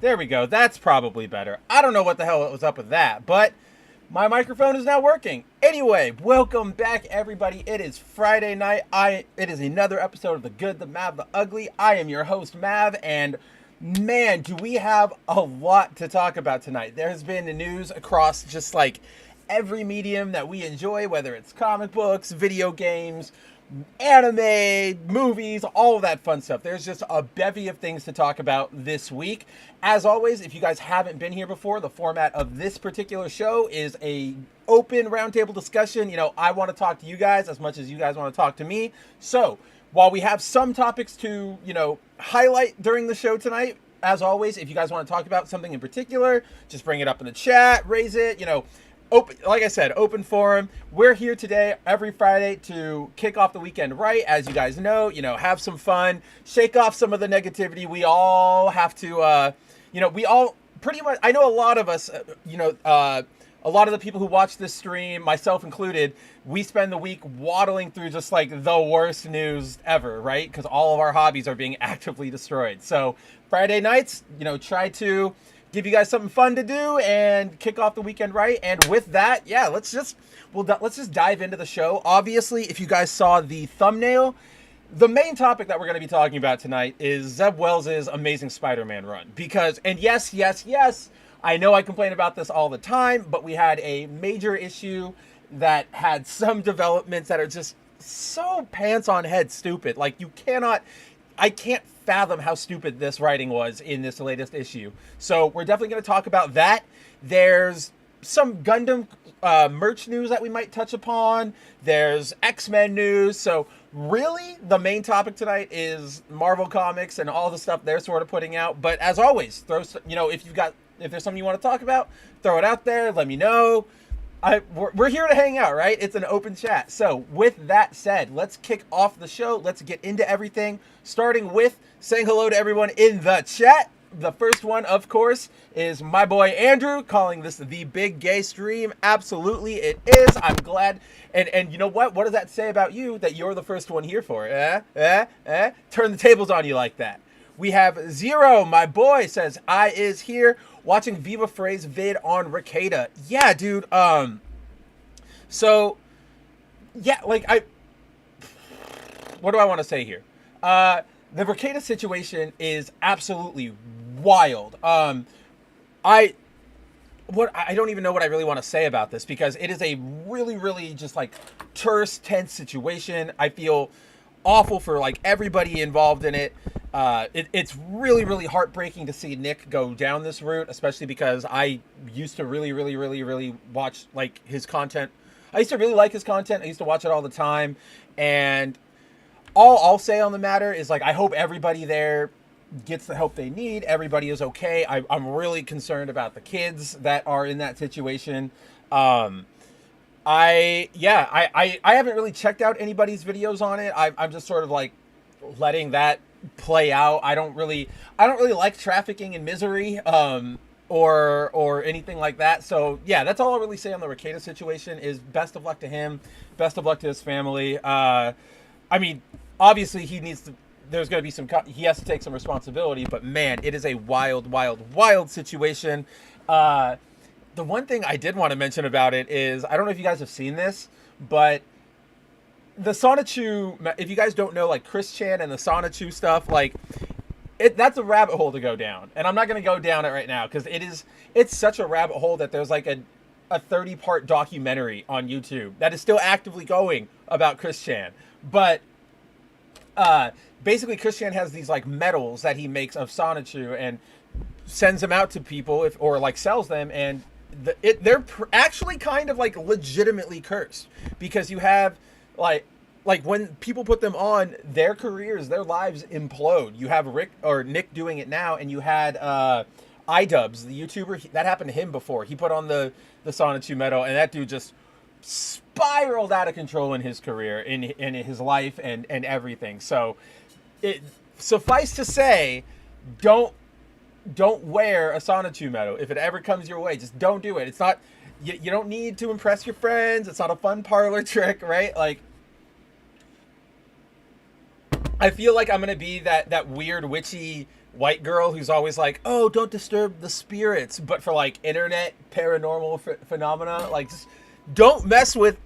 There we go. That's probably better. I don't know what the hell was up with that, but my microphone is now working. Anyway, welcome back, everybody. It is Friday night. It is another episode of The Good, The Mav, The Ugly. I am your host, Mav, and man, do we have a lot to talk about tonight. There has been the news across just like every medium that we enjoy, whether it's comic books, video games, anime, movies, all of that fun stuff. There's just a bevy of things to talk about this week. As always, if you guys haven't been here before, the format of this particular show is a open roundtable discussion. You know, I want to talk to you guys as much as you guys want to talk to me. So while we have some topics to, highlight during the show tonight, as always, if you guys want to talk about something in particular, just bring it up in the chat, raise it, open, like I said, open forum. We're here today every Friday to kick off the weekend right. As you guys know, have some fun, shake off some of the negativity. We all have to, we all pretty much, I know a lot of us, a lot of the people who watch this stream, myself included, we spend the week waddling through just like the worst news ever, right? Because all of our hobbies are being actively destroyed. So Friday nights, try to give you guys something fun to do and kick off the weekend right. And with that, yeah, let's just dive into the show. Obviously, if you guys saw the thumbnail, the main topic that we're going to be talking about tonight is Zeb Wells' Amazing Spider-Man run. Because, and yes, I know I complain about this all the time, but we had a major issue that had some developments that are just so pants on head stupid. Like, I can't fathom how stupid this writing was in this latest issue. So we're definitely going to talk about that. There's some Gundam merch news that we might touch upon. There's X-Men news. So really, the main topic tonight is Marvel Comics and all the stuff they're sort of putting out. But as always, if there's something you want to talk about, throw it out there. Let me know. We're here to hang out, right? It's an open chat. So with that said, let's kick off the show. Let's get into everything, starting with saying hello to everyone in the chat. The first one, of course, is my boy Andrew, calling this the big gay stream. Absolutely, it is. I'm glad. And you know what? What does that say about you that you're the first one here for? Turn the tables on you like that. We have Zero, my boy, says, I is here watching Viva Frey's vid on Ricada. Yeah, dude. So, yeah, what do I want to say here? The Ricada situation is absolutely wild. I don't even know what I really want to say about this, because it is a really, really just like terse, tense situation. I feel awful for like everybody involved in it. It's really, really heartbreaking to see Nick go down this route, especially because I used to really, really, really, really watch like his content. I used to really like his content. I used to watch it all the time. And all I'll say on the matter is, like, I hope everybody there gets the help they need. Everybody is okay. I'm really concerned about the kids that are in that situation. I haven't really checked out anybody's videos on it. I'm just sort of like letting that play out. I don't really like trafficking in misery, or anything like that. So yeah, that's all I'll really say on the Ricada situation. Is best of luck to him, best of luck to his family. I mean, obviously there's going to be he has to take some responsibility, but man, it is a wild, wild, wild situation. The one thing I did want to mention about it is, I don't know if you guys have seen this, but the Sonichu, if you guys don't know, like Chris Chan and the Sonichu stuff, like that's a rabbit hole to go down. And I'm not going to go down it right now, because it's such a rabbit hole that there's like a 30-part documentary on YouTube that is still actively going about Chris Chan. But basically Chris Chan has these like medals that he makes of Sonichu and sends them out to people or like sells them, and they're actually kind of like legitimately cursed, because you have like when people put them on, their careers, their lives implode. You have Nick doing it now, and you had iDubbbz, the YouTuber, that happened to him before. He put on the Sonichu medal, and that dude just spiraled out of control in his career, in his life, and everything. So suffice to say, don't wear a Sonichu medal. If it ever comes your way, just don't do it. It's not, you don't need to impress your friends. It's not a fun parlor trick, right? Like, I feel like I'm going to be that weird witchy white girl who's always like, oh, don't disturb the spirits, but for like internet paranormal phenomena, like just don't mess with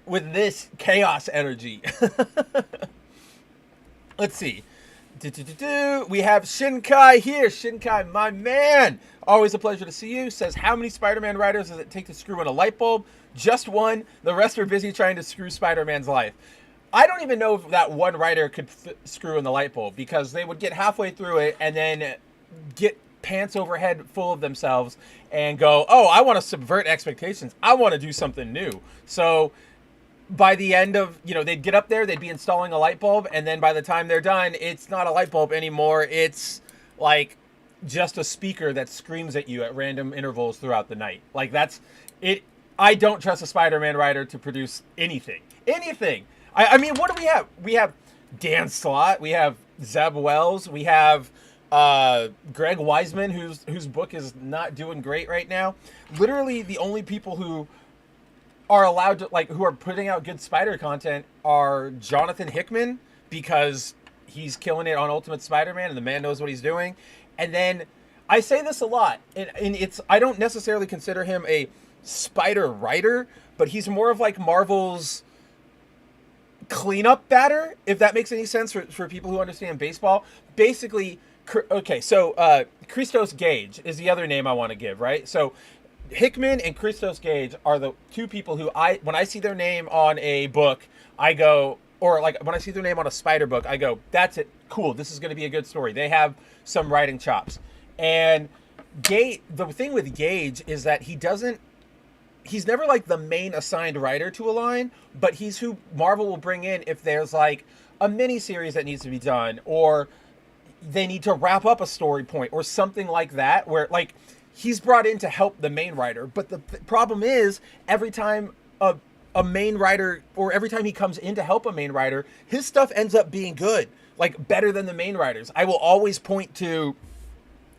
this chaos energy. Let's see. We have Shinkai here. Shinkai, my man. Always a pleasure to see you. Says, how many Spider-Man writers does it take to screw in a light bulb? Just one. The rest are busy trying to screw Spider-Man's life. I don't even know if that one writer could screw in the light bulb, because they would get halfway through it and then get pants overhead full of themselves and go, oh, I want to subvert expectations. I want to do something new. So by the end of, they'd get up there, they'd be installing a light bulb, and then by the time they're done, it's not a light bulb anymore. It's like just a speaker that screams at you at random intervals throughout the night. Like, that's it. I don't trust a Spider-Man writer to produce anything. I mean, what do we have? We have Dan Slott, we have Zeb Wells, we have Greg Weisman, whose book is not doing great right now. Literally, the only people who are allowed to, who are putting out good Spider content are Jonathan Hickman, because he's killing it on Ultimate Spider-Man and the man knows what he's doing. And then I say this a lot, and I don't necessarily consider him a Spider writer, but he's more of like Marvel's cleanup batter, if that makes any sense for people who understand baseball. Basically, okay, so Christos Gage is the other name I want to give, right? So Hickman and Christos Gage are the two people who when I see their name on a book, I go, or like when I see their name on a Spider book, I go, that's it, cool, this is going to be a good story. They have some writing chops. And the thing with Gage is that he's never like the main assigned writer to a line, but he's who Marvel will bring in if there's like a mini series that needs to be done, or they need to wrap up a story point or something like that, where like he's brought in to help the main writer. But the problem is, every time a main writer, or every time he comes in to help a main writer, his stuff ends up being good, like better than the main writers. I will always point to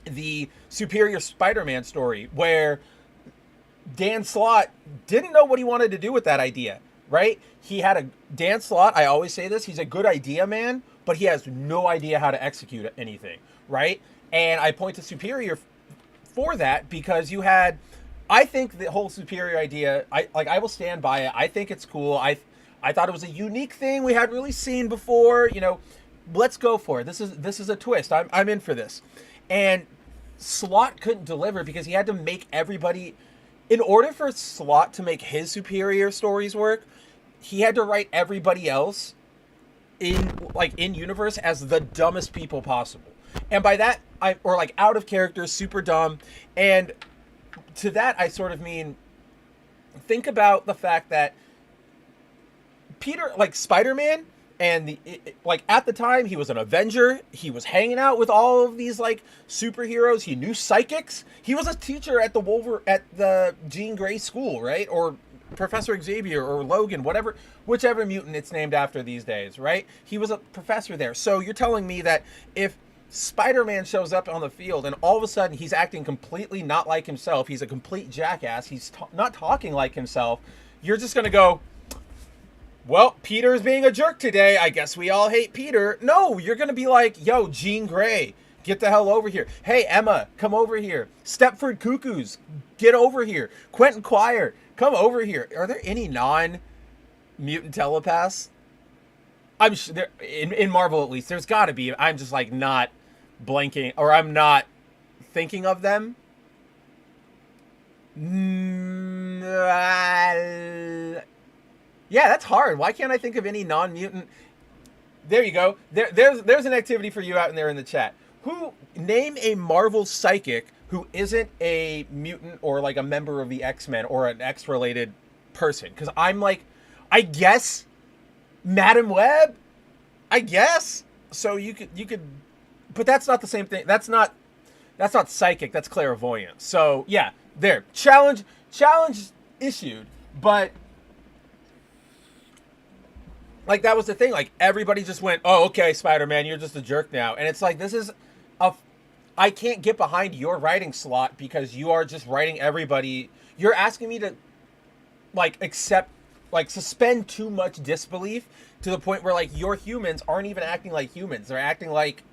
the Superior Spider-Man story, where Dan Slott didn't know what he wanted to do with that idea, right? Dan Slott, I always say this, he's a good idea man, but he has no idea how to execute anything, right? And I point to Superior for that, because I think the whole Superior idea, I will stand by it. I think it's cool. I thought it was a unique thing we hadn't really seen before. Let's go for it. This is a twist. I'm in for this. And Slott couldn't deliver because he had to make everybody. In order for Slott to make his Superior stories work, he had to write everybody else in universe as the dumbest people possible. And by that, out of character, super dumb. And to that, I sort of mean, think about the fact that Peter, Spider-Man, and at the time, he was an Avenger. He was hanging out with all of these superheroes. He knew psychics. He was a teacher at the Jean Grey school, right? Or Professor Xavier or Logan, whichever mutant it's named after these days, right? He was a professor there. So you're telling me that if Spider-Man shows up on the field and all of a sudden he's acting completely not like himself, he's a complete jackass, he's not talking like himself, you're just going to go, well, Peter's being a jerk today, I guess we all hate Peter. No, you're going to be like, yo, Jean Grey, get the hell over here. Hey, Emma, come over here. Stepford Cuckoos, get over here. Quentin Quire, come over here. Are there any non-mutant telepaths? I'm sure in Marvel, at least, there's got to be. I'm just not blanking, or I'm not thinking of them. Yeah, that's hard. Why can't I think of any non-mutant? There you go. There's an activity for you out in there in the chat. Name a Marvel psychic who isn't a mutant or a member of the X-Men or an X-related person. Because I'm I guess Madam Web, I guess. So you could, but that's not the same thing. That's not psychic. That's clairvoyance. So yeah, there. Challenge issued. But that was the thing. Everybody just went, oh, okay, Spider-Man, you're just a jerk now. And it's I can't get behind your writing slot because you are just writing everybody. You're asking me to accept, suspend too much disbelief to the point where your humans aren't even acting like humans. They're acting like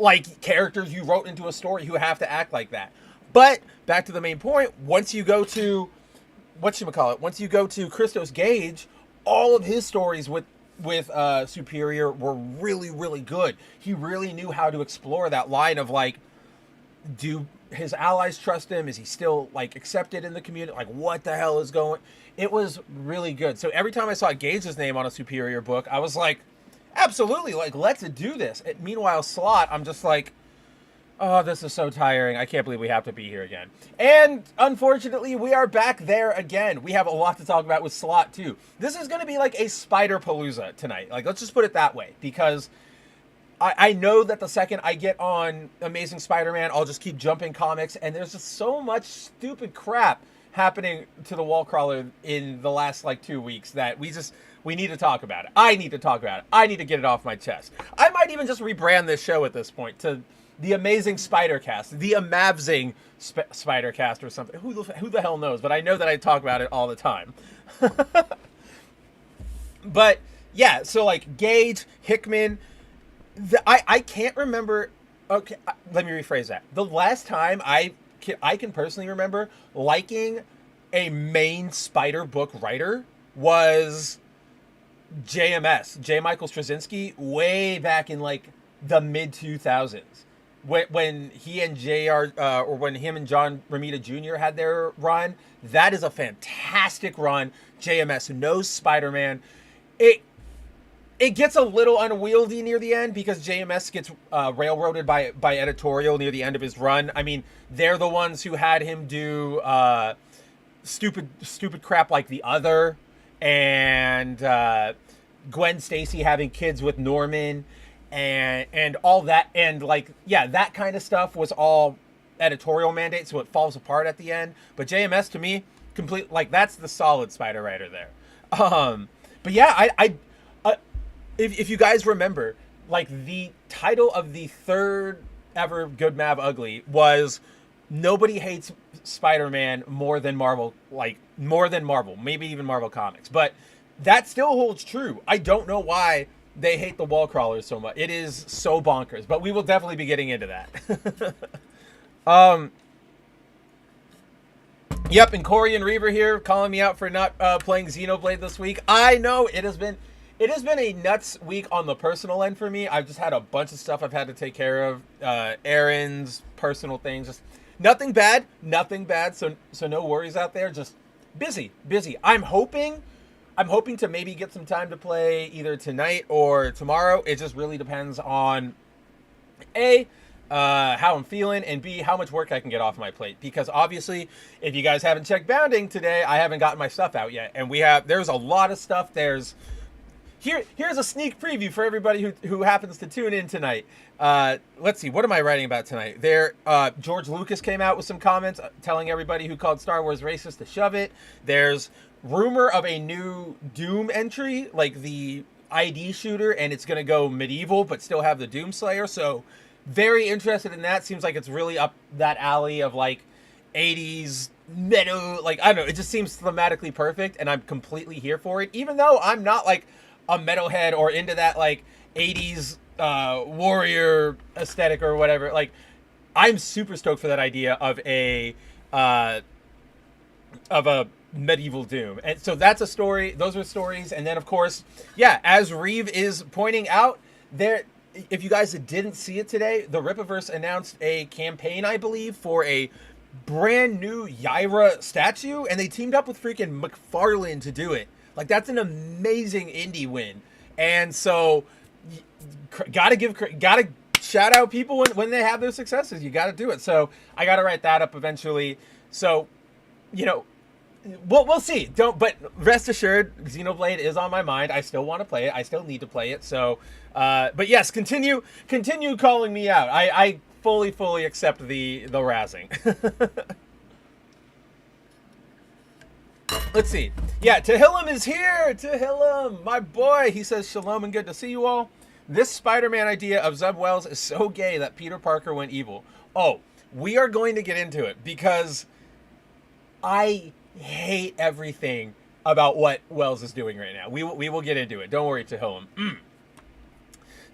like characters you wrote into a story who have to act like that. But back to the main point, once you go to once you go to Christos Gage, all of his stories with Superior were really, really good. He really knew how to explore that line of like, do his allies trust him? Is he still like accepted in the community? Like, what the hell is going? It was really good. So every time I saw Gage's name on a Superior book, I was like, absolutely, like, let's do this. And meanwhile, Slot, I'm just like, oh, this is so tiring. I can't believe we have to be here again. And unfortunately, we are back there again. We have a lot to talk about with Slot too. This is going to be like a Spider-Palooza tonight. Like, let's just put it that way, because I know that the second I get on Amazing Spider-Man, I'll just keep jumping comics, and there's just so much stupid crap happening to the wall crawler in the last like 2 weeks that we need to talk about it. I need to talk about it. I need to get it off my chest. I might even just rebrand this show at this point to the Amazing Spider-Cast, the Amavzing Spider-Cast or something. Who the hell knows? But I know that I talk about it all the time. But yeah, so like Gage, Hickman, I can't remember. Okay, let me rephrase that. The last time I can personally remember liking a main Spider book writer was JMS, J. Michael Straczynski, way back in like the mid 2000s. When he and or when him and John Romita Jr. had their run, that is a fantastic run. JMS, who knows Spider-Man, it gets a little unwieldy near the end because JMS gets railroaded by editorial near the end of his run. I mean, they're the ones who had him do stupid crap like The Other, and Gwen Stacy having kids with Norman, and all that, and like, yeah, that kind of stuff was all editorial mandate, so it falls apart at the end. But JMS, to me, complete, like, that's the solid Spider writer there. But yeah, if you guys remember, like, the title of the third ever Good Mav Ugly was Nobody Hates Spider-Man more than Marvel, maybe even Marvel Comics. But that still holds true. I don't know why they hate the wall crawlers so much. It is so bonkers, but we will definitely be getting into that. Yep, and Corey and Reaver here calling me out for not playing Xenoblade this week. I know it has been a nuts week on the personal end for me. I've just had a bunch of stuff I've had to take care of, errands, personal things, just nothing bad. So no worries out there. Just busy. I'm hoping to maybe get some time to play either tonight or tomorrow. It just really depends on A, how I'm feeling, and B, how much work I can get off my plate. Because obviously, if you guys haven't checked Bounding today, I haven't gotten my stuff out yet. And there's a lot of stuff. Here's a sneak preview for everybody who happens to tune in tonight. Let's see, what am I writing about tonight? George Lucas came out with some comments telling everybody who called Star Wars racist to shove it. There's rumor of a new Doom entry, like the ID shooter, and it's going to go medieval but still have the Doom Slayer. So very interested in that. Seems like it's really up that alley of like 80s metal. Like, I don't know, it just seems thematically perfect, and I'm completely here for it, even though I'm not like a metalhead or into that like 80s warrior aesthetic or whatever. Like, I'm super stoked for that idea of a medieval Doom. And so that's a story. Those are stories. And then, of course, yeah, as Reeve is pointing out, if you guys didn't see it today, the Rippaverse announced a campaign, I believe, for a brand new Yaira statue, and they teamed up with freaking McFarlane to do it. Like, that's an amazing indie win. And so, gotta shout out people when they have their successes. You gotta do it. So I gotta write that up eventually. So, you know, we'll see. But rest assured, Xenoblade is on my mind. I still want to play it. I still need to play it. So, but yes, continue calling me out. I fully accept the razzing. Let's see. Yeah, Tehillim is here. Tehillim, my boy. He says, shalom and good to see you all. This Spider-Man idea of Zeb Wells is so gay that Peter Parker went evil. Oh, we are going to get into it because I hate everything about what Wells is doing right now. We will get into it. Don't worry, Tehillim.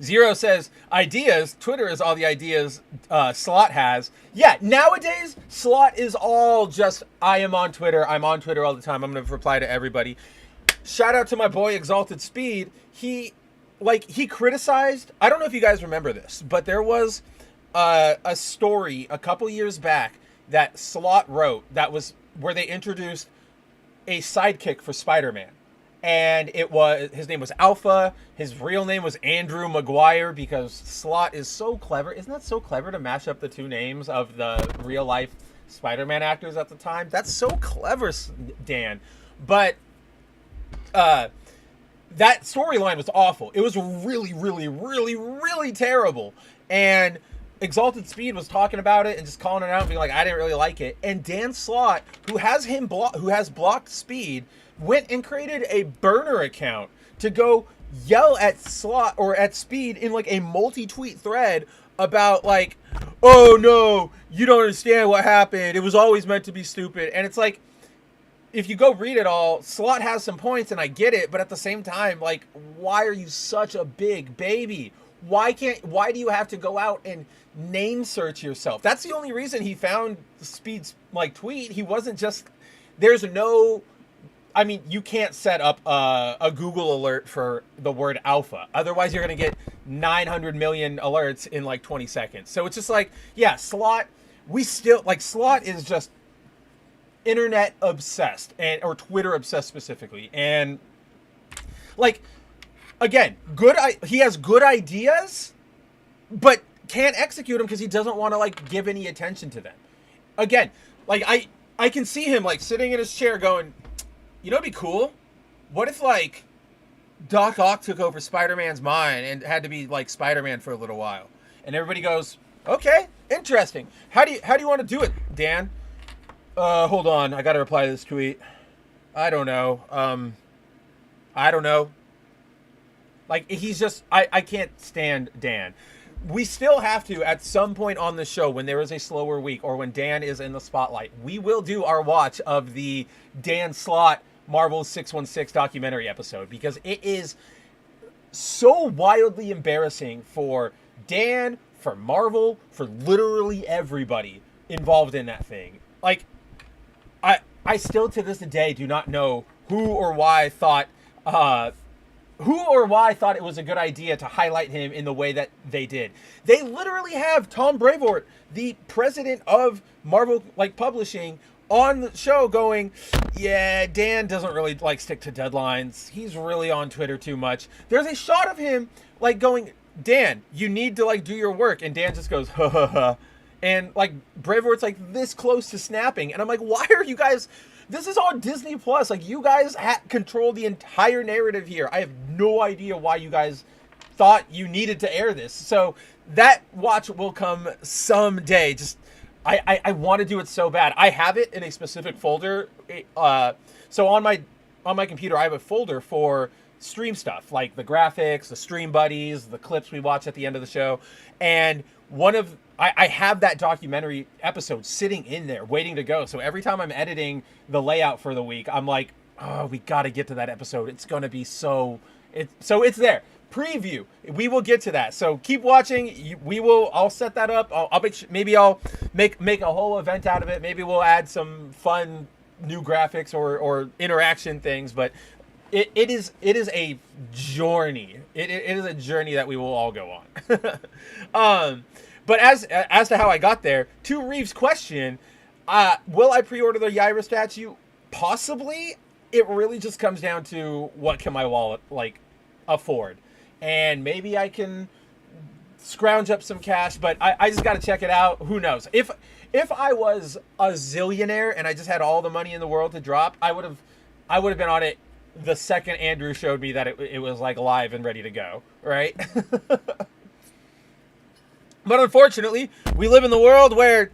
Zero says, ideas. Twitter is all the ideas Slot has. Yeah, nowadays, Slot is all just, I am on Twitter. I'm on Twitter all the time. I'm going to reply to everybody. Shout out to my boy Exalted Speed. He criticized, I don't know if you guys remember this, but there was a story a couple years back that Slot wrote that was where they introduced a sidekick for Spider-Man. And his name was Alpha. His real name was Andrew Maguire, because Slot is so clever. Isn't that so clever to mash up the two names of the real life Spider-Man actors at the time? That's so clever, Dan. But that storyline was awful. It was really, really, really, really terrible. And Exalted Speed was talking about it and just calling it out and being like, I didn't really like it. And Dan Slott, who has blocked Speed, went and created a burner account to go yell at Slott or at Speed in like a multi-tweet thread about like, oh no, you don't understand what happened. It was always meant to be stupid. And it's like, if you go read it all, Slott has some points and I get it, but at the same time, like, why are you such a big baby? Why do you have to go out and name search yourself? That's the only reason he found Speed's like tweet. He wasn't just, you can't set up a Google alert for the word alpha. Otherwise, you're going to get 900 million alerts in like 20 seconds. So it's just like, yeah, Slott, Slott is just internet obsessed or Twitter obsessed specifically. And like, again, he has good ideas, but can't execute them because he doesn't want to like give any attention to them. Again, like I can see him like sitting in his chair going, you know, it'd be cool. What if like Doc Ock took over Spider-Man's mind and had to be like Spider-Man for a little while? And everybody goes, okay, interesting. How do you want to do it, Dan? Hold on, I got to reply to this tweet. I don't know. Like, he's just, I can't stand Dan. We still have to, at some point on the show, when there is a slower week or when Dan is in the spotlight, we will do our watch of the Dan Slott Marvel's 616 documentary episode, because it is so wildly embarrassing for Dan, for Marvel, for literally everybody involved in that thing. Like, I still to this day do not know who or why thought it was a good idea to highlight him in the way that they did. They literally have Tom Brevoort, the president of Marvel Publishing, on the show going, yeah, Dan doesn't really stick to deadlines. He's really on Twitter too much. There's a shot of him going, Dan, you need to do your work. And Dan just goes, ha ha ha. And Brevoort's this close to snapping. And I'm like, why are you guys, this is on Disney Plus. You guys control the entire narrative here. I have no idea why you guys thought you needed to air this. So that watch will come someday. Just, I want to do it so bad. I have it in a specific folder. So on my computer, I have a folder for stream stuff, like the graphics, the stream buddies, the clips we watch at the end of the show. And I have that documentary episode sitting in there waiting to go. So every time I'm editing the layout for the week, I'm like, oh, we got to get to that episode. It's going to be so it's there. Preview. We will get to that. So keep watching. I'll set that up. I'll make a whole event out of it. Maybe we'll add some fun new graphics or interaction things, but it is a journey. It is a journey that we will all go on. But as to how I got there, to Reeves' question, will I pre-order the Yaira statue? Possibly. It really just comes down to what can my wallet afford, and maybe I can scrounge up some cash. But I just got to check it out. Who knows? If I was a zillionaire and I just had all the money in the world to drop, I would have been on it the second Andrew showed me that it was live and ready to go. Right. But unfortunately, we live in the world where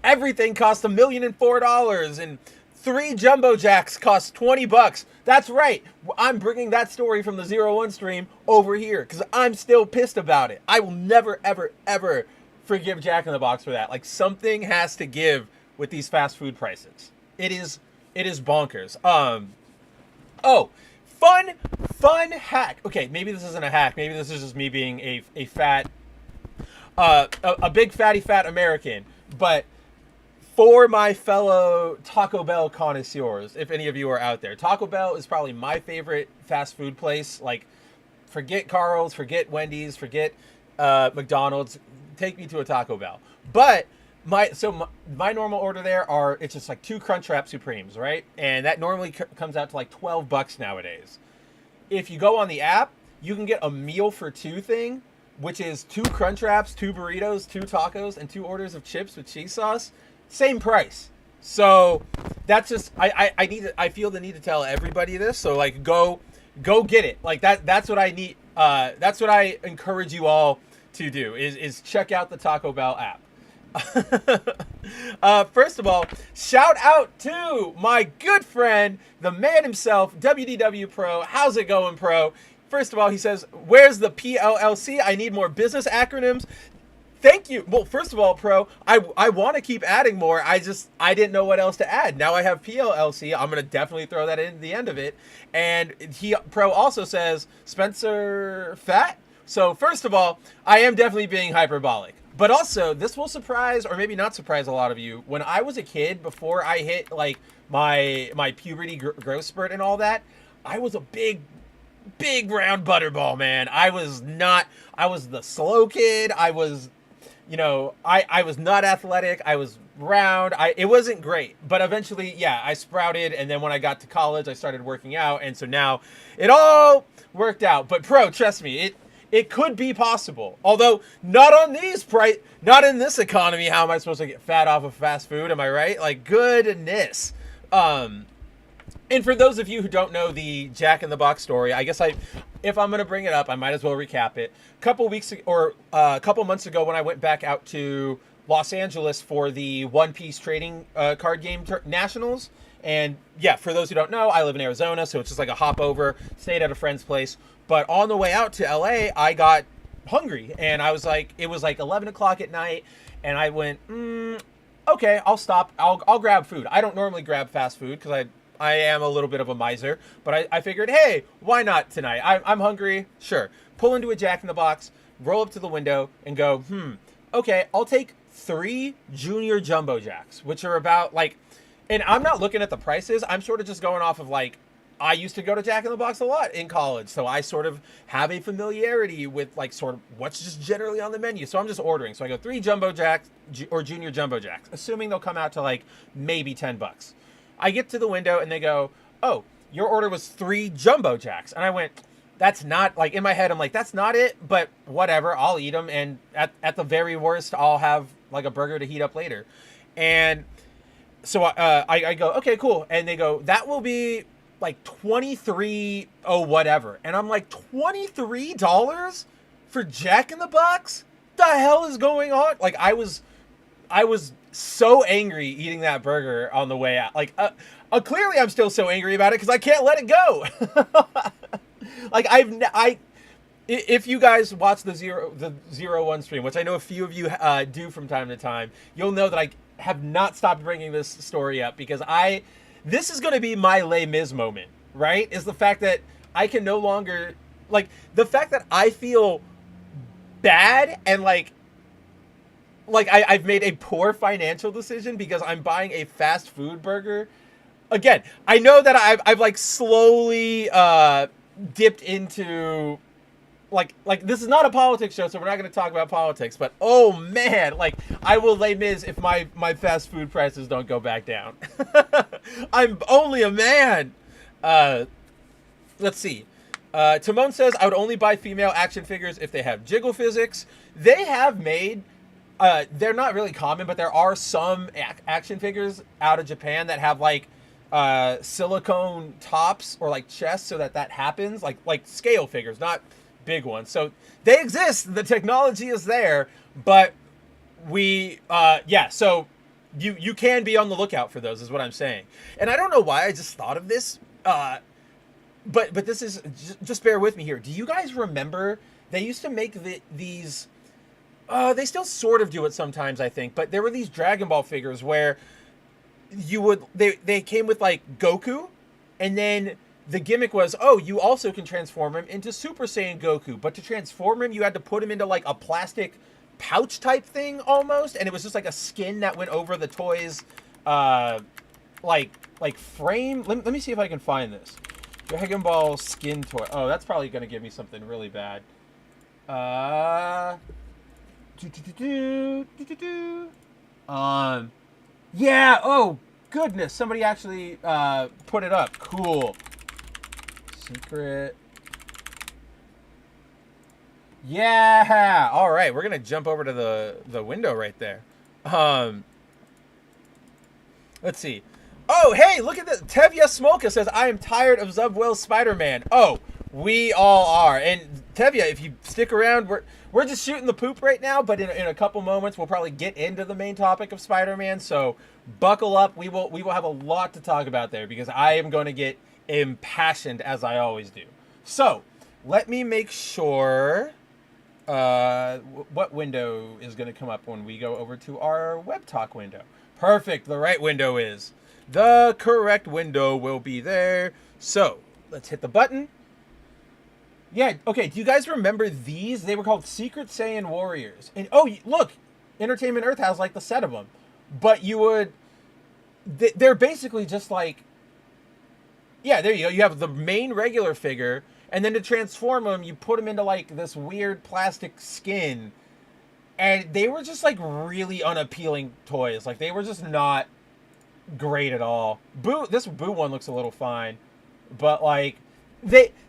everything costs $1,004 and 3 Jumbo Jacks cost $20. That's right. I'm bringing that story from the 01 stream over here because I'm still pissed about it. I will never, ever, ever forgive Jack in the Box for that. Something has to give with these fast food prices. It is bonkers. fun hack. Okay, maybe this isn't a hack. Maybe this is just me being a fat, a big fatty fat American. But for my fellow Taco Bell connoisseurs, if any of you are out there, Taco Bell is probably my favorite fast food place. Like, forget Carl's, forget Wendy's, forget McDonald's. Take me to a Taco Bell. But my normal order there it's just like 2 Crunchwrap Supremes, right? And that normally comes out to like $12 nowadays. If you go on the app, you can get a meal for 2 thing, which is 2 Crunchwraps, 2 burritos, 2 tacos, and 2 orders of chips with cheese sauce. Same price. So that's just I feel the need to tell everybody this. So like go get it. Like that's what I need. That's what I encourage you all to do is check out the Taco Bell app. First of all, shout out to my good friend, the man himself, WDW Pro. How's it going, Pro? First of all, he says, where's the PLLC? I need more business acronyms. Thank you. Well, first of all, Pro, I want to keep adding more. I didn't know what else to add. Now I have PLLC. I'm going to definitely throw that in the end of it. And Pro also says, Spencer Fat. So first of all, I am definitely being hyperbolic. But also, this will surprise, or maybe not surprise a lot of you. When I was a kid, before I hit like my puberty growth spurt and all that, I was a big round butterball, man. I was the slow kid. I was not athletic. I was round. It wasn't great. But eventually, yeah, I sprouted. And then when I got to college, I started working out. And so now it all worked out. But Pro, trust me, it could be possible. Although not in this economy. How am I supposed to get fat off of fast food? Am I right? Like, goodness. And for those of you who don't know the Jack in the Box story, I guess if I'm going to bring it up, I might as well recap it. A couple months ago, when I went back out to Los Angeles for the One Piece trading card game nationals, and yeah, for those who don't know, I live in Arizona, so it's just like a hop over. Stayed at a friend's place, but on the way out to LA, I got hungry, and it was like 11 o'clock at night, and I went, okay, I'll stop. I'll grab food. I don't normally grab fast food because I am a little bit of a miser, but I figured, hey, why not tonight? I'm hungry. Sure. Pull into a Jack in the Box, roll up to the window, and go, okay, I'll take 3 Junior Jumbo Jacks, which are about like, and I'm not looking at the prices. I'm sort of just going off of like, I used to go to Jack in the Box a lot in college, so I sort of have a familiarity with like sort of what's just generally on the menu. So I'm just ordering. So I go 3 Jumbo Jacks or Junior Jumbo Jacks, assuming they'll come out to like maybe $10. I get to the window and they go, oh, your order was 3 Jumbo Jacks. And I went, that's not, like in my head, I'm like, that's not it, but whatever, I'll eat them. And at the very worst, I'll have like a burger to heat up later. And so I go, okay, cool. And they go, that will be like 23, whatever. And I'm like, $23 for Jack in the Box? The hell is going on? Like I was so angry eating that burger on the way out. Like, clearly I'm still so angry about it because I can't let it go. Like if you guys watch the 01 stream, which I know a few of you do from time to time, you'll know that I have not stopped bringing this story up because this is going to be my Les Mis moment, right? Is the fact that I can no longer, like, the fact that I feel bad and like I've made a poor financial decision because I'm buying a fast food burger. Again, I know that I've like slowly dipped into like this is not a politics show, so we're not going to talk about politics. But oh man, like I will Les Mis if my fast food prices don't go back down. I'm only a man. Let's see. Timon says I would only buy female action figures if they have jiggle physics. They have made. They're not really common, but there are some action figures out of Japan that have like silicone tops or like chests so that happens, like scale figures, not big ones. So they exist. The technology is there, but so you can be on the lookout for those is what I'm saying. And I don't know why I just thought of this, but this is just bear with me here. Do you guys remember they used to make these? They still sort of do it sometimes, I think. But there were these Dragon Ball figures where they came with like Goku, and then the gimmick was, oh, you also can transform him into Super Saiyan Goku. But to transform him, you had to put him into like a plastic pouch type thing almost, and it was just like a skin that went over the toy's like frame. Let me see if I can find this. Dragon Ball skin toy. Oh, that's probably gonna give me something really bad. Yeah. Oh goodness, somebody actually put it up. Cool. Secret. Yeah. All right, we're gonna jump over to the window right there. Let's see. Oh, hey, look at this. Tevya Smolka says, I am tired of Zeb Wells Spider-Man. Oh, we all are. And Tevya, if you stick around, we're just shooting the poop right now, but in a couple moments, we'll probably get into the main topic of Spider-Man. So buckle up. We will have a lot to talk about there because I am going to get impassioned as I always do. So let me make sure what window is going to come up when we go over to our web talk window. Perfect. The right window is. The correct window will be there. So let's hit the button. Yeah, okay. Do you guys remember these? They were called Secret Saiyan Warriors. And oh, look, Entertainment Earth has like the set of them. But you would, they're basically just like, yeah, there you go. You have the main regular figure, and then to transform them, you put them into like this weird plastic skin. And they were just like really unappealing toys. Like they were just not great at all. This Boo one looks a little fine, but like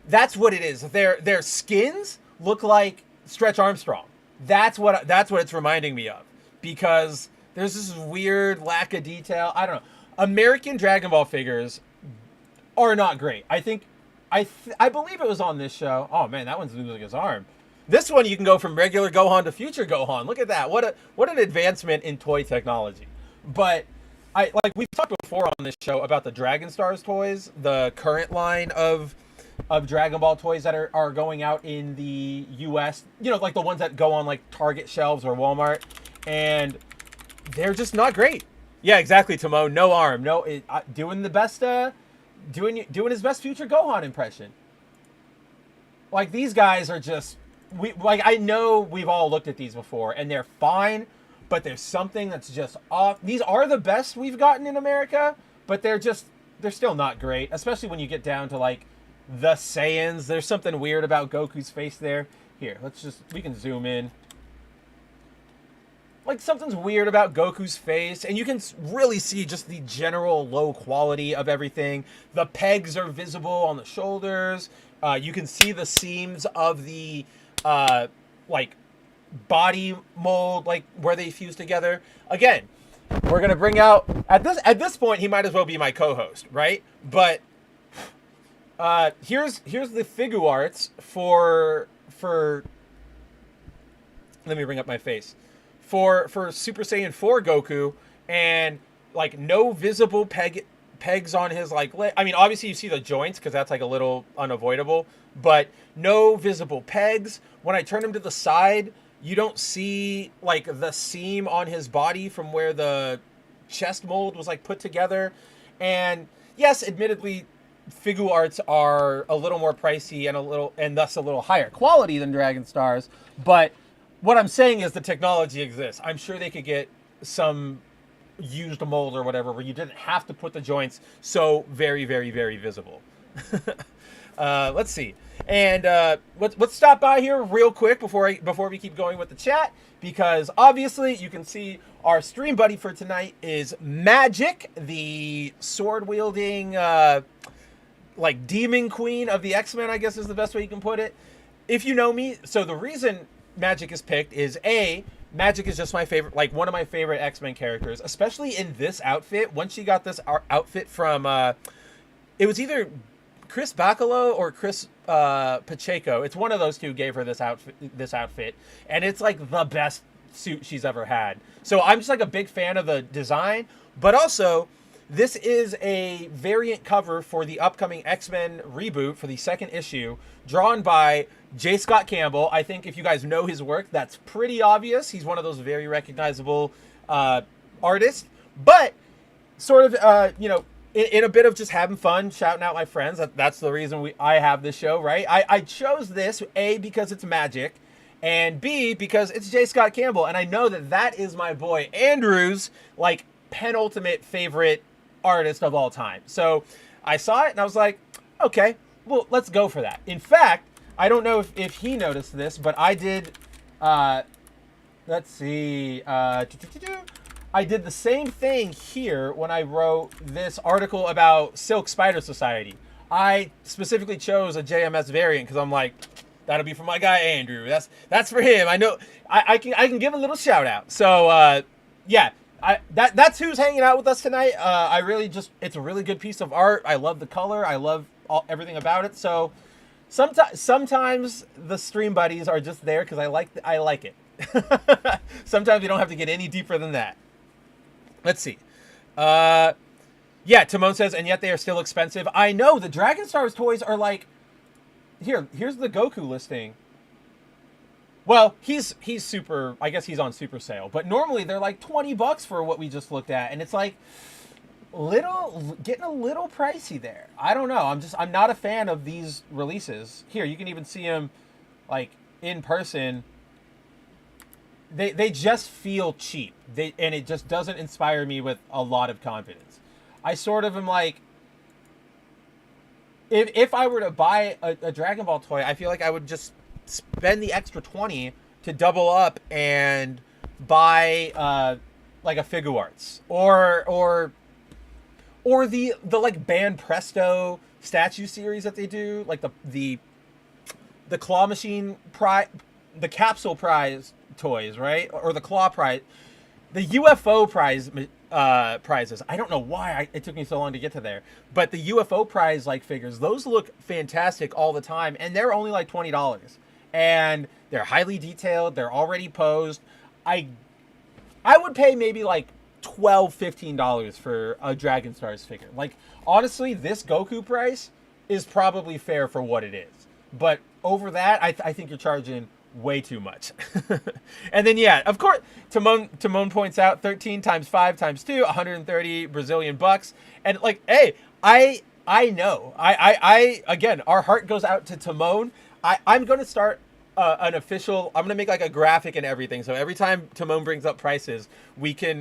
that's what it is. Their skins look like Stretch Armstrong. That's what it's reminding me of, because there's this weird lack of detail. I don't know. American Dragon Ball figures are not great. I think I believe it was on this show. Oh man, that one's losing his arm. This one you can go from regular Gohan to future Gohan. Look at that. What an advancement in toy technology. But we've talked before on this show about the Dragon Stars toys, the current line of Dragon Ball toys that are going out in the US, you know, like the ones that go on like Target shelves or Walmart, and they're just not great. Yeah, exactly, Timon. No arm. No, doing the best, doing his best future Gohan impression. Like these guys are just, I know we've all looked at these before and they're fine, but there's something that's just off. These are the best we've gotten in America, but they're still not great, especially when you get down to like the Saiyans. There's something weird about Goku's face there. Here, we can zoom in. Like something's weird about Goku's face, and you can really see just the general low quality of everything. The pegs are visible on the shoulders. You can see the seams of the like body mold, like where they fuse together. Again, we're gonna bring out at this point he might as well be my co-host, right? But here's the figure arts for let me bring up my face for Super Saiyan 4 Goku, and like no visible pegs on his like I mean, obviously you see the joints because that's like a little unavoidable, but no visible pegs. When I turn him to the side, you don't see like the seam on his body from where the chest mold was like put together. And yes, admittedly, figure arts are a little more pricey and thus a little higher quality than Dragon Stars. But what I'm saying is the technology exists. I'm sure they could get some used mold or whatever where you didn't have to put the joints so very, very, very visible. Let's see. And let's stop by here real quick before we keep going with the chat, because obviously you can see our stream buddy for tonight is Magic, the sword-wielding like demon queen of the X-Men, I guess is the best way you can put it. If you know me, so the reason Magic is picked is Magic is just my favorite, like one of my favorite X-Men characters, especially in this outfit. Once she got this outfit from, it was either Chris Bacalo or Chris Pacheco. It's one of those two gave her this outfit, and it's like the best suit she's ever had. So I'm just like a big fan of the design, but also this is a variant cover for the upcoming X-Men reboot for the second issue, drawn by J. Scott Campbell. I think if you guys know his work, that's pretty obvious. He's one of those very recognizable artists, but sort of, in a bit of just having fun, shouting out my friends. That's the reason I have this show, right? I chose this, A, because it's magic, and B, because it's J. Scott Campbell, and I know that is my boy Andrew's, like, penultimate favorite artist of all time. So I saw it, and I was like, okay, well, let's go for that. In fact, I don't know if he noticed this, but I did, let's see, I did the same thing here when I wrote this article about Silk Spider Society. I specifically chose a JMS variant because I'm like, that'll be for my guy Andrew. That's for him. I know I can give a little shout out. So yeah, that's who's hanging out with us tonight. I really it's a really good piece of art. I love the color. I love everything about it. So sometimes the stream buddies are just there because I like it. Sometimes you don't have to get any deeper than that. Let's see. Yeah, Timon says, and yet they are still expensive. I know, the Dragon Stars toys are like... Here's the Goku listing. Well, he's super... I guess he's on super sale. But normally they're like $20 for what we just looked at. And it's like... getting a little pricey there. I don't know. I'm not a fan of these releases. Here, you can even see them like in person. They just feel cheap. And it just doesn't inspire me with a lot of confidence. I sort of am like, if I were to buy a Dragon Ball toy, I feel like I would just spend the extra 20 to double up and buy like a Figuarts or the like Band Presto statue series that they do, like the claw machine the capsule prize toys, right? Or the claw prize, the UFO prize prizes. I don't know why it took me so long to get to there, but the UFO prize like figures, those look fantastic all the time, and they're only like $20, and they're highly detailed. They're already posed. I would pay maybe like $12-15 for a Dragon Stars figure. Like, honestly, this Goku price is probably fair for what it is, but over that, I think you're charging way too much. And then, yeah, of course, Timon points out 13 times 5 times 2, 130 Brazilian bucks. And like, hey, I know. I again, our heart goes out to Timon. I'm going to start an official, I'm going to make like a graphic and everything. So every time Timon brings up prices, we can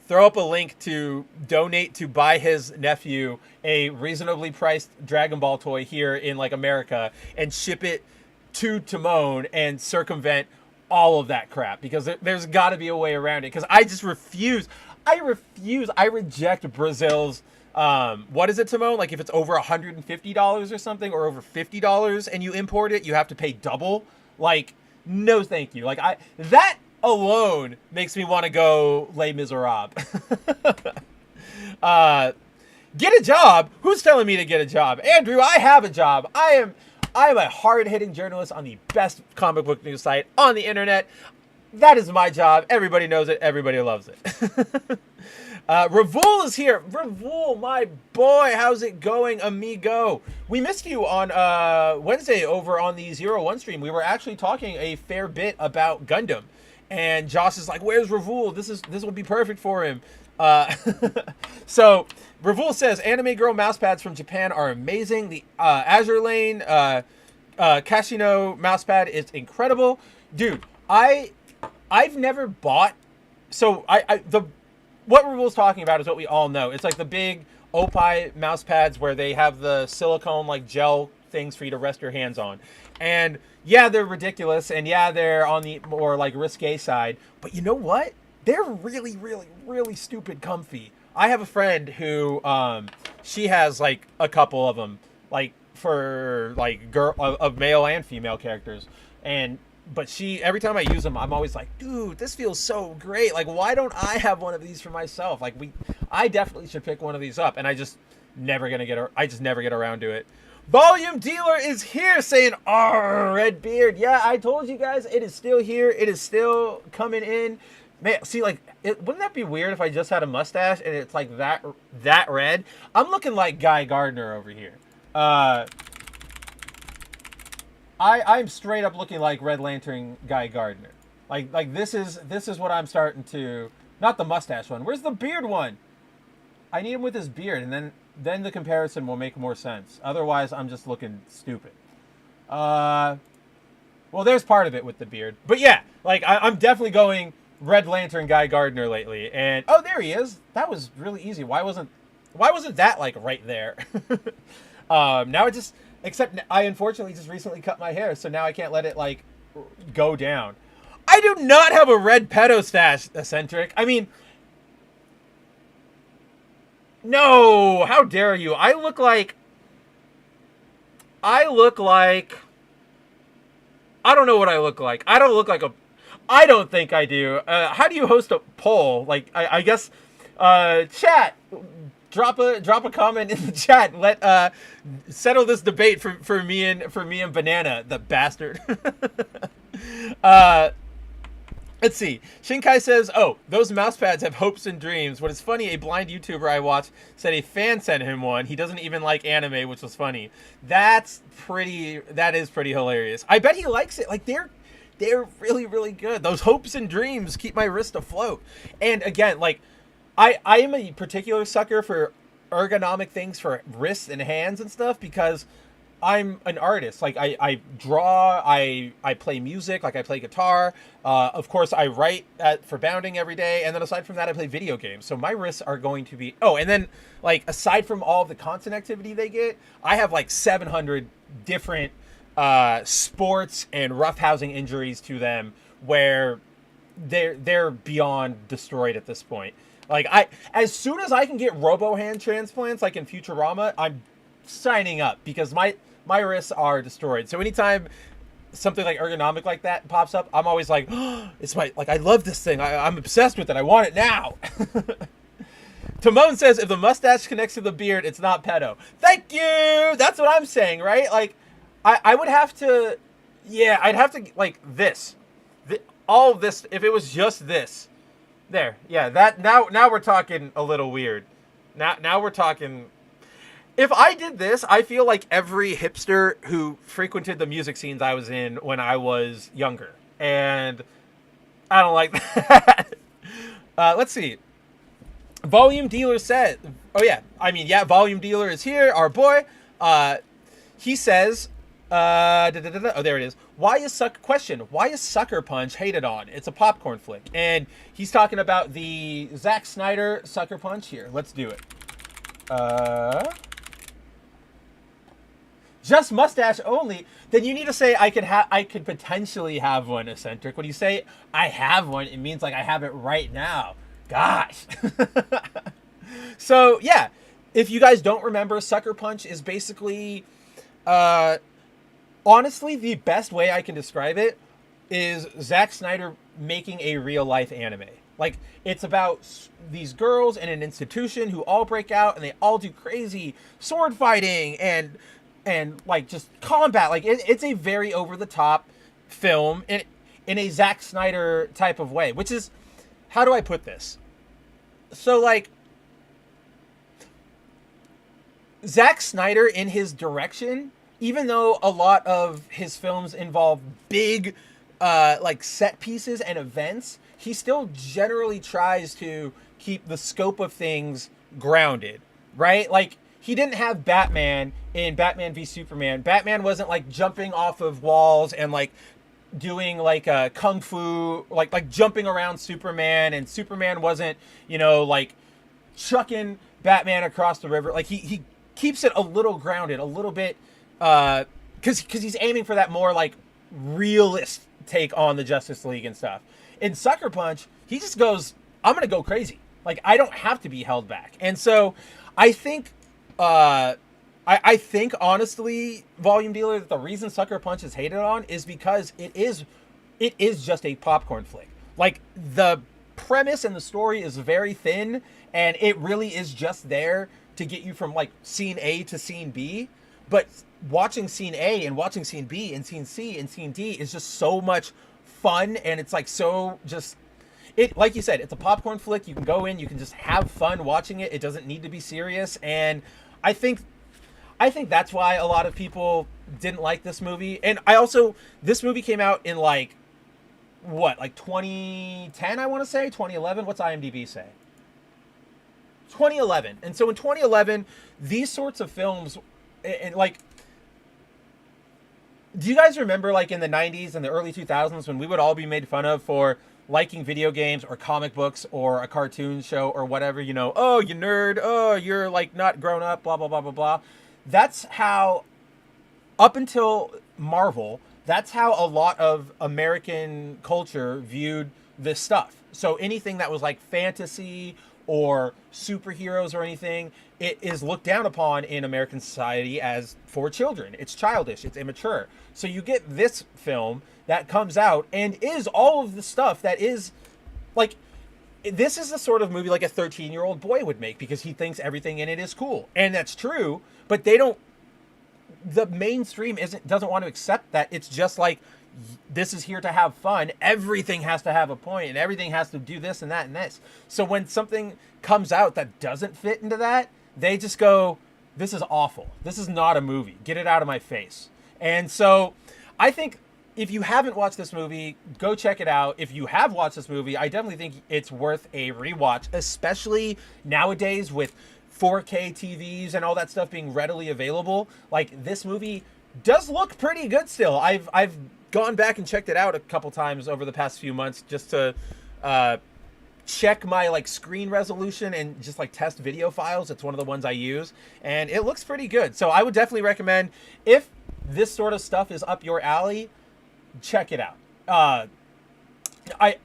throw up a link to donate to buy his nephew a reasonably priced Dragon Ball toy here in like America and ship it to Timon and circumvent all of that crap, because there's got to be a way around it, because I just refuse. I reject Brazil's what is it, Timon? Like, if it's over $150 or something, or over $50 and you import it, you have to pay double. Like, no thank you. Like, that alone makes me want to go Les Miserables. Get a job? Who's telling me to get a job? Andrew, I have a job. I am a hard-hitting journalist on the best comic book news site on the internet. That is my job. Everybody knows it. Everybody loves it. Ravul is here. Ravul, my boy, how's it going, amigo? We missed you on Wednesday over on the 01 stream. We were actually talking a fair bit about Gundam. And Josh is like, where's Ravul? This will be perfect for him. So Ravul says, Anime Girl mouse pads from Japan are amazing. The Azure Lane Casino mouse pad is incredible. Dude, I've never bought, so what Ravul's talking about is what we all know. It's like the big Opie mouse pads where they have the silicone like gel things for you to rest your hands on. And yeah, they're ridiculous, and yeah, they're on the more like risque side, but you know what? They're really, really, really stupid comfy. I have a friend who, she has like a couple of them, like for like of male and female characters, but every time I use them, I'm always like, dude, this feels so great. Like, why don't I have one of these for myself? Like, I definitely should pick one of these up, and I just never get around to it. Volume Dealer is here saying, Red Beard. Yeah, I told you guys, it is still here. It is still coming in. Man, see, like, wouldn't that be weird if I just had a mustache and it's like that red? I'm looking like Guy Gardner over here. I'm straight up looking like Red Lantern Guy Gardner. Like this is what I'm starting to. Not the mustache one. Where's the beard one? I need him with his beard, and then the comparison will make more sense. Otherwise, I'm just looking stupid. Well, there's part of it with the beard. But yeah, like, I'm definitely going Red Lantern Guy Gardner lately. And, oh, there he is. That was really easy. Why wasn't that, like, right there? Now it just, except I unfortunately just recently cut my hair, so now I can't let it, like, go down. I do not have a red pedo stash, Eccentric. I mean, no, how dare you? I look like, I don't know what I look like. I don't look like I don't think I do. How do you host a poll? Like, I guess, chat, drop a comment in the chat. Let, settle this debate for me and Banana, the bastard. Let's see. Shinkai says, oh, those mouse pads have hopes and dreams. What is funny, a blind YouTuber I watched said a fan sent him one. He doesn't even like anime, which was funny. That is pretty hilarious. I bet he likes it. Like, they're really, really good. Those hopes and dreams keep my wrist afloat. And again, like, I am a particular sucker for ergonomic things for wrists and hands and stuff because I'm an artist. Like, I draw, I play music, like I play guitar. Of course, I write for Bounding every day. And then aside from that, I play video games. So my wrists are going to be... Oh, and then, like, aside from all of the constant activity they get, I have, like, 700 different sports and roughhousing injuries to them where they're beyond destroyed at this point. Like, as soon as I can get robo-hand transplants, like in Futurama, I'm signing up because my wrists are destroyed. So anytime something like ergonomic like that pops up, I'm always like, oh, it's my, like, I love this thing. I'm obsessed with it. I want it now. Timon says, if the mustache connects to the beard, it's not pedo. Thank you. That's what I'm saying, right? Like, I would have to, yeah, I'd have to, like, this. All this, if it was just this. There, yeah, that, now we're talking a little weird. Now we're talking... If I did this, I feel like every hipster who frequented the music scenes I was in when I was younger. And I don't like that. Let's see. Volume Dealer said... Oh, yeah. I mean, yeah, Volume Dealer is here. Our boy. He says... Oh, there it is. Why is Sucker Punch hated on? It's a popcorn flick. And he's talking about the Zack Snyder Sucker Punch here. Let's do it. Just mustache only, then you need to say I could potentially have one, Eccentric. When you say I have one, it means like I have it right now. Gosh. So yeah, if you guys don't remember, Sucker Punch is basically, honestly, the best way I can describe it is Zack Snyder making a real life anime. Like, it's about these girls in an institution who all break out and they all do crazy sword fighting and like just combat. Like, it's a very over the top film in a Zack Snyder type of way, which is, how do I put this? So, like, Zack Snyder in his direction, even though a lot of his films involve big like set pieces and events, he still generally tries to keep the scope of things grounded, right? Like, he didn't have Batman in Batman v Superman. Batman wasn't like jumping off of walls and like doing like a kung fu, like jumping around Superman, and Superman wasn't, you know, like chucking Batman across the river. Like, he keeps it a little grounded, a little bit, because he's aiming for that more like realist take on the Justice League and stuff. In Sucker Punch, he just goes, I'm gonna go crazy. Like, I don't have to be held back. And so I think I think honestly, Volume Dealer, that the reason Sucker Punch is hated on is because it is just a popcorn flick. Like, the premise and the story is very thin, and it really is just there to get you from like scene A to scene B. But watching scene A and watching scene B and scene C and scene D is just so much fun, and it's like so just... It, like you said, it's a popcorn flick. You can go in, you can just have fun watching it. It doesn't need to be serious. And I think that's why a lot of people didn't like this movie. And this movie came out in like, what, like 2010, I want to say? 2011? What's IMDb say? 2011. And so in 2011, these sorts of films, and like, do you guys remember like in the 90s and the early 2000s when we would all be made fun of for liking video games or comic books or a cartoon show or whatever, you know, oh, you nerd, oh, you're like not grown up, blah, blah, blah, blah, blah. That's how, up until Marvel, that's how a lot of American culture viewed this stuff. So anything that was like fantasy or superheroes or anything, it is looked down upon in American society as for children. It's childish, it's immature. So you get this film that comes out and is all of the stuff that is like, this is the sort of movie like a 13-year-old boy would make because he thinks everything in it is cool. And that's true, but the mainstream doesn't want to accept that. It's just like, this is here to have fun. Everything has to have a point and everything has to do this and that and this. So when something comes out that doesn't fit into that, they just go, this is awful. This is not a movie. Get it out of my face. And so I think if you haven't watched this movie, go check it out. If you have watched this movie, I definitely think it's worth a rewatch, especially nowadays with 4K TVs and all that stuff being readily available. Like, this movie does look pretty good still. I've gone back and checked it out a couple times over the past few months just to check my like screen resolution and just like test video files. It's one of the ones I use, and it looks pretty good. So I would definitely recommend, if this sort of stuff is up your alley, check it out. I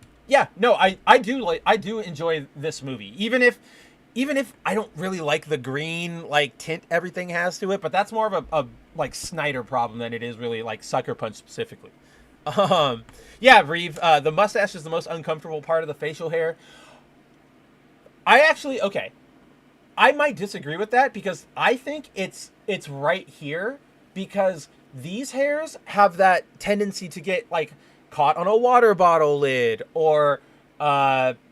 do enjoy this movie, even if I don't really like the green like tint everything has to it, but that's more of a like Snyder problem than it is really like Sucker Punch specifically. Yeah, Reeve, the mustache is the most uncomfortable part of the facial hair. I might disagree with that because I think it's right here, because these hairs have that tendency to get like caught on a water bottle lid or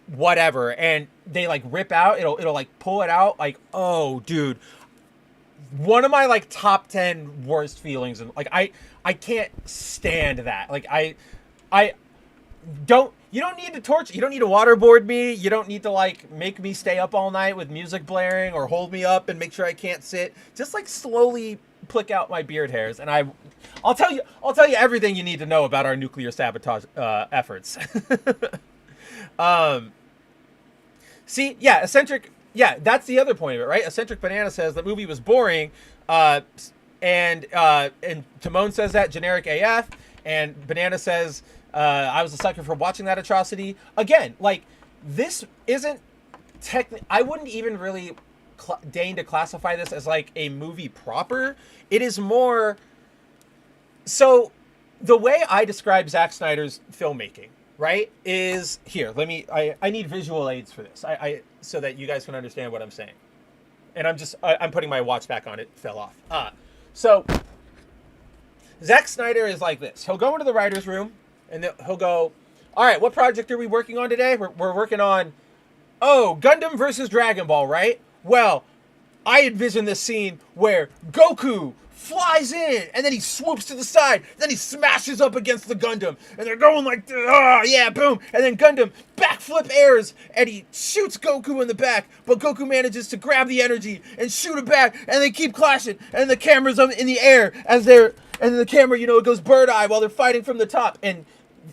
whatever, and they like rip out. It'll like pull it out. Like, oh, dude, one of my like top 10 worst feelings, and like I can't stand that. Like you don't need to torture, you don't need to waterboard me, you don't need to like make me stay up all night with music blaring or hold me up and make sure I can't sit. Just like slowly pluck out my beard hairs, and I'll tell you everything you need to know about our nuclear sabotage efforts. See, yeah, Eccentric, yeah, that's the other point of it, right? Eccentric Banana says the movie was boring, and Timon says that, generic AF, and Banana says, I was a sucker for watching that atrocity. Again, like, this isn't I wouldn't even really deign to classify this as like a movie proper. It is more, so the way I describe Zack Snyder's filmmaking, right, is here. I need visual aids for this. So that you guys can understand what I'm saying. And I'm putting my watch back on. It fell off. So Zack Snyder is like this. He'll go into the writer's room and he'll go, all right, what project are we working on today? We're working on, Gundam versus Dragon Ball, right? Well, I envision this scene where Goku flies in, and then he swoops to the side, then he smashes up against the Gundam, and they're going like, yeah, boom, and then Gundam backflip airs, and he shoots Goku in the back, but Goku manages to grab the energy and shoot it back, and they keep clashing, and the camera's in the air and the camera, it goes bird eye while they're fighting from the top, and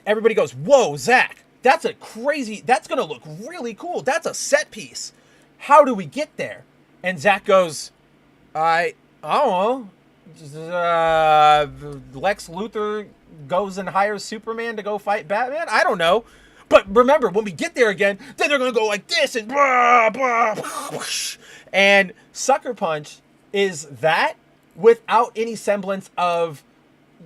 everybody goes, whoa, Zach, that's gonna look really cool, that's a set piece. How do we get there? And Zach goes, I don't know. Lex Luthor goes and hires Superman to go fight Batman? I don't know. But remember, when we get there again, then they're going to go like this and blah, blah, whoosh. And Sucker Punch is that without any semblance of,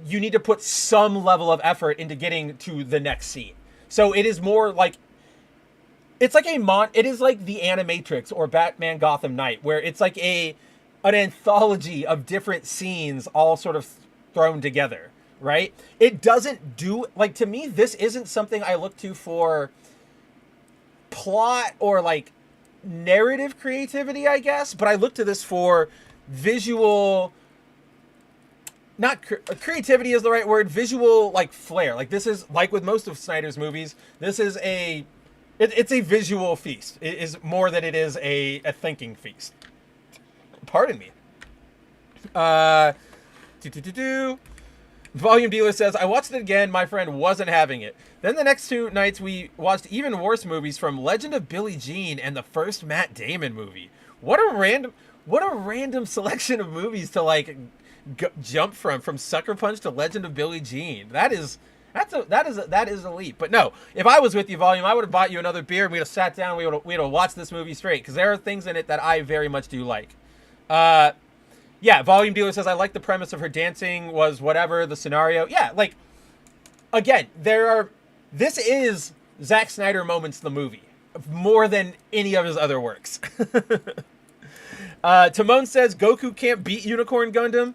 you need to put some level of effort into getting to the next scene. So it is more like, it's like it is like the Animatrix or Batman Gotham Knight, where it's like an anthology of different scenes all sort of thrown together, right? It doesn't do, like, to me, this isn't something I look to for plot or like narrative creativity, I guess, but I look to this for visual, not creativity is the right word, visual like flair. Like, this is, like with most of Snyder's movies, this is a It's a visual feast. It is more than it is a thinking feast. Pardon me. Uh, Volume Dealer says, I watched it again. My friend wasn't having it. Then the next 2 nights, we watched even worse movies, from Legend of Billie Jean and the first Matt Damon movie. What a random selection of movies to like jump from Sucker Punch to Legend of Billie Jean. That is elite. But no, if I was with you, Volume, I would have bought you another beer and we'd have sat down. We would have watched this movie straight, because there are things in it that I very much do like. Yeah, Volume Dealer says, I like the premise of her dancing was whatever the scenario. Yeah, like, again, this is Zack Snyder moments the movie, more than any of his other works. Timon says, Goku can't beat Unicorn Gundam.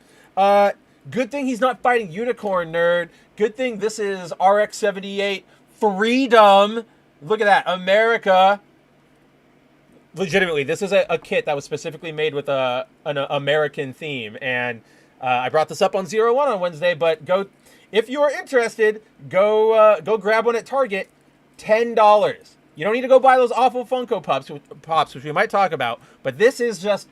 Good thing he's not fighting Unicorn, nerd. Good thing this is RX-78 Freedom. Look at that, America. Legitimately, this is a kit that was specifically made with an American theme, and I brought this up on 01 on Wednesday. But if you are interested, go grab one at Target. $10. You don't need to go buy those awful Funko Pops, which we might talk about. But this is just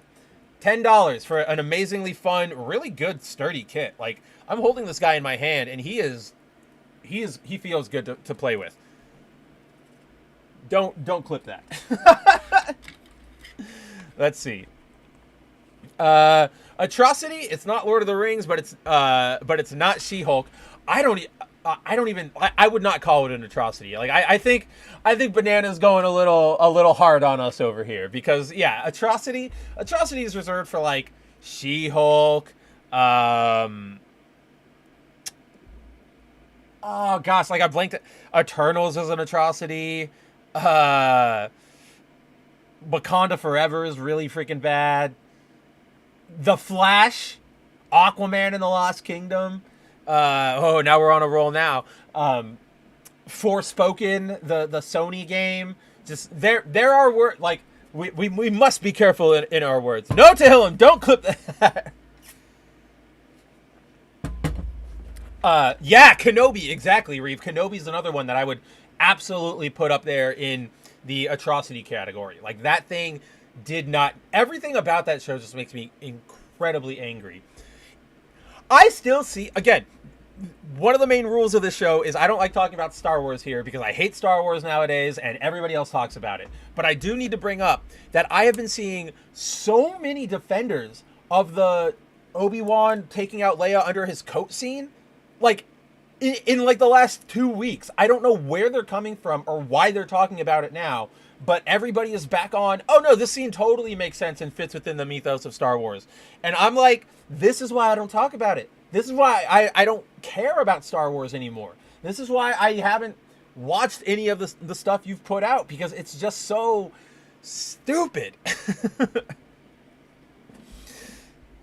$10 for an amazingly fun, really good, sturdy kit. Like, I'm holding this guy in my hand, and he feels good to play with. Don't clip that. Let's see. Atrocity. It's not Lord of the Rings, but it's not She-Hulk. I would not call it an atrocity. Like, I think Banana's going a little hard on us over here, because yeah, atrocity is reserved for like She-Hulk. Oh gosh, like I blanked. Eternals is an atrocity. Wakanda Forever is really freaking bad. The Flash, Aquaman and the Lost Kingdom. Now we're on a roll now. Forspoken, the Sony game. Just there are words, like we must be careful in our words. No, Tahillim, don't clip that. Yeah, Kenobi, exactly, Reeve. Kenobi's another one that I would absolutely put up there in the atrocity category. Like, that thing did not... Everything about that show just makes me incredibly angry. I still see... Again, one of the main rules of this show is I don't like talking about Star Wars here, because I hate Star Wars nowadays and everybody else talks about it. But I do need to bring up that I have been seeing so many defenders of the Obi-Wan taking out Leia under his coat scene. Like, in like the last 2 weeks. I don't know where they're coming from or why they're talking about it now, but everybody is back on, oh no, this scene totally makes sense and fits within the mythos of Star Wars. And I'm like, this is why I don't talk about it. This is why I don't care about Star Wars anymore. This is why I haven't watched any of the stuff you've put out, because it's just so stupid.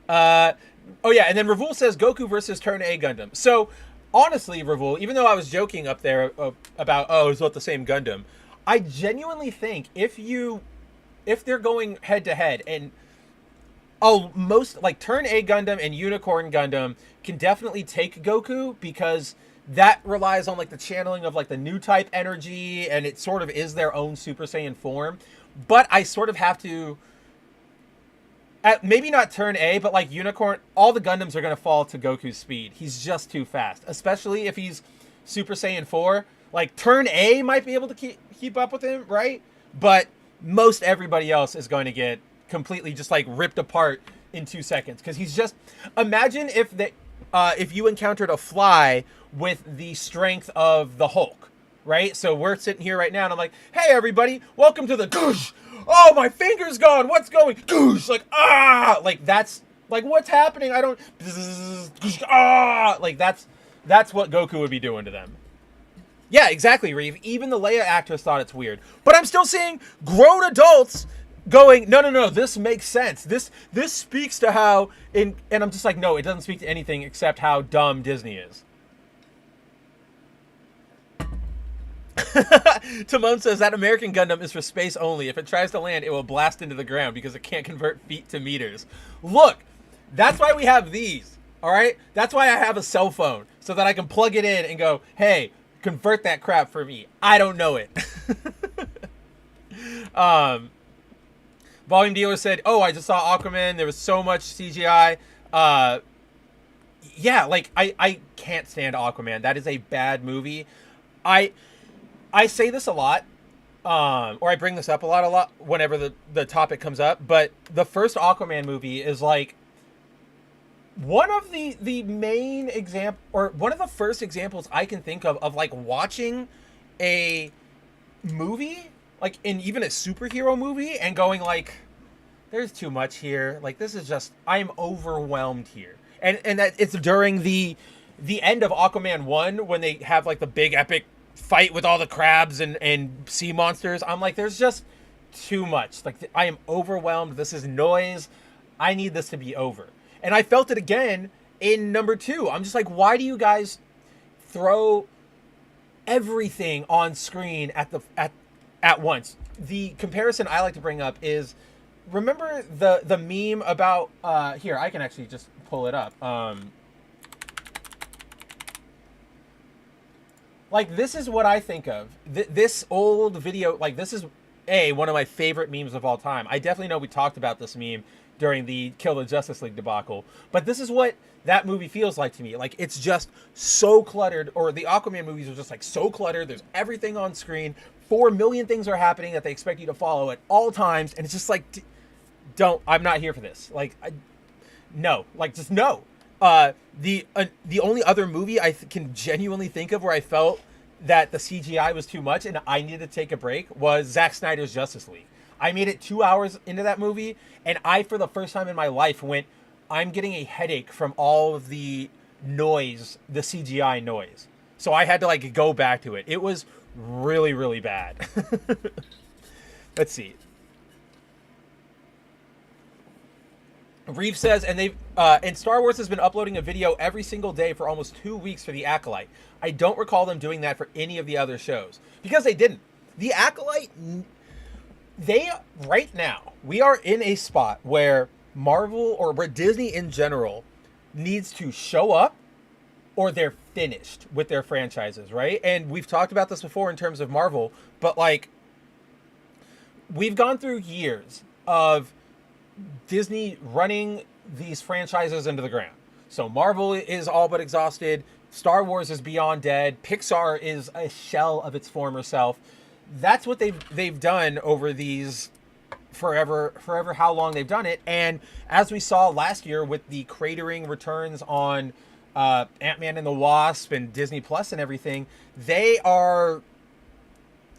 Oh yeah, and then Ravul says Goku versus Turn A Gundam. So, honestly, Ravul, even though I was joking up there about, it's not the same Gundam, I genuinely think if they're going head to head, and most, like, Turn A Gundam and Unicorn Gundam can definitely take Goku, because that relies on, like, the channeling of, like, the new type energy, and it sort of is their own Super Saiyan form. But I sort of have to... maybe not Turn A, but like Unicorn, all the Gundams are going to fall to Goku's speed. He's just too fast, especially if he's Super Saiyan 4. Like, Turn A might be able to keep up with him, right? But most everybody else is going to get completely just like ripped apart in 2 seconds, because he's just... Imagine if you encountered a fly with the strength of the Hulk, right? So we're sitting here right now and I'm like, hey everybody, welcome to the Goosh! Oh, my finger's gone. What's going? Goosh! Like, like, that's, like, what's happening? I don't, like, that's what Goku would be doing to them. Yeah, exactly, Reeve. Even the Leia actress thought it's weird. But I'm still seeing grown adults going, no, this makes sense. This speaks to how, and I'm just like, no, it doesn't speak to anything except how dumb Disney is. Timon says that American Gundam is for space only. If it tries to land, it will blast into the ground because it can't convert feet to meters. Look, that's why we have these, all right? That's why I have a cell phone, so that I can plug it in and go, hey, convert that crap for me. I don't know it. um, Volume Dealer said, "Oh, I just saw Aquaman. There was so much CGI." Yeah, like I can't stand Aquaman. That is a bad movie. I I say this a lot, or I bring this up a lot whenever the topic comes up. But the first Aquaman movie is like one of the main example, or one of the first examples I can think of like watching a movie, like in even a superhero movie, and going like, there's too much here. Like, this is just, I'm overwhelmed here. And that it's during the end of Aquaman 1 when they have like the big epic fight with all the crabs and sea monsters. I'm like, there's just too much. Like, I am overwhelmed. This is noise. I need this to be over. And I felt it again in number 2. I'm just like, why do you guys throw everything on screen at once? The comparison I like to bring up is, remember the meme about here, I can actually just pull it up. Like, this is what I think of. This old video, like, this is one of my favorite memes of all time. I definitely know we talked about this meme during the Kill the Justice League debacle, but this is what that movie feels like to me. Like, it's just so cluttered, or the Aquaman movies are just like so cluttered. There's everything on screen. 4 million things are happening that they expect you to follow at all times, and it's just like, I'm not here for this. Like, no, like, just no. The only other movie I can genuinely think of where I felt that the CGI was too much and I needed to take a break was Zack Snyder's Justice League. I made it 2 hours into that movie, and I, for the first time in my life, went, I'm getting a headache from all of the noise, the CGI noise. So I had to like go back to it. It was really, really bad. Let's see. Reeve says, and Star Wars has been uploading a video every single day for almost 2 weeks for The Acolyte. I don't recall them doing that for any of the other shows. Because they didn't. The Acolyte, right now, we are in a spot where Marvel, or where Disney in general, needs to show up or they're finished with their franchises, right? And we've talked about this before in terms of Marvel, but like, we've gone through years of Disney running these franchises into the ground. So Marvel is all but exhausted. Star Wars is beyond dead. Pixar is a shell of its former self. That's what they've done over these forever how long they've done it. And as we saw last year with the cratering returns on Ant-Man and the Wasp and Disney Plus and everything, they are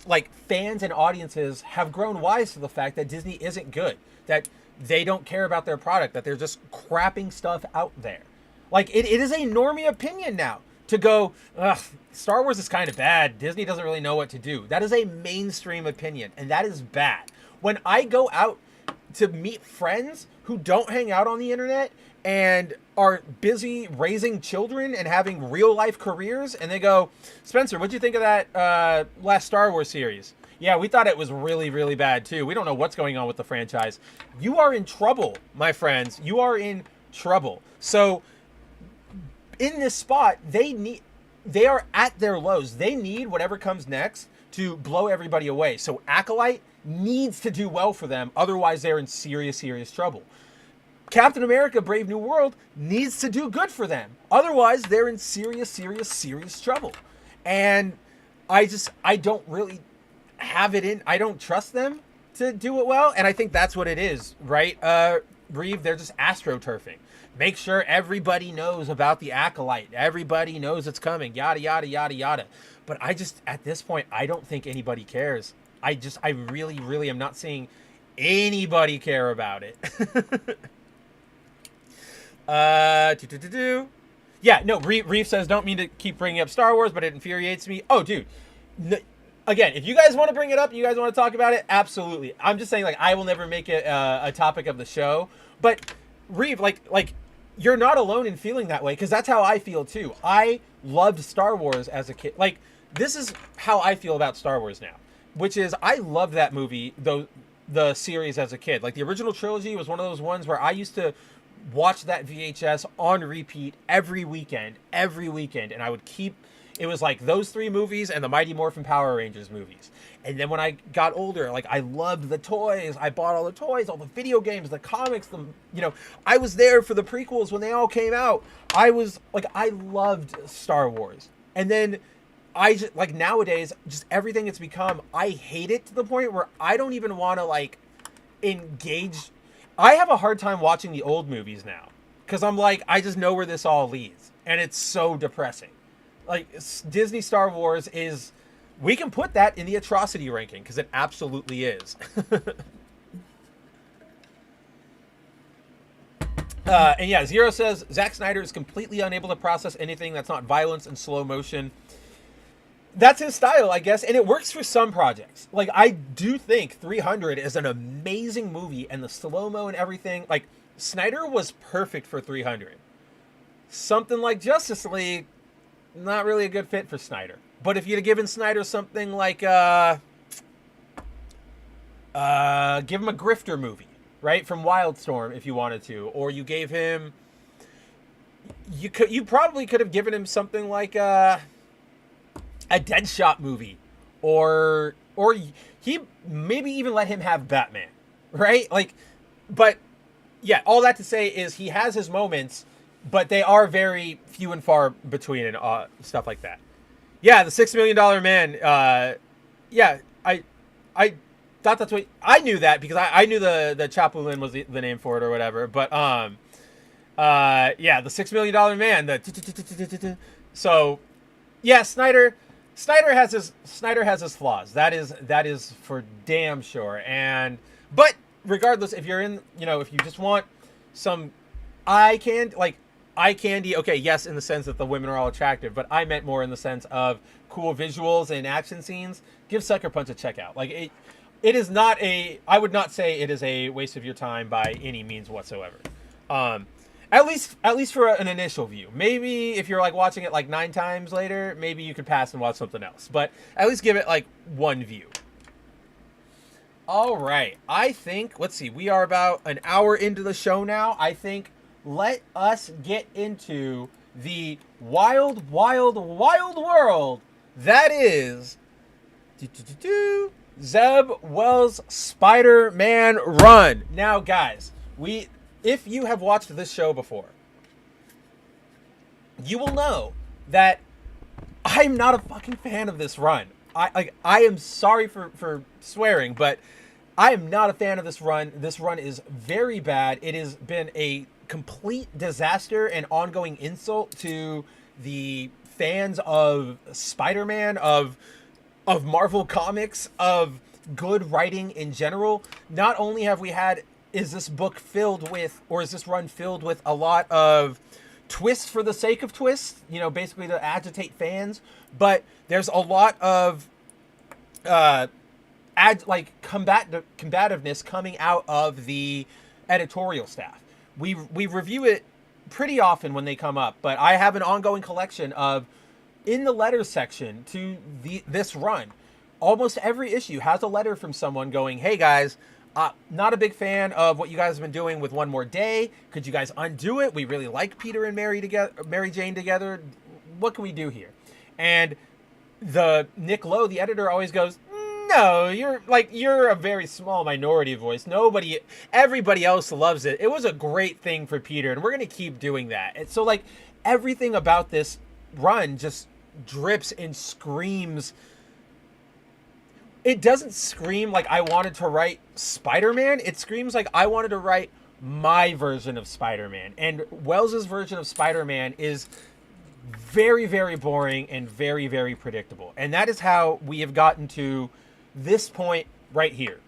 like, fans and audiences have grown wise to the fact that Disney isn't good, that they don't care about their product, that they're just crapping stuff out there. Like, it is a normie opinion now to go, ugh, Star Wars is kind of bad. Disney doesn't really know what to do. That is a mainstream opinion, and that is bad. When I go out to meet friends who don't hang out on the internet and are busy raising children and having real life careers, and they go, Spencer, what'd you think of that last Star Wars series? Yeah, we thought it was really, really bad too. We don't know what's going on with the franchise. You are in trouble, my friends. You are in trouble. So in this spot, they are at their lows. They need whatever comes next to blow everybody away. So Acolyte needs to do well for them. Otherwise, they're in serious, serious trouble. Captain America Brave New World needs to do good for them. Otherwise, they're in serious, serious, serious trouble. And I don't really have it in. I don't trust them to do it well. And I think that's what it is, right? Reeve, they're just astroturfing. Make sure everybody knows about the Acolyte. Everybody knows it's coming. Yada, yada, yada, yada. But at this point, I don't think anybody cares. I really, really am not seeing anybody care about it. Yeah, no, Reeve says, don't mean to keep bringing up Star Wars, but it infuriates me. Oh, dude. Again, if you guys want to bring it up, you guys want to talk about it, absolutely. I'm just saying, like, I will never make it a topic of the show. But Reeve, like you're not alone in feeling that way, because that's how I feel too. I loved Star Wars as a kid. Like, this is how I feel about Star Wars now, which is I loved that movie, the series as a kid. Like, the original trilogy was one of those ones where I used to watch that VHS on repeat every weekend, and I would keep, It was like those 3 movies and the Mighty Morphin Power Rangers movies. And then when I got older, like I loved the toys. I bought all the toys, all the video games, the comics, I was there for the prequels when they all came out. I loved Star Wars. And then I just, like, nowadays, just everything it's become, I hate it to the point where I don't even want to, like, engage. I have a hard time watching the old movies now because I'm like, I just know where this all leads. And it's so depressing. Like, Disney Star Wars is, we can put that in the atrocity ranking because it absolutely is. And yeah, Zero says, Zack Snyder is completely unable to process anything that's not violence and slow motion. That's his style, I guess, and it works for some projects. Like, I do think 300 is an amazing movie, and the slow-mo and everything, like, Snyder was perfect for 300. Something like Justice League, not really a good fit for Snyder. But if you'd have given Snyder something like, give him a Grifter movie, right, from Wildstorm, if you wanted to, or you gave him, you probably could have given him something like, a Deadshot movie, or he maybe even let him have Batman, right? Like, but yeah, all that to say is he has his moments, but they are very few and far between and stuff like that. Yeah, the $6 Million Man. Yeah, I thought that's what I knew that because I knew the Chapulin was the name for it or whatever. But yeah, the $6 Million Man. So yeah, Snyder has his flaws. That is for damn sure. But regardless, if you're in, if you just want some eye candy, okay, yes, in the sense that the women are all attractive, but I meant more in the sense of cool visuals and action scenes. Give Sucker Punch a check out. Like, it is not I would not say it is a waste of your time by any means whatsoever. At least for an initial view. Maybe if you're like watching it like 9 times later, maybe you could pass and watch something else. But at least give it like one view. All right. I think, let's see, we are about an hour into the show now. I think let us get into the wild, wild, wild world that is Zeb Wells' Spider-Man run. Now, guys, if you have watched this show before, you will know that I'm not a fucking fan of this run. I am sorry for swearing, but I am not a fan of this run. This run is very bad. It has been a complete disaster and ongoing insult to the fans of Spider-Man, of Marvel Comics, of good writing in general. Not only is this run filled with a lot of twists for the sake of twists, basically to agitate fans, but there's a lot of combativeness coming out of the editorial staff. We review it pretty often when they come up, but I have an ongoing collection of, in the letters section to this run, almost every issue has a letter from someone going, hey guys, not a big fan of what you guys have been doing with One More Day. Could you guys undo it? We really like Peter and Mary Jane together. What can we do here? And the Nick Lowe, the editor, always goes, no, you're a very small minority voice. Everybody else loves it. It was a great thing for Peter, and we're going to keep doing that. And so, like, everything about this run just drips and screams. It doesn't scream like I wanted to write Spider-Man. It screams like I wanted to write my version of Spider-Man. And Wells's version of Spider-Man is very, very boring and very, very predictable. And that is how we have gotten to this point right here.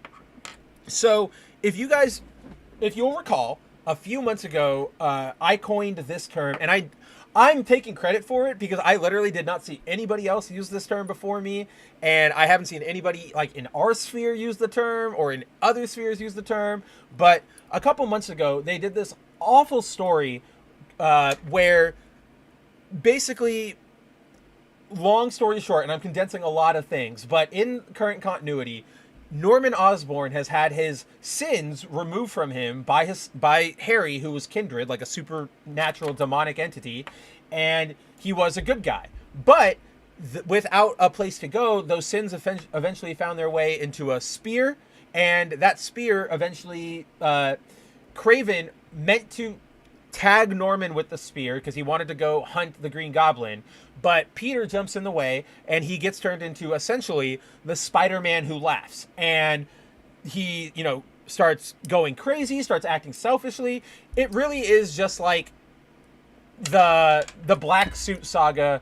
So if you'll recall, a few months ago, I coined this term, and I'm taking credit for it because I literally did not see anybody else use this term before me, and I haven't seen anybody like in our sphere use the term or in other spheres use the term. But a couple months ago, they did this awful story where basically, long story short, and I'm condensing a lot of things, but in current continuity, Norman Osborn has had his sins removed from him by Harry, who was kindred, like a supernatural demonic entity, and he was a good guy. But without a place to go, those sins eventually found their way into a spear, and that spear eventually, Craven meant to tag Norman with the spear because he wanted to go hunt the Green Goblin, but Peter jumps in the way, and he gets turned into essentially the Spider-Man who laughs, and he, starts going crazy, starts acting selfishly. It really is just like the Black Suit Saga,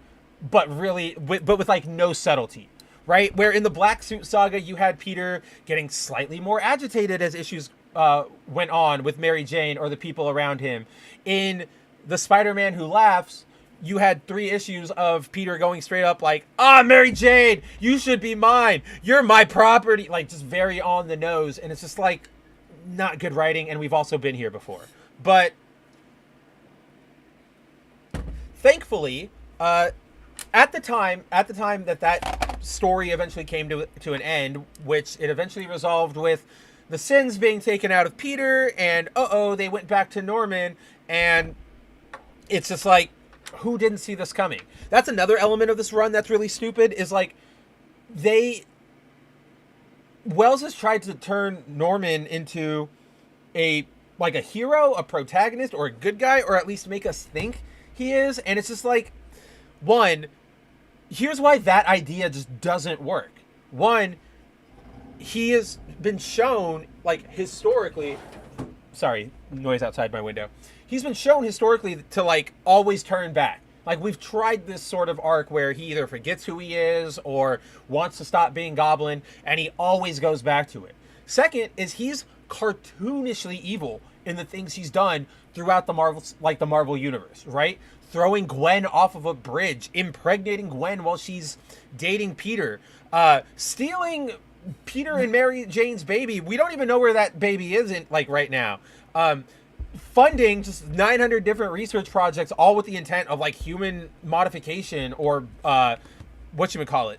but with like no subtlety, right? Where in the Black Suit Saga, you had Peter getting slightly more agitated as issues went on with Mary Jane or the people around him. In the Spider-Man Who Laughs, you had 3 issues of Peter going straight up like, Mary Jane, you should be mine. You're my property. Like, just very on the nose. And it's just like not good writing. And we've also been here before. But thankfully, at the time that story eventually came to an end, which it eventually resolved with the sins being taken out of Peter, and they went back to Norman, and it's just like, who didn't see this coming? That's another element of this run that's really stupid, is like, Wells has tried to turn Norman into a hero, a protagonist, or a good guy, or at least make us think he is, and it's just like, one, here's why that idea just doesn't work. One, he has been shown, like, historically, sorry, noise outside my window. He's been shown historically to, like, always turn back. Like, we've tried this sort of arc where he either forgets who he is or wants to stop being Goblin, and he always goes back to it. Second is he's cartoonishly evil in the things he's done throughout the Marvel universe, right? Throwing Gwen off of a bridge, impregnating Gwen while she's dating Peter, stealing Peter and Mary Jane's baby. We don't even know where that baby is right now. Funding just 900 different research projects, all with the intent of like human modification or whatchamacallit,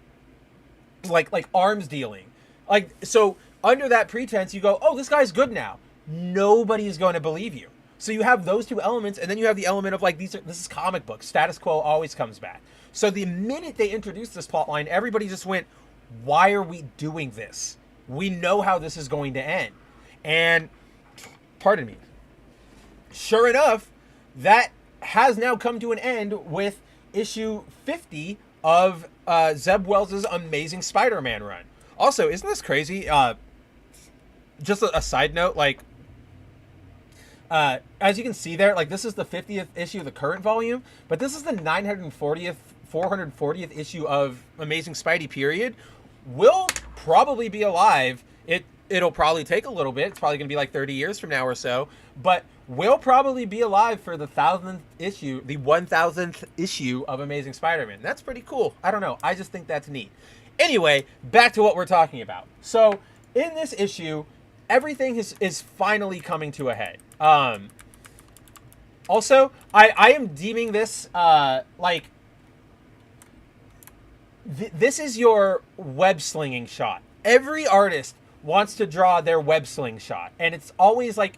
like arms dealing. Like, so under that pretense, you go, this guy's good now. Nobody's going to believe you. So you have those two elements, and then you have the element of like, this is comic books. Status quo always comes back. So the minute they introduced this plot line, everybody just went, why are we doing this? We know how this is going to end. And, pardon me, sure enough, that has now come to an end with issue 50 of Zeb Wells' Amazing Spider-Man run. Also, isn't this crazy? Just a side note, like, as you can see there, like, this is the 50th issue of the current volume, but this is the 440th issue of Amazing Spidey period. Will probably be alive. It'll probably take a little bit. It's probably going to be like 30 years from now or so, but will probably be alive for the 1000th issue, the 1000th issue of Amazing Spider-Man. That's pretty cool. I don't know. I just think that's neat. Anyway, back to what we're talking about. So in this issue, everything is finally coming to a head. Also, I am deeming this this is your web slinging shot. Every artist wants to draw their web sling shot, and it's always like,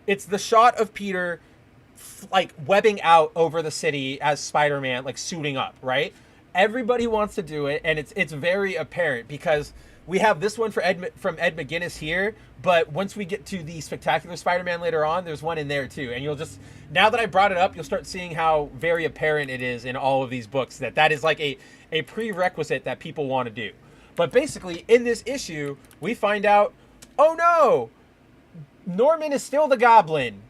it's the shot of Peter like webbing out over the city as Spider-Man, like suiting up, right? Everybody wants to do it, and it's very apparent because we have this one from Ed McGuinness here, but once we get to the Spectacular Spider-Man later on, there's one in there too. And you'll just, now that I brought it up, you'll start seeing how very apparent it is in all of these books that is like a prerequisite that people want to do. But basically, in this issue, we find out, oh no, Norman is still the Goblin.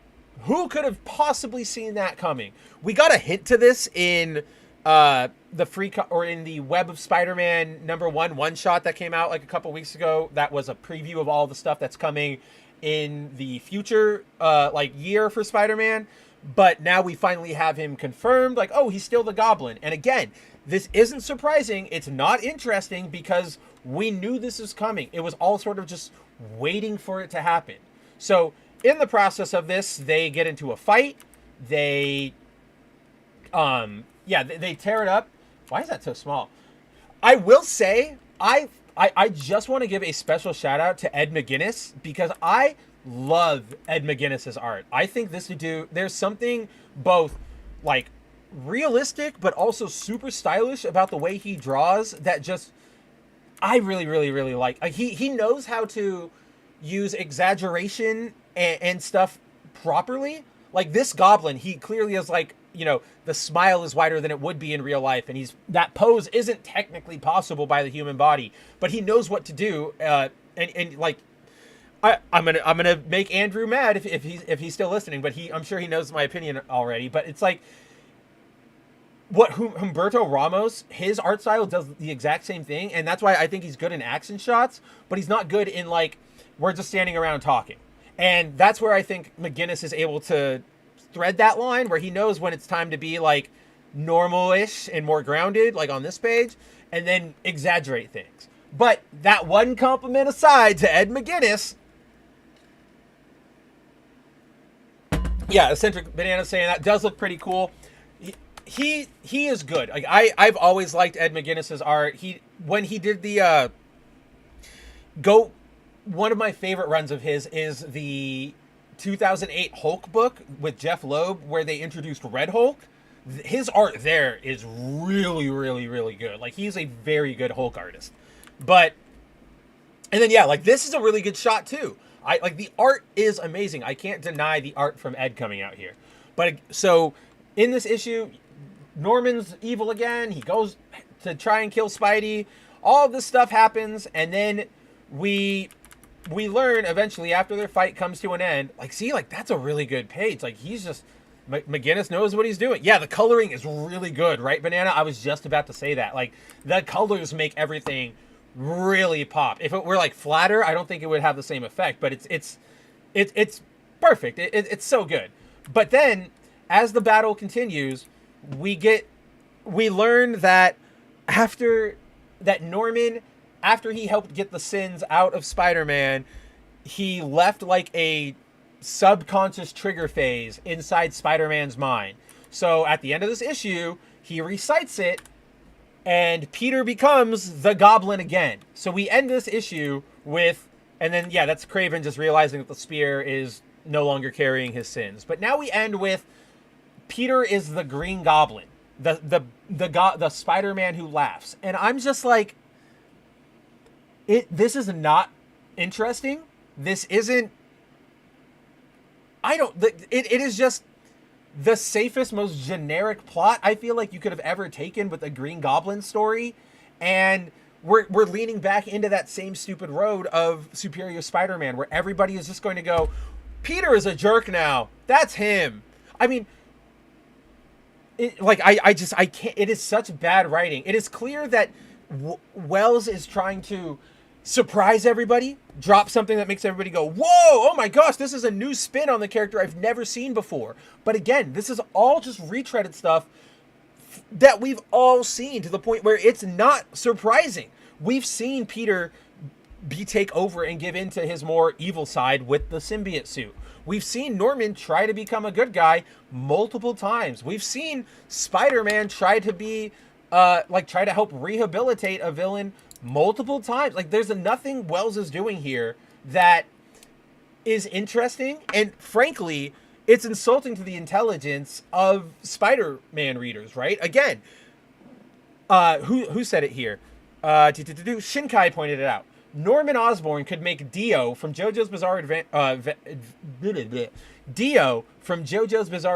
Who could have possibly seen that coming? We got a hint to this in in the Web of Spider-Man #1 one-shot that came out like a couple weeks ago. That was a preview of all the stuff that's coming in the future year for Spider-Man. But now we finally have him confirmed, like, oh, he's still the Goblin. And again, this isn't surprising. It's not interesting because we knew this was coming. It was all sort of just waiting for it to happen. So in the process of this, they get into a fight. They tear it up. Why is that so small? I will say, I just want to give a special shout out to Ed McGuinness because I love Ed McGuinness's art. I think there's something both like realistic, but also super stylish about the way he draws. That just I really, really, really like. He knows how to use exaggeration and stuff properly. Like this goblin, he clearly is like, the smile is wider than it would be in real life, and that pose isn't technically possible by the human body, but he knows what to do. And like, I'm gonna make Andrew mad if he's still listening, but I'm sure he knows my opinion already. But it's like, what Humberto Ramos, his art style does the exact same thing, and that's why I think he's good in action shots, but he's not good in like, we're just standing around talking. And that's where I think McGinnis is able to thread that line, where he knows when it's time to be like normal-ish and more grounded, like on this page, and then exaggerate things. But that one compliment aside to Ed McGinnis, yeah, Eccentric Banana saying that does look pretty cool. He is good. Like I've always liked Ed McGinnis's art. When he did the one of my favorite runs of his is the 2008 Hulk book with Jeff Loeb, where they introduced Red Hulk. His art there is really, really, really good. Like, he's a very good Hulk artist. And then yeah, like this is a really good shot too. Like the art is amazing. I can't deny the art from Ed coming out here. But so in this issue, Norman's evil again. He goes to try and kill Spidey. All of this stuff happens, and then we learn eventually, after their fight comes to an end, like, see, like, that's a really good page. Like, he's just, McGinnis knows what he's doing. Yeah, the coloring is really good, right, Banana? I was just about to say that. Like, the colors make everything really pop. If it were, like, flatter, I don't think it would have the same effect, but it's perfect. It's so good. But then, as the battle continues, we learn that Norman, after he helped get the sins out of Spider-Man, he left like a subconscious trigger phase inside Spider-Man's mind. So at the end of this issue, he recites it, and Peter becomes the Goblin again. So we end this issue with, and then, yeah, that's Kraven just realizing that the spear is no longer carrying his sins. But now we end with Peter is the Green Goblin, the Spider-Man who laughs. And I'm just like, this is not interesting. This isn't, it is just the safest, most generic plot I feel like you could have ever taken with a Green Goblin story. And we're leaning back into that same stupid road of Superior Spider-Man, where everybody is just going to go, Peter is a jerk now. That's him. I mean, I can't, it is such bad writing. It is clear that Wells is trying to surprise everybody, drop something that makes everybody go, whoa, oh my gosh, this is a new spin on the character I've never seen before. But again, this is all just retreaded stuff that we've all seen, to the point where it's not surprising. We've seen Peter take over and give in to his more evil side with the symbiote suit. We've seen Norman try to become a good guy multiple times. We've seen Spider-Man try to try to help rehabilitate a villain multiple times. Like, there's nothing Wells is doing here that is interesting, and frankly, it's insulting to the intelligence of Spider-Man readers, right? Again, who said it here? Shinkai pointed it out. Norman Osborn could make Dio from JoJo's Bizarre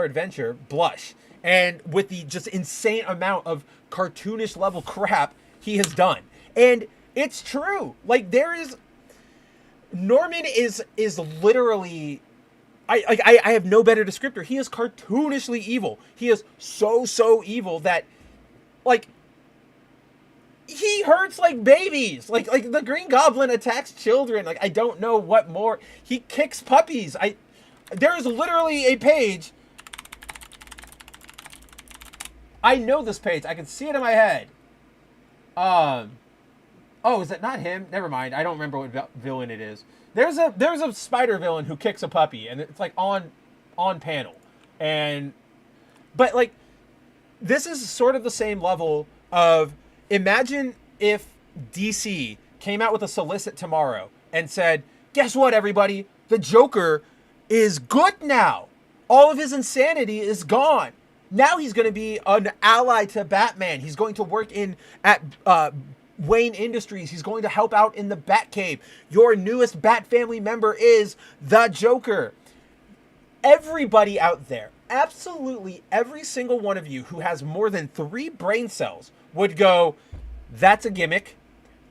Adventure blush, and with the just insane amount of cartoonish level crap he has done. And it's true. Like, Norman is literally, I have no better descriptor. He is cartoonishly evil. He is so evil that, like, he hurts like babies. Like the Green Goblin attacks children. Like, I don't know what more. He kicks puppies. There is literally a page. I know this page. I can see it in my head. Oh, is it not him? Never mind. I don't remember what villain it is. There's a spider villain who kicks a puppy, and it's like on panel. But like, this is sort of the same level of, imagine if DC came out with a solicit tomorrow and said, guess what, everybody? The Joker is good now. All of his insanity is gone. Now he's going to be an ally to Batman. He's going to work at Wayne Industries. He's going to help out in the Batcave. Your newest Bat family member is the Joker. Everybody out there, absolutely every single one of you who has more than 3 brain cells would go, that's a gimmick.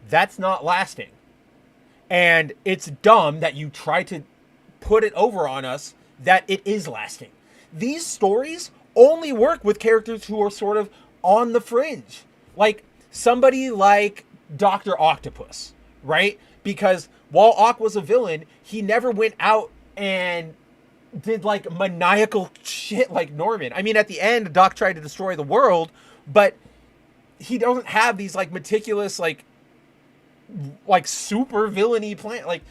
That's not lasting. And it's dumb that you try to put it over on us that it is lasting. These stories only work with characters who are sort of on the fringe. Like somebody like Dr. Octopus, right? Because while Ock was a villain, he never went out and did like maniacal shit like Norman. I mean, at the end, Doc tried to destroy the world, but he doesn't have these like meticulous, like super villainy plan, like,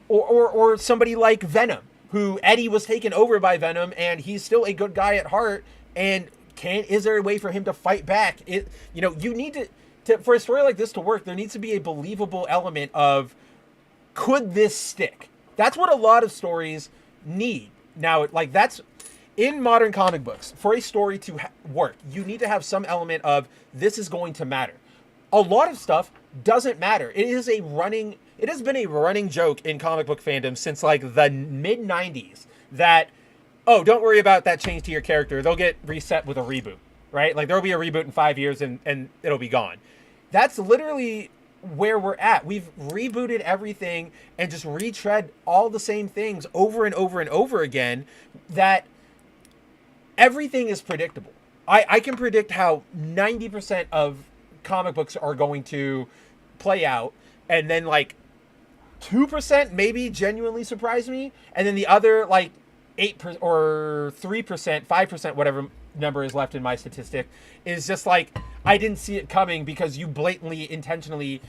or somebody like Venom, who Eddie was taken over by Venom, and he's still a good guy at heart. And is there a way for him to fight back? You need to for a story like this to work, there needs to be a believable element of, could this stick? That's what a lot of stories need. Now, like, that's in modern comic books. For a story to work, you need to have some element of, this is going to matter. A lot of stuff doesn't matter. It has been a running joke in comic book fandom since like the mid 90s that, oh, don't worry about that change to your character. They'll get reset with a reboot, right? Like there'll be a reboot in 5 years and it'll be gone. That's literally where we're at. We've rebooted everything and just retread all the same things over and over and over again, that everything is predictable. I can predict how 90% of comic books are going to play out, and then like 2% maybe genuinely surprise me, and then the other like 8% or 3%, 5%, whatever number is left in my statistic, is just like, I didn't see it coming because you blatantly, intentionally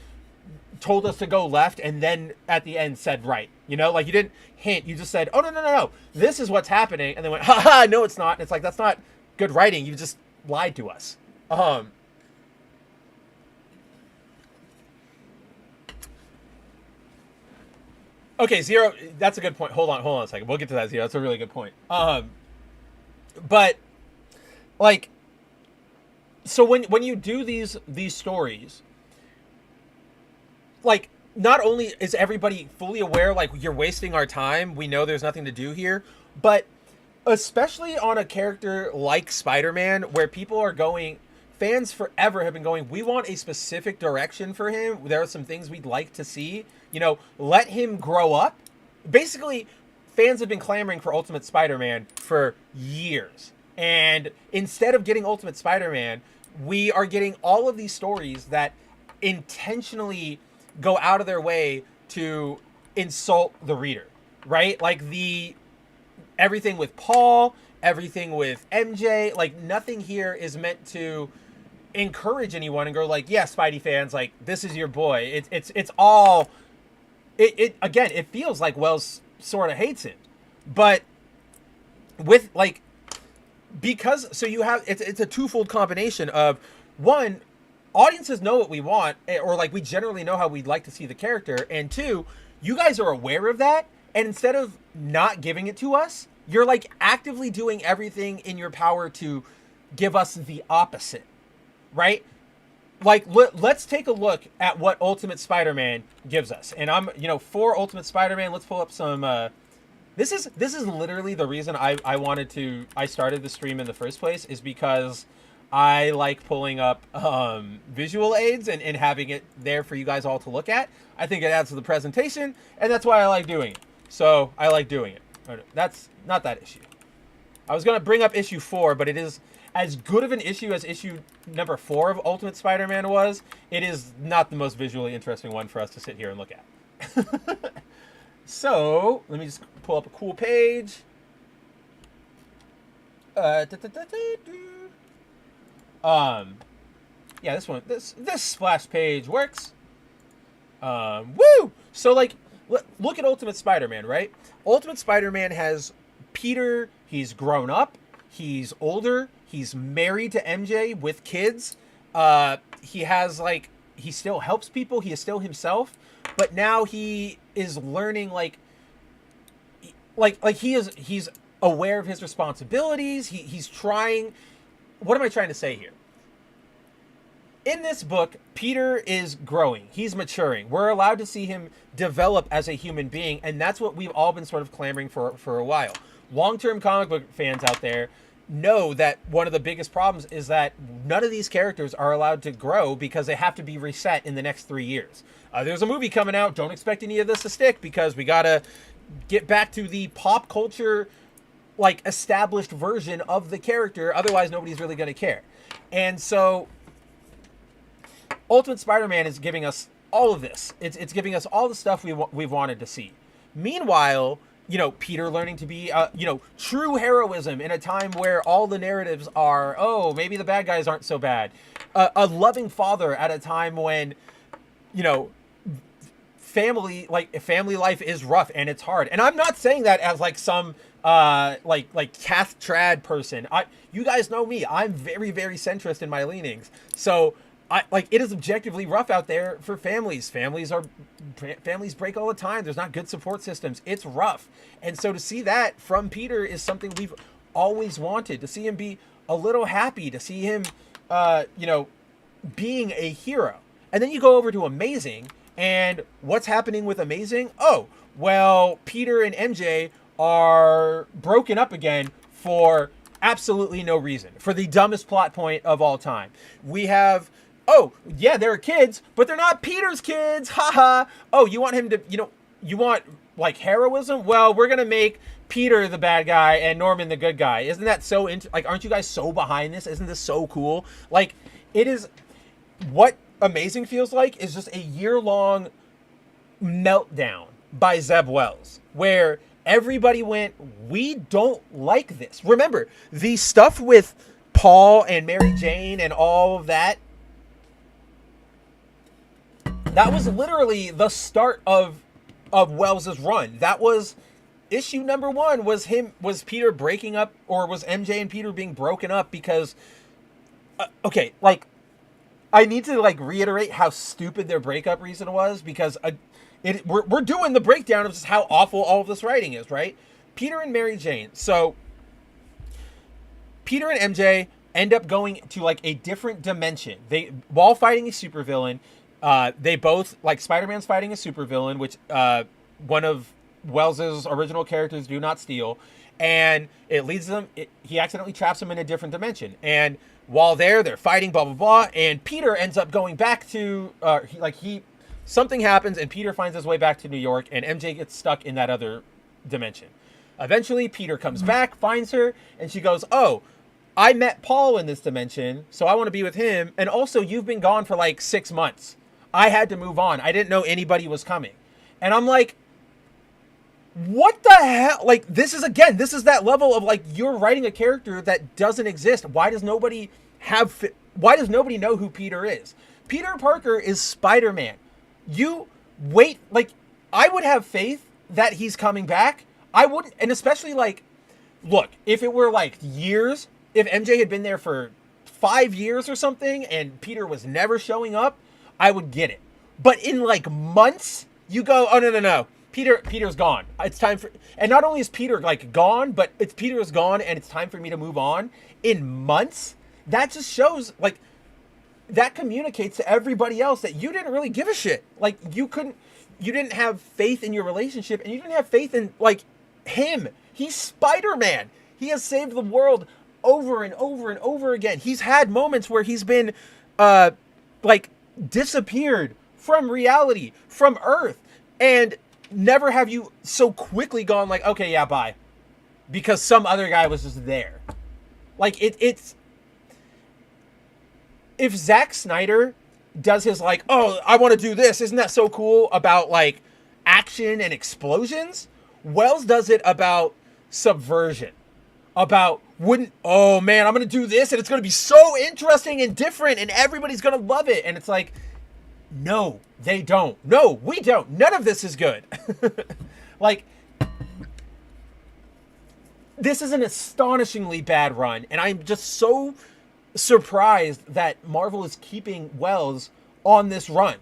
told us to go left and then at the end said right. Like you didn't hint, you just said, oh, no, this is what's happening, and then went, haha, no, it's not. And it's like, that's not good writing. You just lied to us. Okay, Zero, that's a good point. Hold on a second. We'll get to that, Zero. That's a really good point. But like, so when you do these stories, like, not only is everybody fully aware, like, you're wasting our time, we know there's nothing to do here, but especially on a character like Spider-Man, where people are going, fans forever have been going, we want a specific direction for him. There are some things we'd like to see. Let him grow up. Basically, fans have been clamoring for Ultimate Spider-Man for years. And instead of getting Ultimate Spider-Man, we are getting all of these stories that intentionally go out of their way to insult the reader, right? Like everything with Paul, everything with MJ, like nothing here is meant to encourage anyone and go like, yeah, Spidey fans, like, this is your boy. It's all, again, it feels like Wells sort of hates him, but with like, because, so you have, it's a twofold combination of, one, audiences know what we want, or like we generally know how we'd like to see the character, and two, you guys are aware of that, and instead of not giving it to us, you're like actively doing everything in your power to give us the opposite, right? Like, let's take a look at what Ultimate Spider-Man gives us. And I'm, for Ultimate Spider-Man, let's pull up some, this is literally the reason I started the stream in the first place, is because I like pulling up visual aids and having it there for you guys all to look at. I think it adds to the presentation, and that's why I like doing it. So I like doing it. That's not that issue. I was going to bring up issue 4, but it is as good of an issue as issue number 4 of Ultimate Spider-Man was. It is not the most visually interesting one for us to sit here and look at. So let me just pull up a cool page. Yeah, this one, this splash page works. Woo! So like, look at Ultimate Spider-Man, right? Ultimate Spider-Man has Peter. He's grown up. He's older. He's married to MJ with kids. He has like, he still helps people. He is still himself, but now he is learning he's aware of his responsibilities. He's trying. What am I trying to say here? In this book, Peter is growing. He's maturing. We're allowed to see him develop as a human being, and that's what we've all been sort of clamoring for a while. Long-term comic book fans out there know that one of the biggest problems is that none of these characters are allowed to grow because they have to be reset in the next 3 years. There's a movie coming out. Don't expect any of this to stick because we got to get back to the pop culture, like, established version of the character. Otherwise, nobody's really going to care. And so Ultimate Spider-Man is giving us all of this. It's giving us all the stuff we've wanted to see. Meanwhile, you know, Peter learning to be, true heroism in a time where all the narratives are, oh, maybe the bad guys aren't so bad. A loving father at a time when, you know, family life is rough and it's hard. And I'm not saying that as like some like Cath Trad person. You guys know me. I'm very, very centrist in my leanings. So it is objectively rough out there for families. Families break all the time. There's not good support systems. It's rough. And so to see that from Peter is something we've always wanted. To see him be a little happy, to see him, being a hero. And then you go over to Amazing, and what's happening with Amazing? Oh, well, Peter and MJ are broken up again for absolutely no reason. For the dumbest plot point of all time. We have, oh, yeah, they're kids, but they're not Peter's kids. Haha. Oh, you want him to, you want like heroism? Well, we're going to make Peter the bad guy and Norman the good guy. Isn't that so, aren't you guys so behind this? Isn't this so cool? Like, it is, what Amazing feels like is just a year-long meltdown by Zeb Wells, where everybody went, we don't like this. Remember, the stuff with Paul and Mary Jane and all of that, that was literally the start of Wells's run. That was issue number 1, was Peter breaking up, or was MJ and Peter being broken up because, I need to reiterate how stupid their breakup reason was, because we're doing the breakdown of just how awful all of this writing is, right? Peter and Mary Jane. So Peter and MJ end up going to a different dimension. While fighting a supervillain, they both, Spider-Man's fighting a supervillain, which one of Wells's original characters do not steal, and it leads them. He accidentally traps him in a different dimension, and while they're fighting, blah, blah, blah, and Peter ends up going back to, something happens, and Peter finds his way back to New York, and MJ gets stuck in that other dimension. Eventually, Peter comes back, finds her, and she goes, oh, I met Paul in this dimension, so I want to be with him, and also, you've been gone for 6 months. I had to move on. I didn't know anybody was coming. And I'm like, what the hell? This is that level of you're writing a character that doesn't exist. Why does nobody know who Peter is? Peter Parker is Spider-Man. You wait, I would have faith that he's coming back. I wouldn't, and especially look, if it were years, if MJ had been there for 5 years or something and Peter was never showing up, I would get it. But in months, you go, oh no. Peter's gone. It's time for, and not only is Peter gone, but Peter is gone and it's time for me to move on. In months, that just shows that communicates to everybody else that you didn't really give a shit. You didn't have faith in your relationship, and you didn't have faith in him. He's Spider-Man. He has saved the world over and over and over again. He's had moments where he's been disappeared from reality, from Earth, and never have you so quickly gone okay, yeah, bye, because some other guy was just there. It's if Zack Snyder does his oh, I want to do this, isn't that so cool, about action and explosions, Wells does it about subversion, about oh man, I'm gonna do this and it's gonna be so interesting and different and everybody's gonna love it, and it's no, they don't. No, we don't. None of this is good. This is an astonishingly bad run, and I'm just so surprised that Marvel is keeping Wells on this run.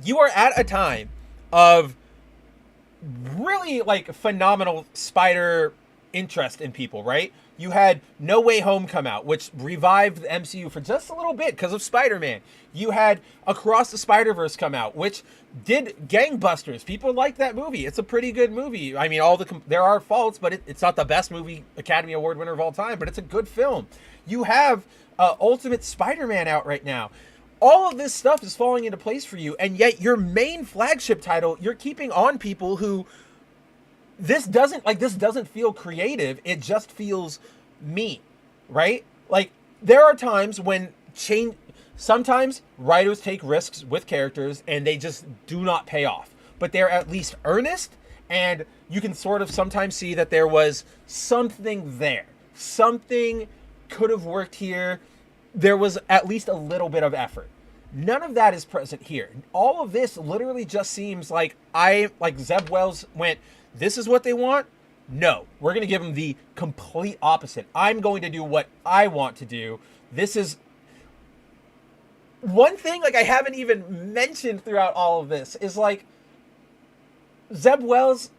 You are at a time of really like phenomenal spider interest in people, right? You had No Way Home come out, which revived the MCU for just a little bit because of Spider-Man. You had Across the Spider-Verse come out, which did gangbusters. People like that movie. It's a pretty good movie. I mean, there are faults, but it's not the best movie Academy Award winner of all time, but it's a good film. You have Ultimate Spider-Man out right now. All of this stuff is falling into place for you, and yet your main flagship title, you're keeping on people who this doesn't feel creative. It just feels me, right? Like, there are times when sometimes writers take risks with characters and they just do not pay off, but they're at least earnest, and you can sort of sometimes see that there was something there. Something could have worked here. There was at least a little bit of effort. None of that is present here. All of this literally just seems like Zeb Wells went, this is what they want? No, we're going to give them the complete opposite. I'm going to do what I want to do. This is one thing like I haven't even mentioned throughout all of this is like Zeb Wells,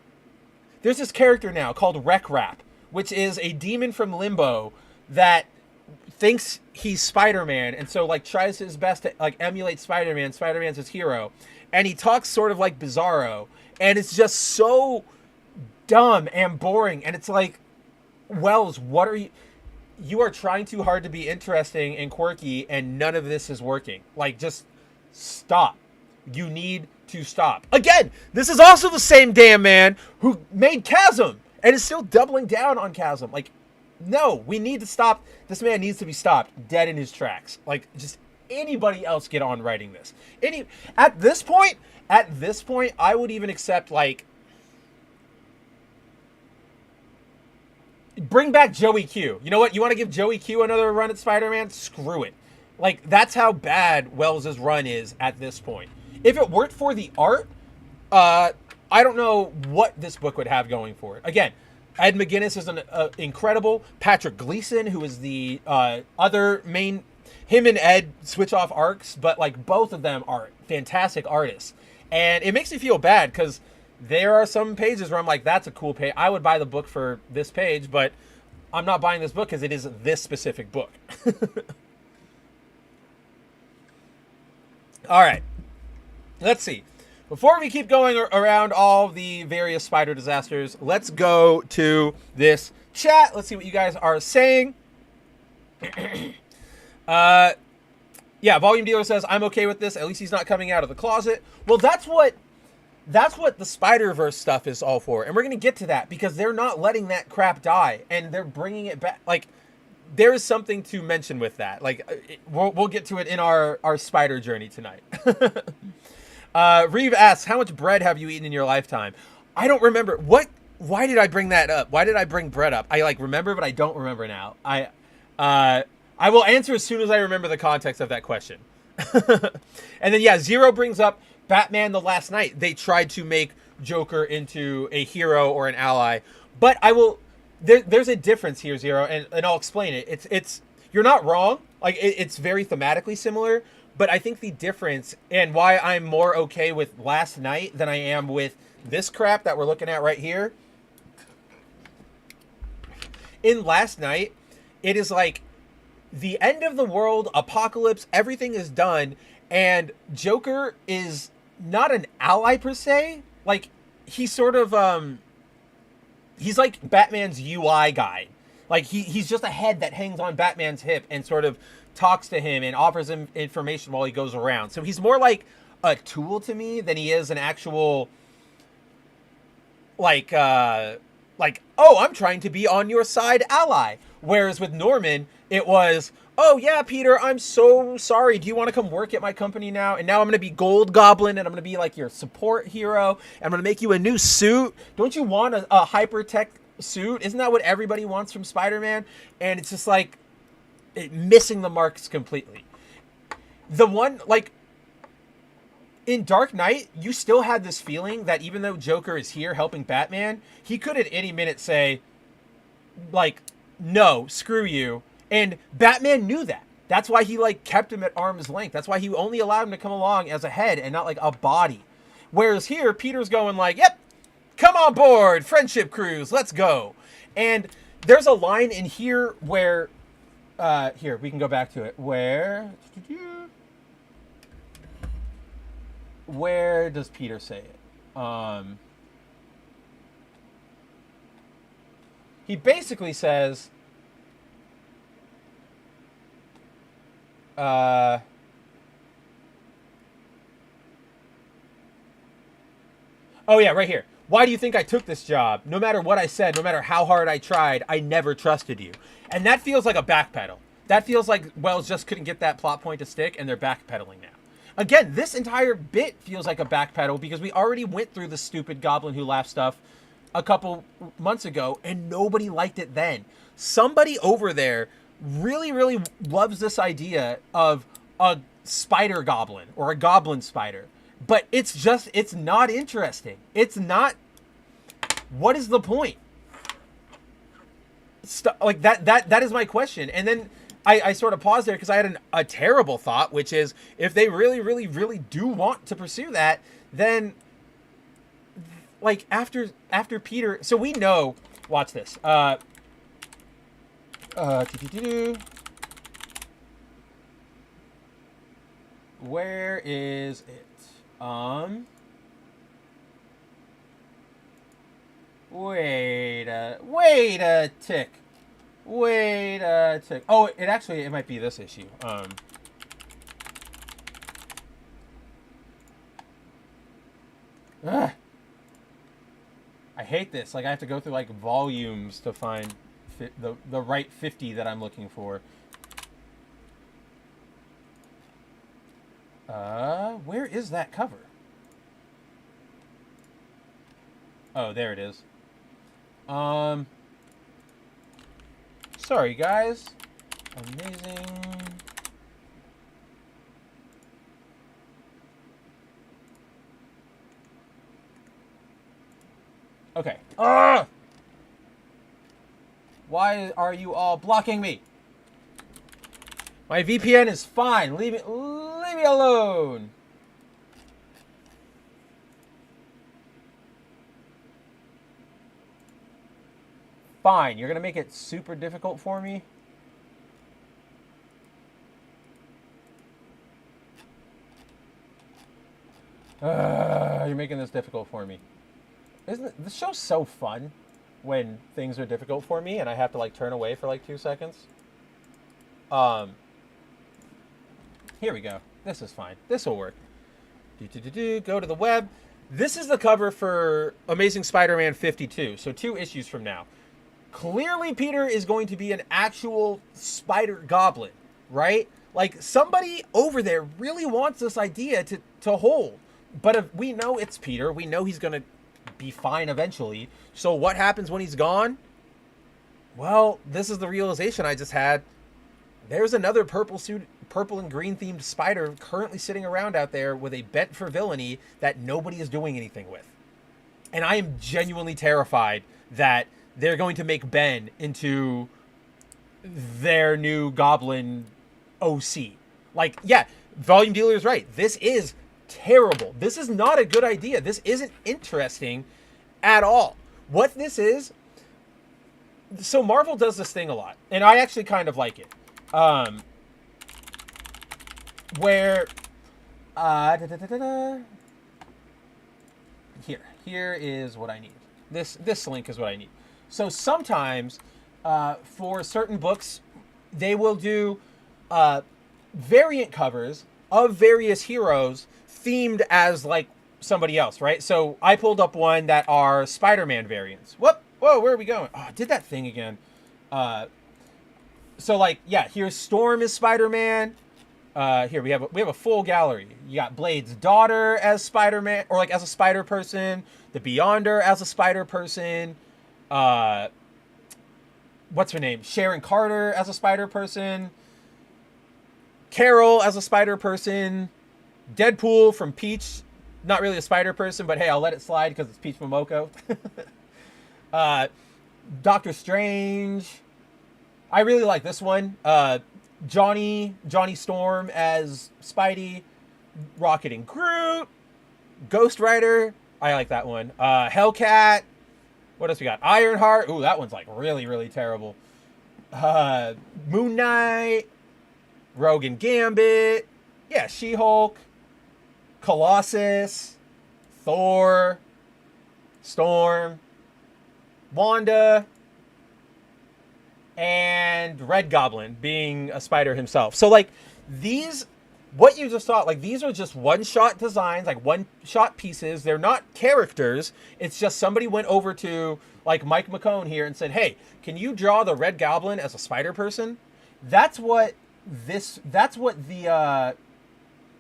there's this character now called Wreck Rap, which is a demon from Limbo that thinks he's Spider-Man, and so like tries his best to like emulate Spider-Man. Spider-Man's his hero, and he talks sort of like Bizarro, and it's just so dumb and boring. And it's like, Wells, what are you are trying too hard to be interesting and quirky, and none of this is working. Like, just stop. You need to stop. Again, this is also the same damn man who made Chasm and is still doubling down on Chasm. Like, no, we need to stop. This man needs to be stopped dead in his tracks. Like, just anybody else get on writing this. At this point, I would even accept, like, bring back Joey Q. You know what? You want to give Joey Q another run at Spider-Man? Screw it. Like, that's how bad Wells' run is at this point. If it weren't for the art, I don't know what this book would have going for it. Again, Ed McGuinness is an incredible. Patrick Gleason, who is the other main, him and Ed switch off arcs, but like both of them are fantastic artists. And it makes me feel bad because there are some pages where I'm like, that's a cool page. I would buy the book for this page, but I'm not buying this book because it is this specific book. All right, let's see. Before we keep going around all the various spider disasters, let's go to this chat. Let's see what you guys are saying. Yeah, Volume Dealer says, I'm okay with this. At least he's not coming out of the closet. Well, that's what the Spider-Verse stuff is all for. And we're going to get to that because they're not letting that crap die. And they're bringing it back. Like, there is something to mention with that. Like, we'll get to it in our spider journey tonight. Reeve asks, how much bread have you eaten in your lifetime? I don't remember. Why did I bring that up? Why did I bring bread up? I like remember, but I don't remember now. I will answer as soon as I remember the context of that question. And then, yeah, Zero brings up Batman the Last Night. They tried to make Joker into a hero or an ally, but there's a difference here, Zero, and I'll explain it. It's you're not wrong. Like, it's very thematically similar. But I think the difference and why I'm more okay with Last Night than I am with this crap that we're looking at right here. In Last Night, it is like the end of the world, apocalypse, everything is done, and Joker is not an ally per se. Like, he's sort of, he's like Batman's UI guy. Like, he's just a head that hangs on Batman's hip and sort of talks to him and offers him information while he goes around. So he's more like a tool to me than he is an actual, like, oh, I'm trying to be on your side ally. Whereas with Norman, it was, oh yeah, Peter, I'm so sorry. Do you want to come work at my company now? And now I'm going to be Gold Goblin, and I'm going to be like your support hero. And I'm going to make you a new suit. Don't you want a hyper-tech suit? Isn't that what everybody wants from Spider-Man? And it's just like, missing the marks completely. The one, like, in Dark Knight, you still had this feeling that even though Joker is here helping Batman, he could at any minute say, like, no, screw you. And Batman knew that. That's why he, like, kept him at arm's length. That's why he only allowed him to come along as a head and not, like, a body. Whereas here, Peter's going like, yep, on board, friendship cruise, let's go. And there's a line in here where, here, we can go back to it, where does Peter say it? He basically says, oh yeah, right here. Why do you think I took this job? No matter what I said, no matter how hard I tried, I never trusted you. And that feels like a backpedal. That feels like Wells just couldn't get that plot point to stick, and they're backpedaling now. Again, this entire bit feels like a backpedal because we already went through the stupid Goblin Who Laughs stuff a couple months ago, and nobody liked it then. Somebody over there really, really loves this idea of a spider goblin or a goblin spider. But it's not interesting. It's not. What is the point? Like that is my question. And then I sort of paused there because I had a terrible thought, which is if they really, really, really do want to pursue that, then like after Peter, so we know. Watch this. Where is it? Wait a tick. Oh, it might be this issue. I hate this. Like I have to go through like volumes to find the right 50 that I'm looking for. Where is that cover? Oh, there it is. Sorry, guys. Amazing. Okay. Why are you all blocking me? My VPN is fine. Leave me alone. Fine. You're going to make it super difficult for me? You're making this difficult for me. Isn't it? This show's so fun when things are difficult for me and I have to like turn away for like 2 seconds. Here we go. This is fine. This will work. Go to the web. This is the cover for Amazing Spider-Man 52. So 2 issues from now. Clearly, Peter is going to be an actual spider goblin, right? Like, somebody over there really wants this idea to hold. But if we know it's Peter. We know he's going to be fine eventually. So what happens when he's gone? Well, this is the realization I just had. There's another purple and green themed spider currently sitting around out there with a bent for villainy that nobody is doing anything with. And I am genuinely terrified that they're going to make Ben into their new goblin OC. Like, yeah, Volume Dealer is right. This is terrible. This is not a good idea. This isn't interesting at all. What this is, so Marvel does this thing a lot, and I actually kind of like it. Where, here is what I need. This link is what I need. So sometimes, for certain books, they will do variant covers of various heroes themed as like somebody else, right? So I pulled up one that are Spider-Man variants. Whoa, where are we going? Oh, I did that thing again. So like, yeah, here's Storm as Spider-Man. Here we have a full gallery. You got Blade's daughter as Spider-Man, or like as a spider person. The Beyonder as a spider person. What's her name? Sharon Carter as a spider person. Carol as a spider person. Deadpool from Peach. Not really a spider person, but hey, I'll let it slide because it's Peach Momoko. Doctor Strange. I really like this one. Johnny Storm as Spidey. Rocket and Groot. Ghost Rider. I like that one. Hellcat. What else we got? Ironheart. Ooh, that one's like really, really terrible. Moon Knight. Rogue and Gambit. Yeah, She-Hulk. Colossus. Thor. Storm. Wanda. And Red Goblin being a spider himself. So, like, these, what you just saw, like, these are just one-shot designs, like, one-shot pieces. They're not characters. It's just somebody went over to, like, Mike McCone here and said, hey, can you draw the Red Goblin as a spider person? That's what the,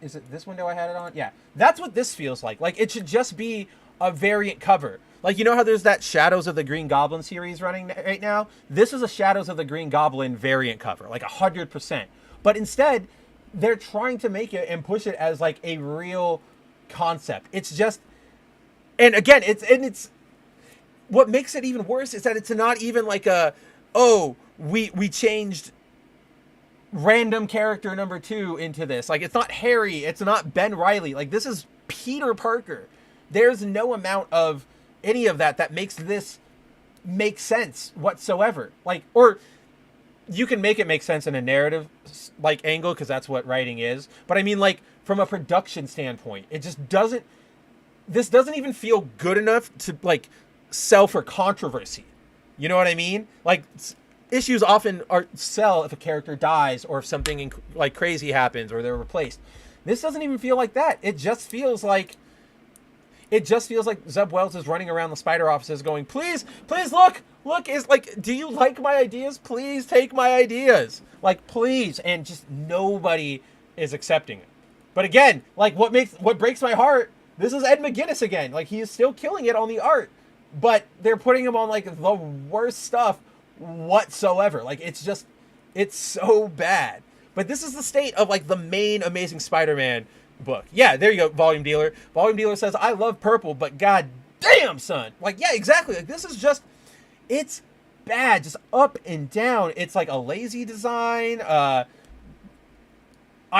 is it this window I had it on? Yeah. That's what this feels like. Like, it should just be a variant cover. Like, you know how there's that Shadows of the Green Goblin series running right now? This is a Shadows of the Green Goblin variant cover, like 100%. But instead, they're trying to make it and push it as like a real concept. It's just, and again, it's what makes it even worse is that it's not even like we changed random character number 2 into this. Like, it's not Harry, it's not Ben Reilly. Like, this is Peter Parker. There's no amount of any of that makes this make sense whatsoever. Like, or you can make it make sense in a narrative like angle because that's what writing is. But I mean, like, from a production standpoint, it just doesn't. This doesn't even feel good enough to like sell for controversy. You know what I mean? Like, issues often sell if a character dies or if something like crazy happens or they're replaced. This doesn't even feel like that. It just feels like Zeb Wells is running around the spider offices going, please, look, is like, do you like my ideas? Please take my ideas. Like, please. And just nobody is accepting it. But again, like, what breaks my heart, this is Ed McGuinness again. Like, he is still killing it on the art, but they're putting him on like the worst stuff whatsoever. Like, it's so bad. But this is the state of like the main Amazing Spider-Man book. Yeah, there you go, Volume Dealer. Volume Dealer says, I love purple, but god damn, son. Like, yeah, exactly. Like, this is just, it's bad, just up and down. It's like a lazy design. I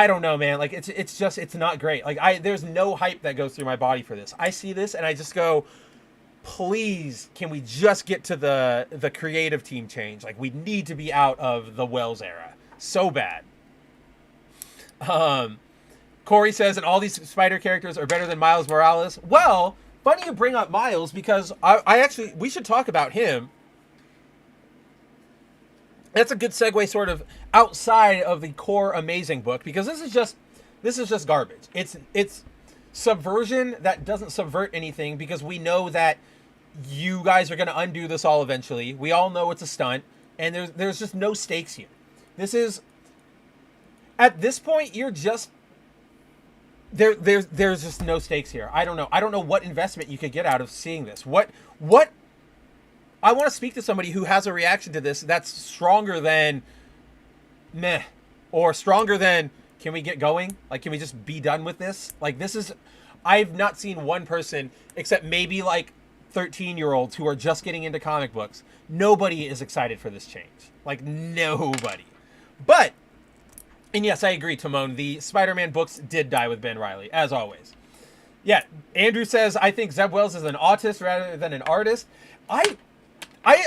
don't know, man. Like, it's not great. Like, there's no hype that goes through my body for this. I see this and I just go, please, can we just get to the creative team change? Like, we need to be out of the Wells era. So bad. Corey says, and all these spider characters are better than Miles Morales. Well, funny you bring up Miles because we should talk about him. That's a good segue sort of outside of the core Amazing book because this is just garbage. It's subversion that doesn't subvert anything because we know that you guys are going to undo this all eventually. We all know it's a stunt and there's just no stakes here. This is, at this point, you're just, there's just no stakes here. I don't know what investment you could get out of seeing this. What I want to speak to somebody who has a reaction to this that's stronger than meh, or stronger than, can we get going? Like, can we just be done with this? Like, this is, I've not seen one person except maybe like 13-year-olds who are just getting into comic books. Nobody is excited for this change. Like, nobody. But, and yes, I agree, Timon, the Spider-Man books did die with Ben Reilly, as always. Yeah, Andrew says, I think Zeb Wells is an autist rather than an artist. I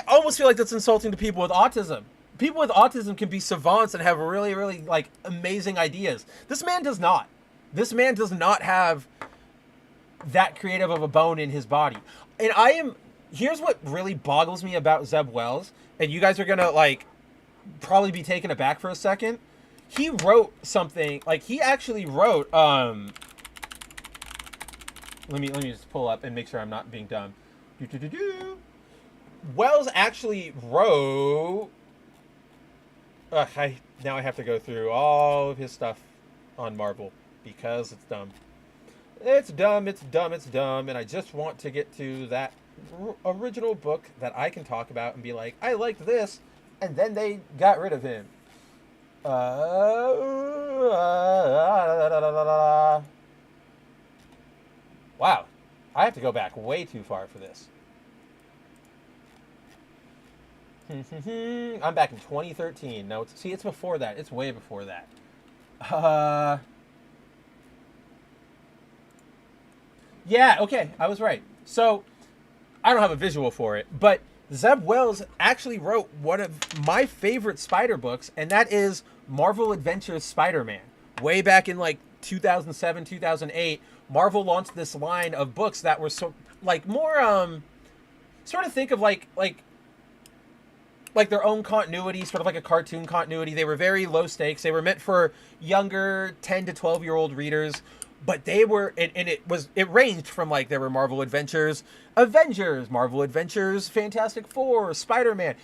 almost feel like that's insulting to people with autism. People with autism can be savants and have really, really, like, amazing ideas. This man does not. This man does not have that creative of a bone in his body. And here's what really boggles me about Zeb Wells, and you guys are gonna, like, probably be taken aback for a second. He wrote something, like, he actually wrote, let me just pull up and make sure I'm not being dumb. Wells actually wrote, now I have to go through all of his stuff on Marvel because it's dumb. It's dumb, and I just want to get to that original book that I can talk about and be like, I liked this, and then they got rid of him. Wow, I have to go back way too far for this. I'm back in 2013. No, it's before that. It's way before that. Yeah, okay, I was right. So, I don't have a visual for it, but Zeb Wells actually wrote one of my favorite Spider books, and that is Marvel Adventures Spider-Man. Way back in like 2007, 2008, Marvel launched this line of books that were more sort of think of like their own continuity, sort of like a cartoon continuity. They were very low stakes. They were meant for younger 10 to 12-year-old readers, but they were, and it ranged from like there were Marvel Adventures, Avengers, Marvel Adventures, Fantastic Four, Spider-Man.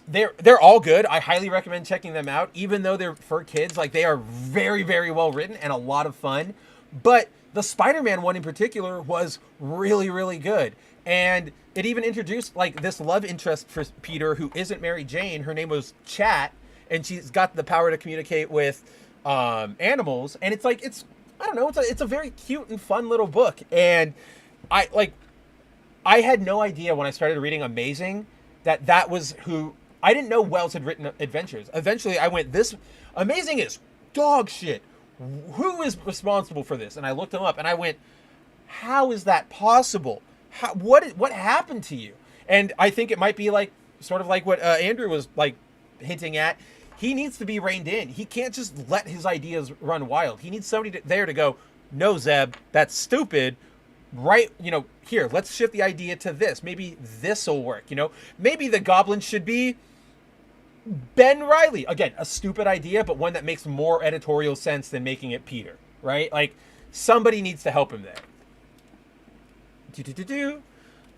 They're all good. I highly recommend checking them out, even though they're for kids. Like, they are very, very well written and a lot of fun. But the Spider-Man one in particular was really, really good. And it even introduced like this love interest for Peter, who isn't Mary Jane. Her name was Chat, and she's got the power to communicate with animals. And it's like, I don't know, it's a very cute and fun little book. And I had no idea when I started reading Amazing that was who. I didn't know Wells had written Adventures. Eventually I went, this Amazing is dog shit. Who is responsible for this? And I looked him up and I went, how is that possible? What happened to you? And I think it might be like sort of like what Andrew was like hinting at. He needs to be reined in. He can't just let his ideas run wild. He needs somebody there to go, no, Zeb, that's stupid. Right, here, let's shift the idea to this. Maybe this will work, Maybe the Goblin should be Ben Reilly. Again, a stupid idea, but one that makes more editorial sense than making it Peter, right? Like, somebody needs to help him there.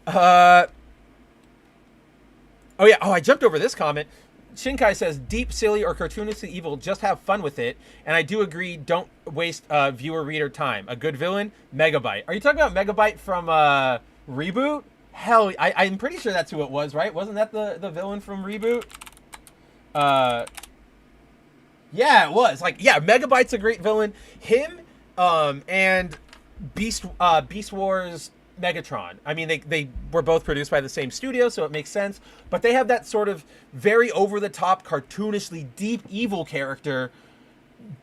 Oh, yeah. Oh, I jumped over this comment. Shinkai says, deep, silly, or cartoonishly evil, just have fun with it. And I do agree, don't waste viewer-reader time. A good villain, Megabyte. Are you talking about Megabyte from Reboot? Hell, I'm pretty sure that's who it was, right? Wasn't that the villain from Reboot? Yeah, it was. Like, yeah, Megabyte's a great villain. Him and Beast Wars Megatron. I mean, they were both produced by the same studio, so it makes sense. But they have that sort of very over-the-top, cartoonishly deep evil character.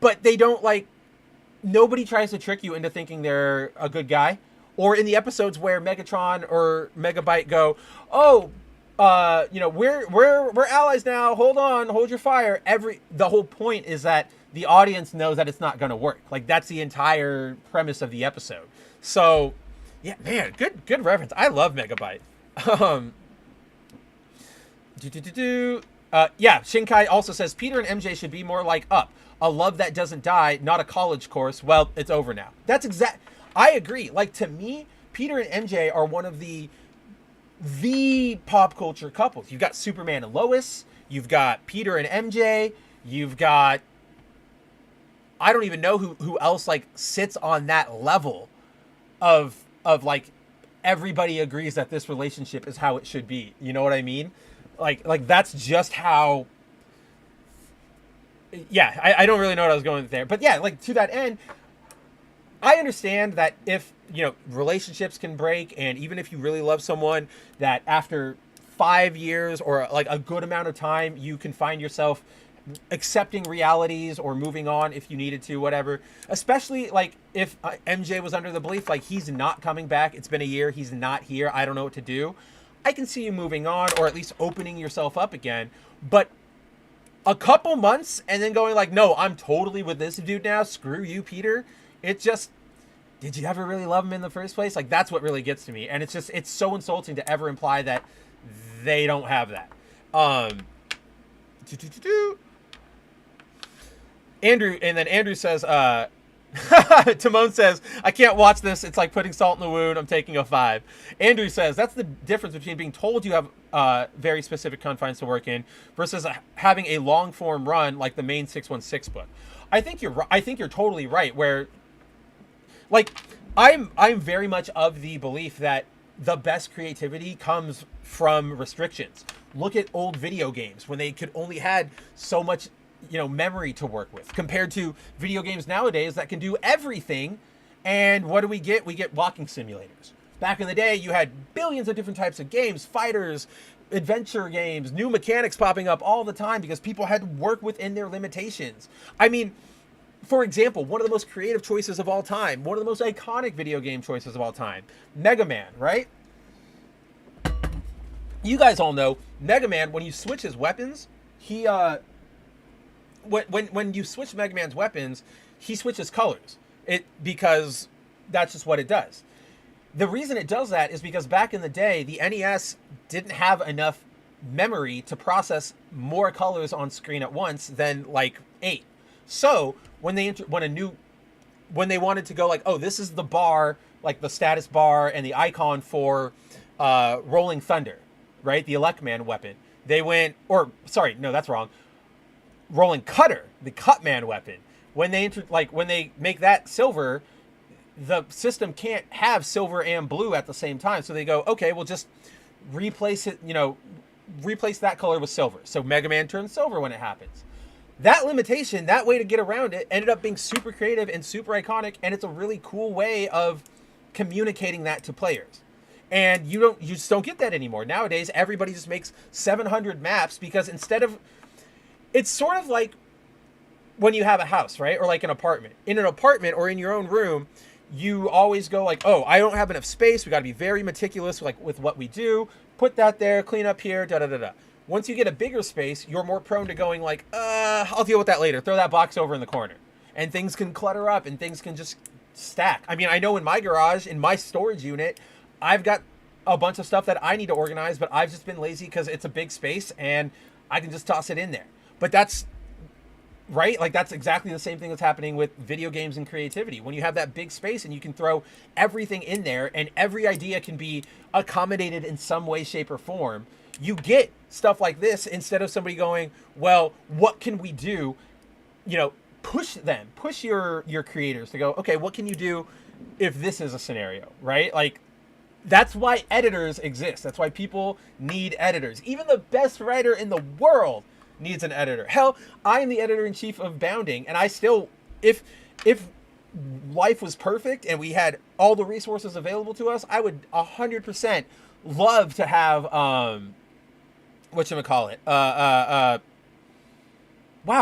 But they don't, like... Nobody tries to trick you into thinking they're a good guy. Or in the episodes where Megatron or Megabyte go, we're allies now. Hold on, hold your fire. The whole point is that the audience knows that it's not going to work. Like, that's the entire premise of the episode. So... yeah, man, good reference. I love Megabyte. Yeah, Shinkai also says, Peter and MJ should be more like Up. A love that doesn't die, not a college course. Well, it's over now. That's I agree. Like, to me, Peter and MJ are one of the pop culture couples. You've got Superman and Lois. You've got Peter and MJ. You've got... I don't even know who else, like, sits on that level of like everybody agrees that this relationship is how it should be. You know what I mean? Like that's just how. Yeah, I don't really know what I was going with there, but yeah, like to that end, I understand that if relationships can break, and even if you really love someone, that after 5 years or like a good amount of time, you can find yourself accepting realities or moving on if you needed to, whatever. Especially like if MJ was under the belief like he's not coming back, it's been a year, he's not here, I don't know what to do. I can see you moving on, or at least opening yourself up again. But a couple months and then going like, no, I'm totally with this dude now, screw you, Peter. It just, did you ever really love him in the first place? Like, that's what really gets to me. And it's so insulting to ever imply that they don't have that. Andrew says, Timon says, I can't watch this. It's like putting salt in the wound. I'm taking a 5. Andrew says, that's the difference between being told you have very specific confines to work in versus having a long form run like the main 616 book. I think you're totally right. Where, like, I'm very much of the belief that the best creativity comes from restrictions. Look at old video games when they could only had so much memory to work with, compared to video games nowadays that can do everything. And what do we get? We get walking simulators. Back in the day, you had billions of different types of games, fighters, adventure games, new mechanics popping up all the time because people had to work within their limitations. I mean, for example, one of the most creative choices of all time, one of the most iconic video game choices of all time, Mega Man, right? you guys all know Mega Man, when you switch his weapons, he when you switch Mega Man's weapons, he switches colors. Because that's just what it does. The reason it does that is because back in the day, the NES didn't have enough memory to process more colors on screen at once than like 8. So when they wanted to go like, oh, this is the bar, like the status bar and the icon for Rolling Thunder, right? The Electman weapon. They went, or sorry, no, that's wrong. Rolling Cutter, the Cutman weapon. When they make that silver, the system can't have silver and blue at the same time. So they go, okay, we'll just replace it, replace that color with silver. So Mega Man turns silver when it happens. That limitation, that way to get around it, ended up being super creative and super iconic, and it's a really cool way of communicating that to players. And you just don't get that anymore. Nowadays, everybody just makes 700 maps because it's sort of like when you have a house, right? Or like an apartment. In an apartment or in your own room, you always go like, oh, I don't have enough space. We got to be very meticulous with what we do. Put that there, clean up here, da-da-da-da. Once you get a bigger space, you're more prone to going like, I'll deal with that later. Throw that box over in the corner. And things can clutter up and things can just stack. I mean, I know in my garage, in my storage unit, I've got a bunch of stuff that I need to organize, but I've just been lazy because it's a big space and I can just toss it in there. But that's right. Like that's exactly the same thing that's happening with video games and creativity. When you have that big space and you can throw everything in there and every idea can be accommodated in some way, shape, or form, you get stuff like this instead of somebody going, well, what can we do? Push your creators to go, okay, what can you do if this is a scenario, right? Like that's why editors exist. That's why people need editors. Even the best writer in the world needs an editor. Hell, I am the editor-in-chief of Bounding, and I still, if life was perfect and we had all the resources available to us, I would 100% love to have whatchamacallit. Wow,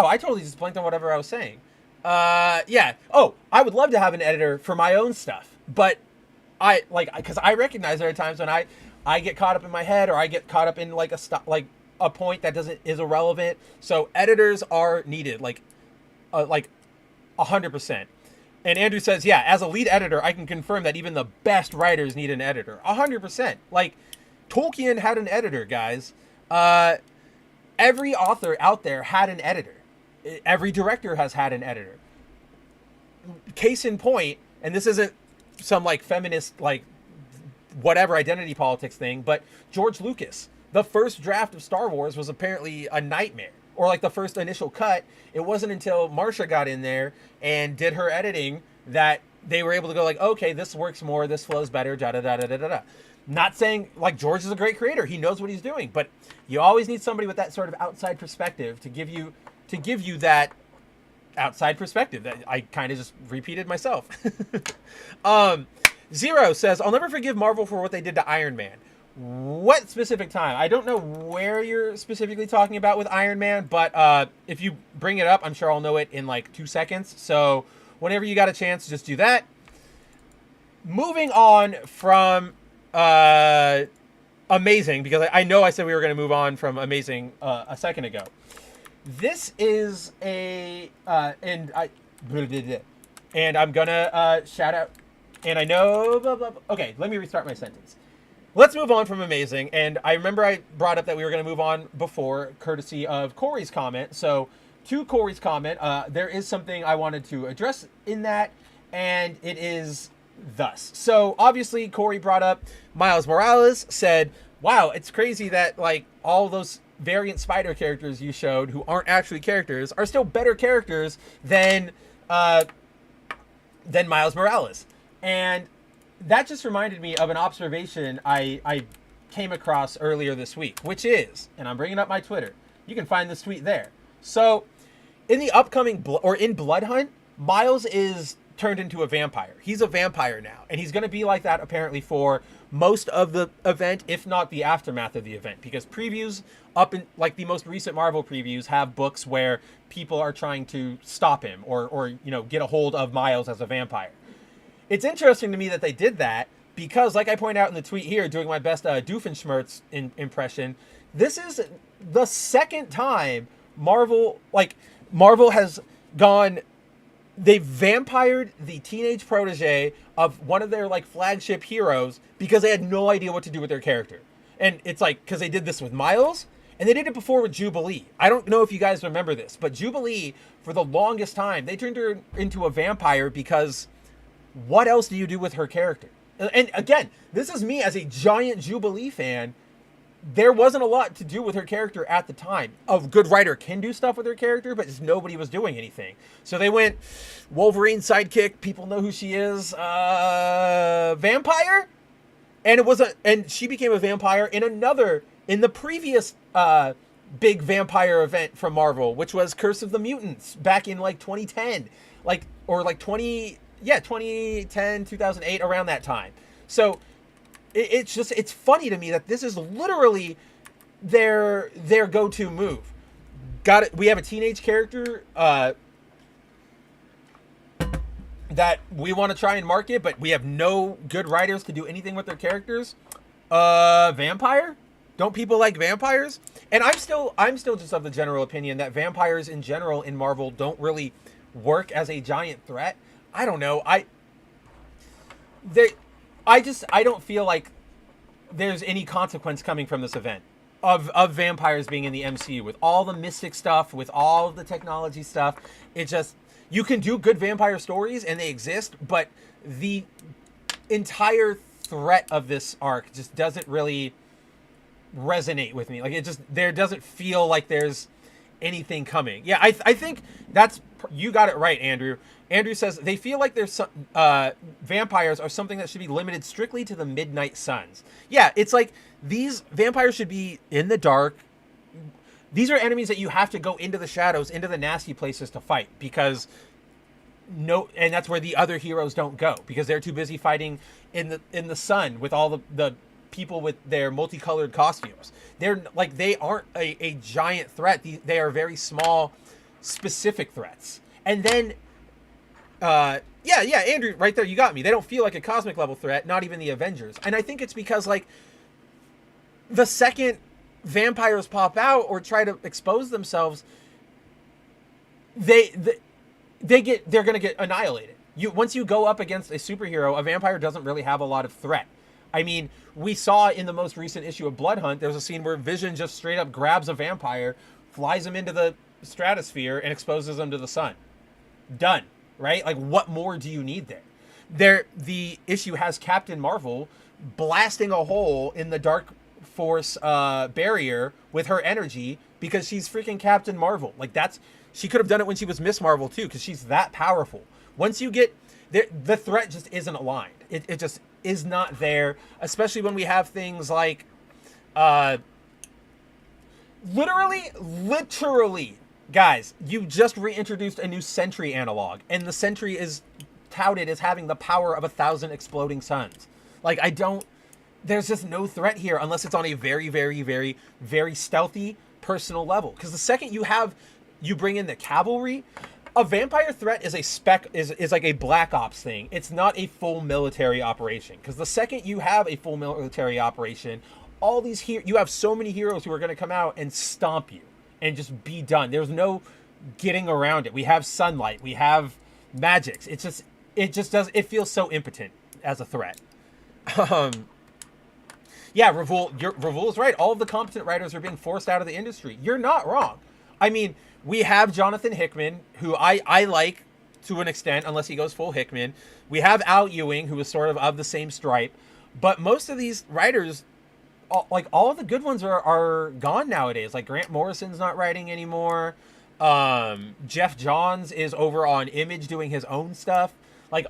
I totally just blanked on whatever I was saying. Yeah. Oh, I would love to have an editor for my own stuff, but because I recognize there are times when I get caught up in my head or I get caught up in like a point that is irrelevant. So editors are needed, like 100%. And Andrew says, yeah, as a lead editor, I can confirm that even the best writers need an editor. 100%. Like Tolkien had an editor, guys. Every author out there had an editor. Every director has had an editor. Case in point, and this isn't some like feminist, like whatever identity politics thing, but George Lucas, the first draft of Star Wars was apparently a nightmare, or like the first initial cut. It wasn't until Marsha got in there and did her editing that they were able to go like, okay, this works more, this flows better, da da da da da da. Not saying like George is a great creator, he knows what he's doing, but you always need somebody with that sort of outside perspective to give you that outside perspective. That I kind of just repeated myself. Zero says, I'll never forgive Marvel for what they did to Iron Man. What specific time? I don't know where you're specifically talking about with Iron Man, but if you bring it up, I'm sure I'll know it in like 2 seconds. So whenever you got a chance, just do that. Moving on from Amazing, because I know I said we were going to move on from Amazing a second ago. This is and I'm gonna shout out, and I know, blah, blah, blah. Okay, let me restart my sentence. Let's move on from Amazing, and I remember I brought up that we were going to move on before, courtesy of Corey's comment. So, to Corey's comment, there is something I wanted to address in that, and it is thus. So, obviously, Corey brought up Miles Morales, said, wow, it's crazy that, like, all those variant spider characters you showed who aren't actually characters are still better characters than Miles Morales. And that just reminded me of an observation I came across earlier this week, which is, and I'm bringing up my Twitter, you can find this tweet there. So in the upcoming, in Blood Hunt, Miles is turned into a vampire. He's a vampire now, and he's going to be like that apparently for most of the event, if not the aftermath of the event, because previews up in like the most recent Marvel previews have books where people are trying to stop him or get a hold of Miles as a vampire. It's interesting to me that they did that because, like I point out in the tweet here, doing my best Doofenshmirtz impression, this is the second time Marvel has gone. They've vampired the teenage protege of one of their like flagship heroes because they had no idea what to do with their character. And it's like, because they did this with Miles, and they did it before with Jubilee. I don't know if you guys remember this, but Jubilee, for the longest time, they turned her into a vampire because what else do you do with her character? And again, this is me as a giant Jubilee fan. There wasn't a lot to do with her character at the time. A good writer can do stuff with her character, but just nobody was doing anything. So they went Wolverine sidekick. People know who she is. Vampire, and she became a vampire in the previous big vampire event from Marvel, which was Curse of the Mutants back in like 2010, 2010, 2008, around that time. So it's funny to me that this is literally their go-to move. Got it. We have a teenage character that we want to try and market, but we have no good writers to do anything with their characters. Vampire? Don't people like vampires? And I'm still just of the general opinion that vampires in general in Marvel don't really work as a giant threat. I don't know. I don't feel like there's any consequence coming from this event of vampires being in the MCU with all the mystic stuff, with all the technology stuff. It just, you can do good vampire stories and they exist, but the entire threat of this arc just doesn't really resonate with me. Like, there doesn't feel like there's anything coming. Yeah, I think you got it right, Andrew. Andrew says they feel like there's some vampires are something that should be limited strictly to the Midnight Suns. Yeah, it's like these vampires should be in the dark. These are enemies that you have to go into the shadows, into the nasty places to fight, and that's where the other heroes don't go because they're too busy fighting in the sun with all the people with their multicolored costumes. They aren't a giant threat. They are very small, specific threats. And then Andrew, right there, you got me. They don't feel like a cosmic level threat, not even the Avengers. And I think it's because, like, the second vampires pop out or try to expose themselves, they're going to get annihilated. Once you go up against a superhero, a vampire doesn't really have a lot of threat. I mean, we saw in the most recent issue of Blood Hunt, there's a scene where Vision just straight up grabs a vampire, flies him into the stratosphere, and exposes him to the sun. Done. Right? Like, what more do you need there? The issue has Captain Marvel blasting a hole in the Dark Force barrier with her energy because she's freaking Captain Marvel. Like, she could have done it when she was Miss Marvel too, because she's that powerful. Once you get there, the threat just isn't aligned. It just is not there, especially when we have things like literally, guys, you just reintroduced a new Sentry analog, and the Sentry is touted as having the power of 1,000 exploding suns. Like, there's just no threat here unless it's on a very, very, very, very stealthy personal level. Because the second you bring in the cavalry, a vampire threat is is like a black ops thing. It's not a full military operation. Because the second you have a full military operation, you have so many heroes who are going to come out and stomp you and just be done. There's no getting around it. We have sunlight. We have magics. It feels so impotent as a threat. Yeah, Ravul's right. All of the competent writers are being forced out of the industry. You're not wrong. I mean, we have Jonathan Hickman, who I like to an extent, unless he goes full Hickman. We have Al Ewing, who is sort of the same stripe. But most of these writers, all of the good ones are gone nowadays. Like, Grant Morrison's not writing anymore. Jeff Johns is over on Image doing his own stuff. Like,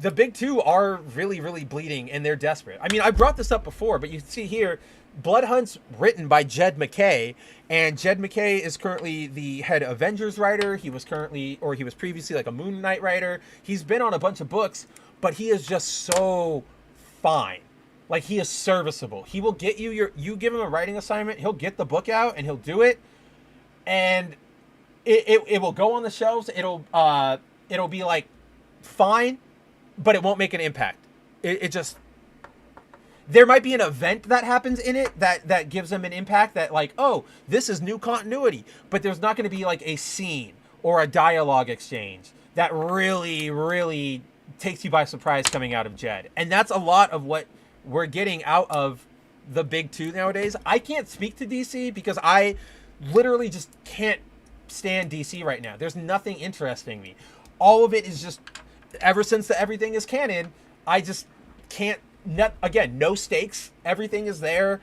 the big two are really, really bleeding, and they're desperate. I mean, I brought this up before, but you see here, Blood Hunt's written by Jed MacKay, and Jed MacKay is currently the head Avengers writer. He was previously like a Moon Knight writer. He's been on a bunch of books, but he is just so fine. Like, he is serviceable. He will get you give him a writing assignment, he'll get the book out and he'll do it, and it will go on the shelves. It'll be like fine, but it won't make an impact. it just, there might be an event that happens in it that gives them an impact that like, oh, this is new continuity, but there's not going to be like a scene or a dialogue exchange that really, really takes you by surprise coming out of Jed. And that's a lot of what we're getting out of the big two nowadays. I can't speak to DC because I literally just can't stand DC right now. There's nothing interesting me. All of it is just, ever since the everything is canon, I just can't, again, no stakes. Everything is there.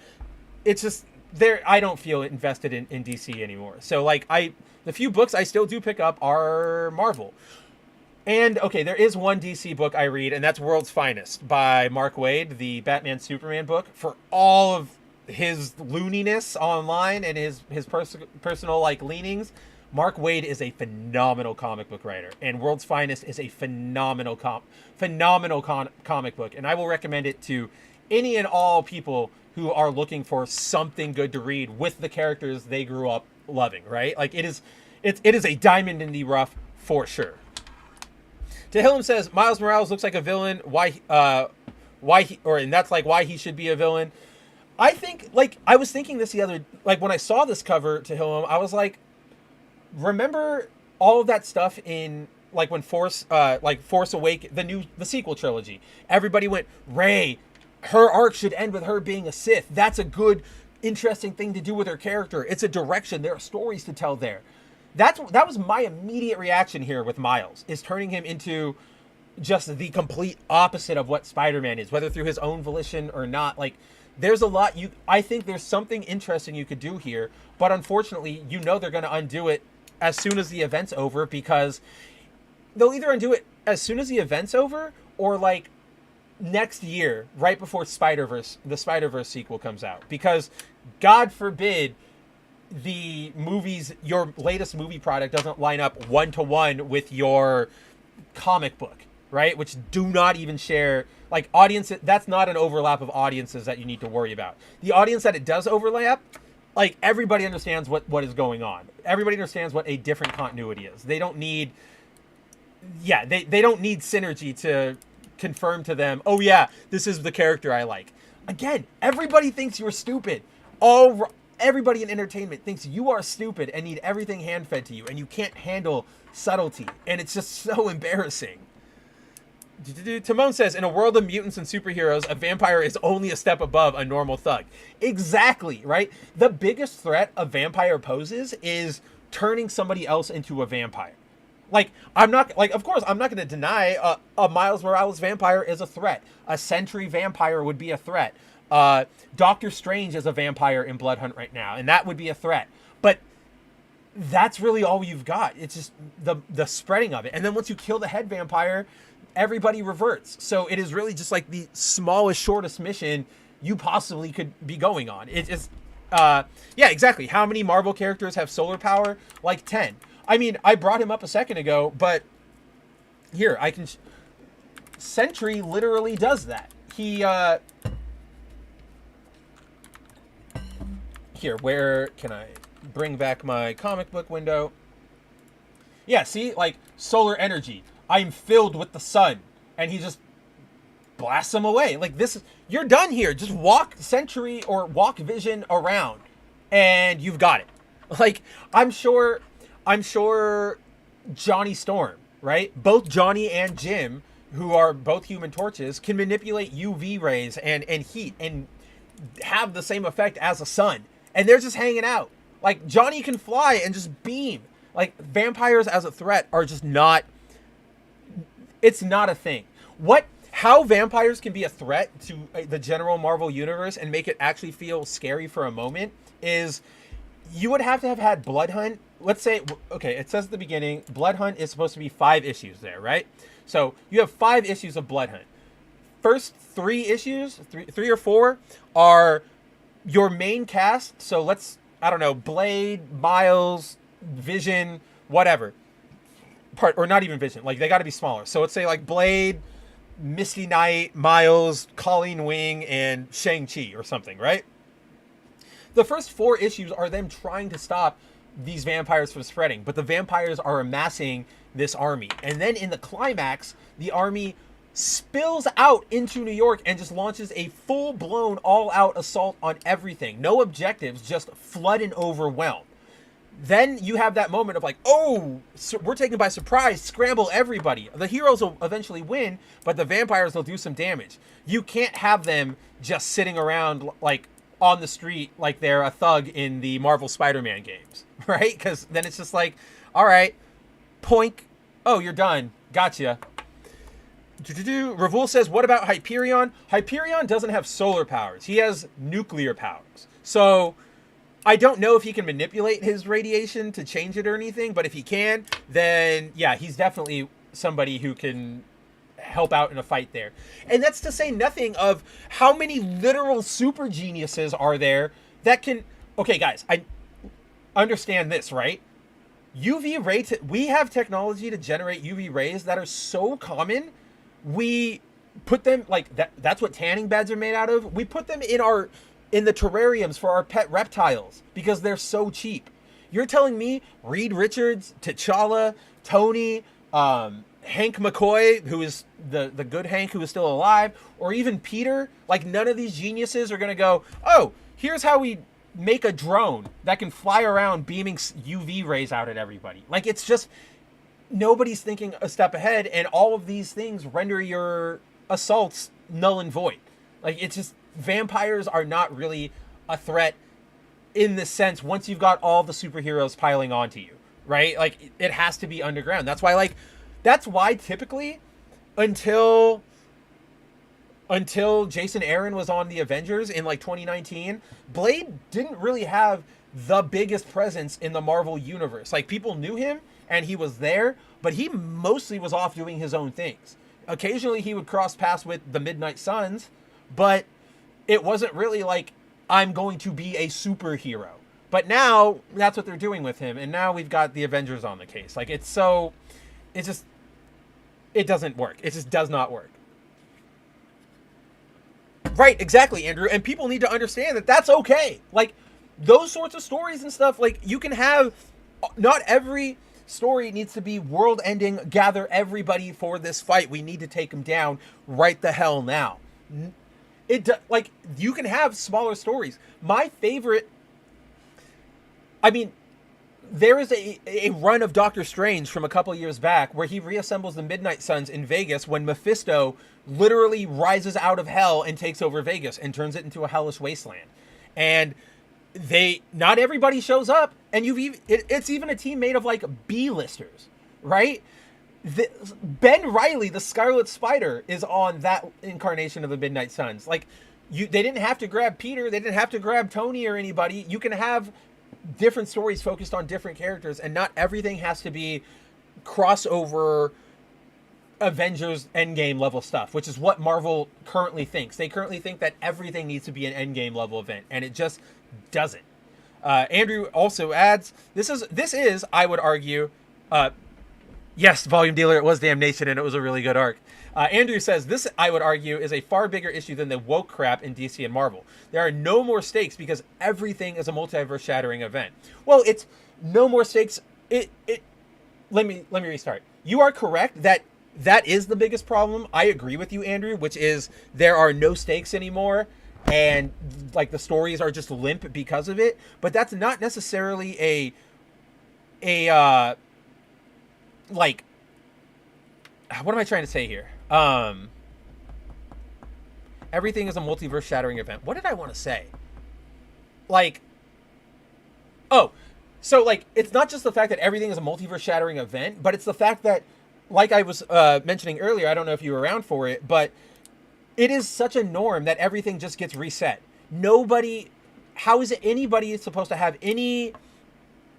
It's just there. I don't feel invested in DC anymore. So like the few books I still do pick up are Marvel. And okay, there is one DC book I read, and that's World's Finest by Mark Waid, the Batman Superman book. For all of his looniness online and his personal like leanings, Mark Waid is a phenomenal comic book writer, and World's Finest is a phenomenal comic book, and I will recommend it to any and all people who are looking for something good to read with the characters they grew up loving, right? Like it is a diamond in the rough for sure. Tehillim says Miles Morales looks like a villain. And that's like why he should be a villain. I think, like, I was thinking this the other, like when I saw this cover to Tehillim, I was like, remember all of that stuff in like when Force Awakens, the sequel trilogy, everybody went, Rey, her arc should end with her being a Sith. That's a good, interesting thing to do with her character. It's a direction. There are stories to tell there. That was my immediate reaction here with Miles, is turning him into just the complete opposite of what Spider-Man is, whether through his own volition or not. Like, there's a lot I think there's something interesting you could do here, but unfortunately, they're going to undo it as soon as the event's over, because they'll either undo it as soon as the event's over or like next year, right before the Spider-Verse sequel comes out, because God forbid your latest movie product doesn't line up 1-to-1 with your comic book, right? Which do not even share, like, audiences. That's not an overlap of audiences that you need to worry about. The audience that it does overlap, like, everybody understands what is going on. Everybody understands what a different continuity is. They don't need, they don't need synergy to confirm to them, oh yeah, this is the character I like. Again, everybody thinks you're stupid. Everybody in entertainment thinks you are stupid and need everything hand-fed to you, and you can't handle subtlety, and it's just so embarrassing. Timon says, in a world of mutants and superheroes, a vampire is only a step above a normal thug. Exactly, right? The biggest threat a vampire poses is turning somebody else into a vampire. Like, of course, I'm not going to deny a Miles Morales vampire is a threat. A Sentry vampire would be a threat. Doctor Strange is a vampire in Blood Hunt right now, and that would be a threat. But that's really all you've got. It's just the spreading of it. And then once you kill the head vampire, everybody reverts. So it is really just like the smallest, shortest mission you possibly could be going on. It is, exactly. How many Marvel characters have solar power? Like 10. I mean, I brought him up a second ago, but here, I can... Sentry literally does that. He, Here, where can I bring back my comic book window? Yeah, see? Like, solar energy. I'm filled with the sun. And he just blasts them away. Like, this is... You're done here. Just walk Sentry or walk Vision around. And you've got it. Like, I'm sure Johnny Storm, right? Both Johnny and Jim, who are both Human Torches, can manipulate UV rays and heat and have the same effect as a sun. And they're just hanging out. Like, Johnny can fly and just beam. Like, vampires as a threat are just not... It's not a thing. How vampires can be a threat to the general Marvel universe and make it actually feel scary for a moment is you would have to have had Blood Hunt. Let's say, okay, it says at the beginning, Blood Hunt is supposed to be 5 issues there, right? So you have 5 issues of Blood Hunt. First 3 issues, 3 or 4, are your main cast. So Blade, Miles, Vision, whatever. Or not even Vision. Like, they got to be smaller. So let's say like Blade, Misty Knight, Miles, Colleen Wing, and Shang-Chi or something, right? The first 4 issues are them trying to stop these vampires from spreading, but the vampires are amassing this army. And then in the climax, the army spills out into New York and just launches a full-blown, all-out assault on everything. No objectives, just flood and overwhelm. Then you have that moment of like, oh, so we're taken by surprise, scramble everybody. The heroes will eventually win, but the vampires will do some damage. You can't have them just sitting around like on the street like they're a thug in the Marvel Spider-Man games, right? Because then it's just like, all right, poink, oh, you're done, gotcha. Ravul says, what about Hyperion? Hyperion doesn't have solar powers. He has nuclear powers. So I don't know if he can manipulate his radiation to change it or anything, but if he can, then yeah, he's definitely somebody who can help out in a fight there. And that's to say nothing of how many literal super geniuses are there that can... Okay, guys, I understand this, right? UV ray... We have technology to generate UV rays that are so common, we put them... Like, that's what tanning beds are made out of. We put them in the terrariums for our pet reptiles because they're so cheap. You're telling me Reed Richards, T'Challa, Tony, Hank McCoy, who is the good Hank who is still alive, or even Peter, like none of these geniuses are going to go, oh, here's how we make a drone that can fly around beaming UV rays out at everybody. Like, it's just, nobody's thinking a step ahead, and all of these things render your assaults null and void. Like, it's just, vampires are not really a threat in the sense once you've got all the superheroes piling onto you, right? Like, it has to be underground. That's why typically until Jason Aaron was on the Avengers in like 2019, Blade didn't really have the biggest presence in the Marvel universe. Like, people knew him and he was there, but he mostly was off doing his own things. Occasionally he would cross paths with the Midnight Suns, but it wasn't really like, I'm going to be a superhero. But now, that's what they're doing with him, and now we've got the Avengers on the case. Like, it doesn't work. It just does not work. Right, exactly, Andrew, and people need to understand that that's okay. Like, those sorts of stories and stuff, like, you can have, not every story needs to be world-ending, gather everybody for this fight, we need to take them down right the hell now. Like, you can have smaller stories. My favorite, I mean, there is a run of Doctor Strange from a couple years back where he reassembles the Midnight Suns in Vegas when Mephisto literally rises out of hell and takes over Vegas and turns it into a hellish wasteland. And not everybody shows up, and it's even a team made of like B-listers, right? Ben Reilly, the Scarlet Spider, is on that incarnation of the Midnight Suns. Like, they didn't have to grab Peter, they didn't have to grab Tony or anybody. You can have different stories focused on different characters, and not everything has to be crossover Avengers Endgame level stuff, which is what Marvel currently thinks. They currently think that everything needs to be an Endgame level event, and it just doesn't. Andrew also adds, this is, I would argue, yes, Volume Dealer, it was Damnation, and it was a really good arc. Andrew says, this, I would argue, is a far bigger issue than the woke crap in DC and Marvel. There are no more stakes because everything is a multiverse-shattering event. Well, it's no more stakes. Let me restart. You are correct that is the biggest problem. I agree with you, Andrew, which is there are no stakes anymore, and like the stories are just limp because of it. But that's not necessarily like, what am I trying to say here? Everything is a multiverse shattering event. What did I want to say? Like, oh, so like, it's not just the fact that everything is a multiverse shattering event, but it's the fact that, like I was mentioning earlier, I don't know if you were around for it, but it is such a norm that everything just gets reset. How is anybody supposed to have any,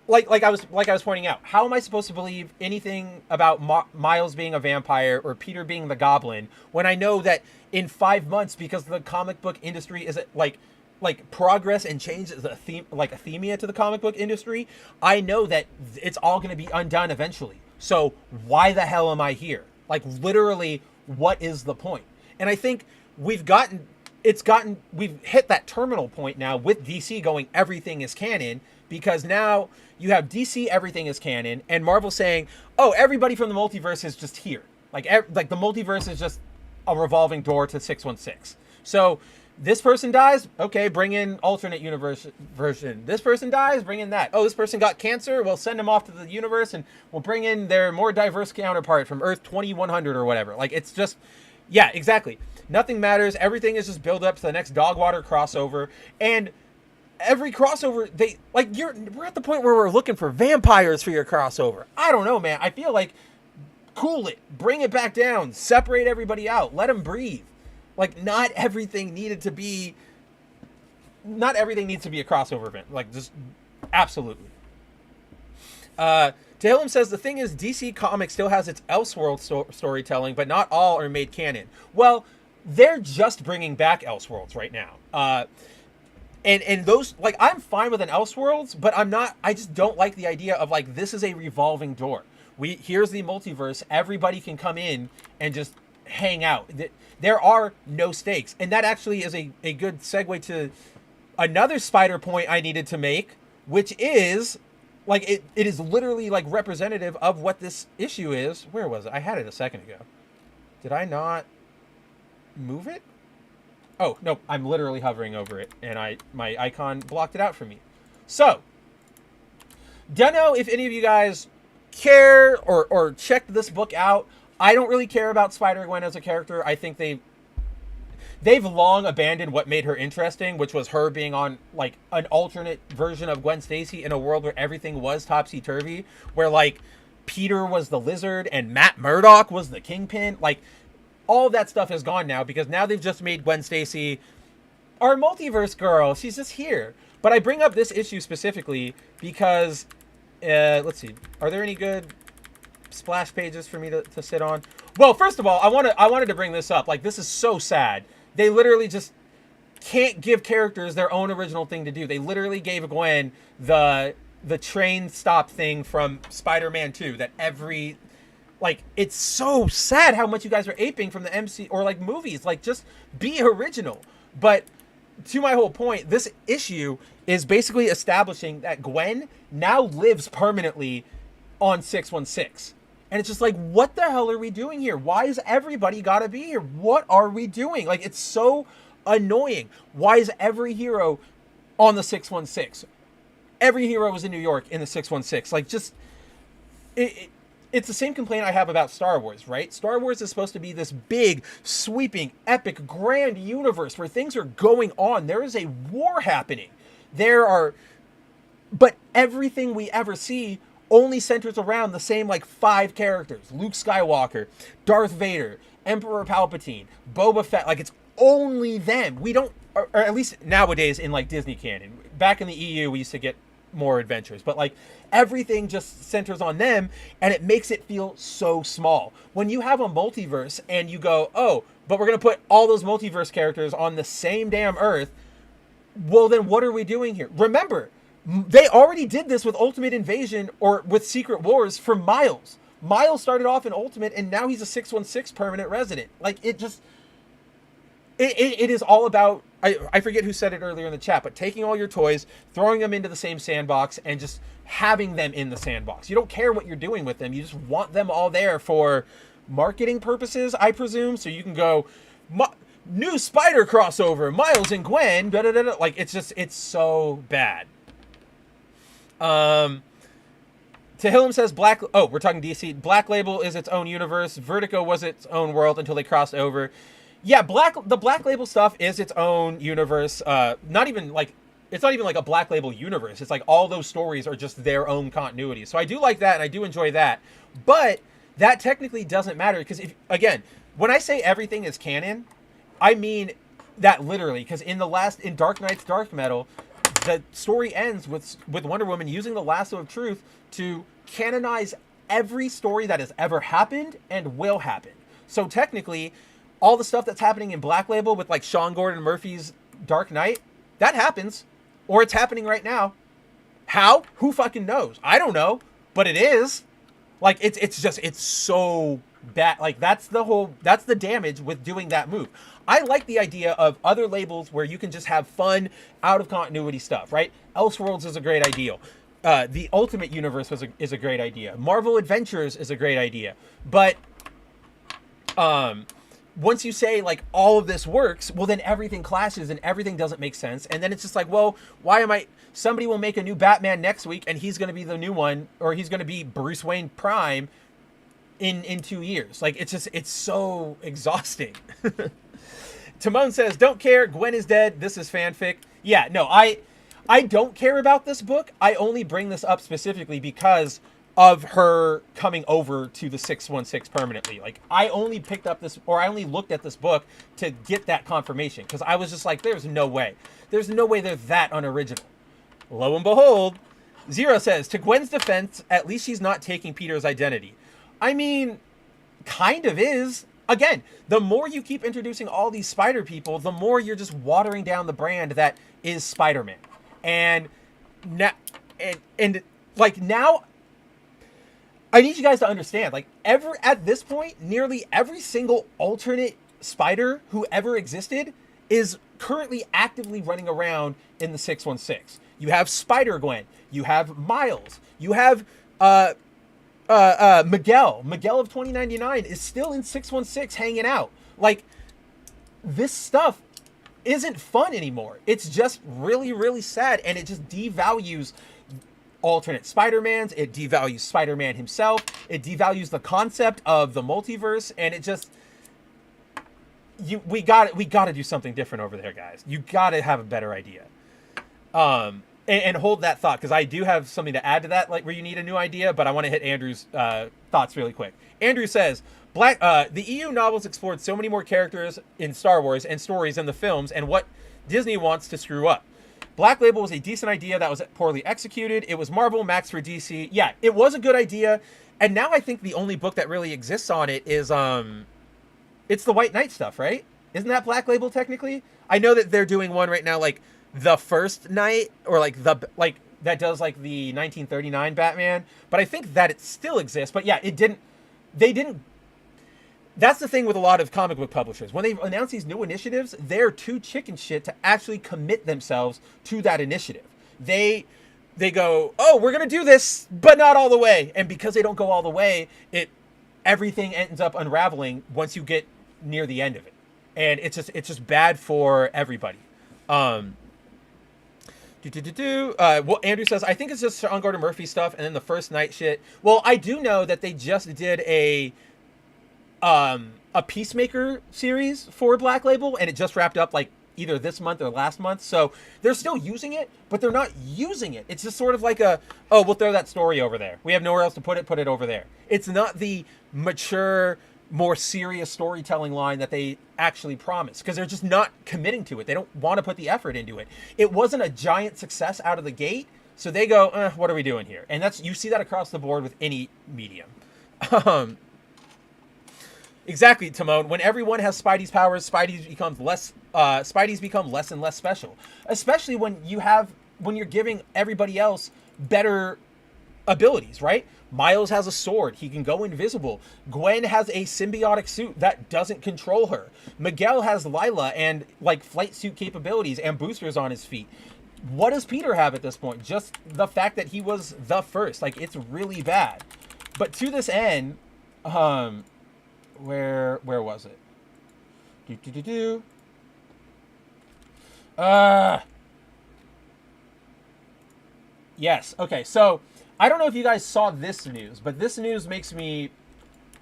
like I was pointing out, how am I supposed to believe anything about Miles being a vampire or Peter being the Goblin when I know that in 5 months, because the comic book industry is like progress and change is a theme, like a themia to the comic book industry, I know that it's all going to be undone eventually. So why the hell am I here? Like, literally, what is the point? And I think we've hit that terminal point now with DC going everything is canon, because now you have DC everything is canon and Marvel saying, oh, everybody from the multiverse is just here. Like the multiverse is just a revolving door to 616. So this person dies, okay, bring in alternate universe version. This person dies, bring in that. Oh, this person got cancer, we'll send them off to the universe and we'll bring in their more diverse counterpart from Earth 2100 or whatever. Like, it's just, yeah, exactly. Nothing matters. Everything is just build up to the next Dogwater crossover. And every crossover, we're at the point where we're looking for vampires for your crossover. I don't know, man. I feel like, cool it, bring it back down, separate everybody out, let them breathe. Like, not everything needs to be a crossover event. Like, just absolutely. Tahillim says, the thing is, DC Comics still has its Elseworld storytelling, but not all are made canon. Well, they're just bringing back Elseworlds right now. And those, like, I'm fine with an Elseworlds, but I just don't like the idea of, like, this is a revolving door. Here's the multiverse. Everybody can come in and just hang out. There are no stakes. And that actually is a good segue to another spider point I needed to make, which is, like, it is literally, like, representative of what this issue is. Where was it? I had it a second ago. Did I not move it? Oh, no, I'm literally hovering over it, and my icon blocked it out for me. So, don't know if any of you guys care or checked this book out. I don't really care about Spider-Gwen as a character. I think they've long abandoned what made her interesting, which was her being on, like, an alternate version of Gwen Stacy in a world where everything was topsy-turvy, where, like, Peter was the Lizard and Matt Murdock was the Kingpin. Like, all of that stuff is gone now because now they've just made Gwen Stacy our multiverse girl. She's just here. But I bring up this issue specifically because, let's see, are there any good splash pages for me to sit on? Well, first of all, I wanted to bring this up. Like, this is so sad. They literally just can't give characters their own original thing to do. They literally gave Gwen the train stop thing from Spider-Man 2 that like, it's so sad how much you guys are aping from the MC or, like, movies. Like, just be original. But to my whole point, this issue is basically establishing that Gwen now lives permanently on 616. And it's just like, what the hell are we doing here? Why is everybody gotta be here? What are we doing? Like, it's so annoying. Why is every hero on the 616? Every hero was in New York in the 616. Like, just, it's the same complaint I have about Star Wars, right? Star Wars is supposed to be this big, sweeping, epic, grand universe where things are going on. There is a war happening. But everything we ever see only centers around the same, like, 5 characters. Luke Skywalker, Darth Vader, Emperor Palpatine, Boba Fett. Like, it's only them. We don't, or at least nowadays in, like, Disney canon. Back in the EU, we used to get more adventures, but, like, everything just centers on them, and it makes it feel so small. When you have a multiverse and you go, oh, but we're gonna put all those multiverse characters on the same damn Earth, well, then what are we doing here? Remember, they already did this with Ultimate Invasion or with Secret Wars for Miles. Miles started off in Ultimate, and now he's a 616 permanent resident. Like, it just, it is all about, I forget who said it earlier in the chat, but taking all your toys, throwing them into the same sandbox, and just having them in the sandbox. You don't care what you're doing with them. You just want them all there for marketing purposes, I presume. So you can go, new Spider crossover, Miles and Gwen, da da da da. Like, it's just, it's so bad. Tahillim says we're talking DC. Black Label is its own universe. Vertigo was its own world until they crossed over. Yeah, the Black Label stuff is its own universe. It's not even like a Black Label universe. It's like all those stories are just their own continuity. So I do like that, and I do enjoy that. But that technically doesn't matter because, when I say everything is canon, I mean that literally. Because in Dark Knight's Dark Metal, the story ends with Wonder Woman using the lasso of truth to canonize every story that has ever happened and will happen. So technically, all the stuff that's happening in Black Label with, like, Sean Gordon Murphy's Dark Knight, that happens. Or it's happening right now. How? Who fucking knows? I don't know. But it is. Like, it's so bad. Like, that's the damage with doing that move. I like the idea of other labels where you can just have fun, out of continuity stuff, right? Elseworlds is a great idea. The Ultimate Universe is a great idea. Marvel Adventures is a great idea. But once you say like all of this works, well then everything clashes and everything doesn't make sense. And then it's just like, well, why am I, somebody will make a new Batman next week and he's going to be the new one, or he's going to be Bruce Wayne Prime in 2 years. Like, it's just, it's so exhausting. Timon says, don't care, Gwen is dead, this is fanfic. Yeah, no, I don't care about this book. I only bring this up specifically because of her coming over to the 616 permanently. Like, I only picked up this, or I only looked at this book to get that confirmation, because I was just like, there's no way. There's no way they're that unoriginal. Lo and behold, Zero says, to Gwen's defense, at least she's not taking Peter's identity. I mean, kind of is. Again, the more you keep introducing all these Spider people, the more you're just watering down the brand that is Spider-Man. And now, and like now, I need you guys to understand, like, at this point, nearly every single alternate Spider who ever existed is currently actively running around in the 616. You have Spider-Gwen, you have Miles, you have Miguel of 2099 is still in 616 hanging out. Like, this stuff isn't fun anymore. It's just really, really sad, and it just devalues alternate Spider-Mans. It devalues Spider-Man himself. It devalues the concept of the multiverse, and it just, we got to do something different over there, guys. You got to have a better idea. And hold that thought, because I do have something to add to that, like where you need a new idea, but I want to hit Andrew's thoughts really quick. Andrew says, the EU novels explored so many more characters in Star Wars and stories in the films, and what Disney wants to screw up. Black Label was a decent idea that was poorly executed. It was Marvel, Max for DC. Yeah, it was a good idea, and now I think the only book that really exists on it is it's the White Knight stuff, right? Isn't that Black Label technically? I know that they're doing one right now, like the First Knight, or like that does like the 1939 Batman, but I think that it still exists. But yeah, they didn't. That's the thing with a lot of comic book publishers. When they announce these new initiatives, they're too chicken shit to actually commit themselves to that initiative. They go, oh, we're gonna do this, but not all the way. And because they don't go all the way, everything ends up unraveling once you get near the end of it, and it's just bad for everybody. Well, Andrew says, I think it's just Sean Gordon Murphy stuff, and then the First Night shit. Well, I do know that they just did a Peacemaker series for Black Label, and it just wrapped up like either this month or last month. So they're still using it, but they're not using it. It's just sort of like we'll throw that story over there. We have nowhere else to put it over there. It's not the mature, more serious storytelling line that they actually promised, because they're just not committing to it. They don't want to put the effort into it. It wasn't a giant success out of the gate, so they go, what are we doing here? And you see that across the board with any medium. Exactly, Timon. When everyone has Spidey's powers, Spidey's become less and less special. Especially when you're giving everybody else better abilities, right? Miles has a sword. He can go invisible. Gwen has a symbiotic suit that doesn't control her. Miguel has Lila and like flight suit capabilities and boosters on his feet. What does Peter have at this point? Just the fact that he was the first. Like, it's really bad. But to this end, where was it? Yes. Okay. So I don't know if you guys saw this news, but this news makes me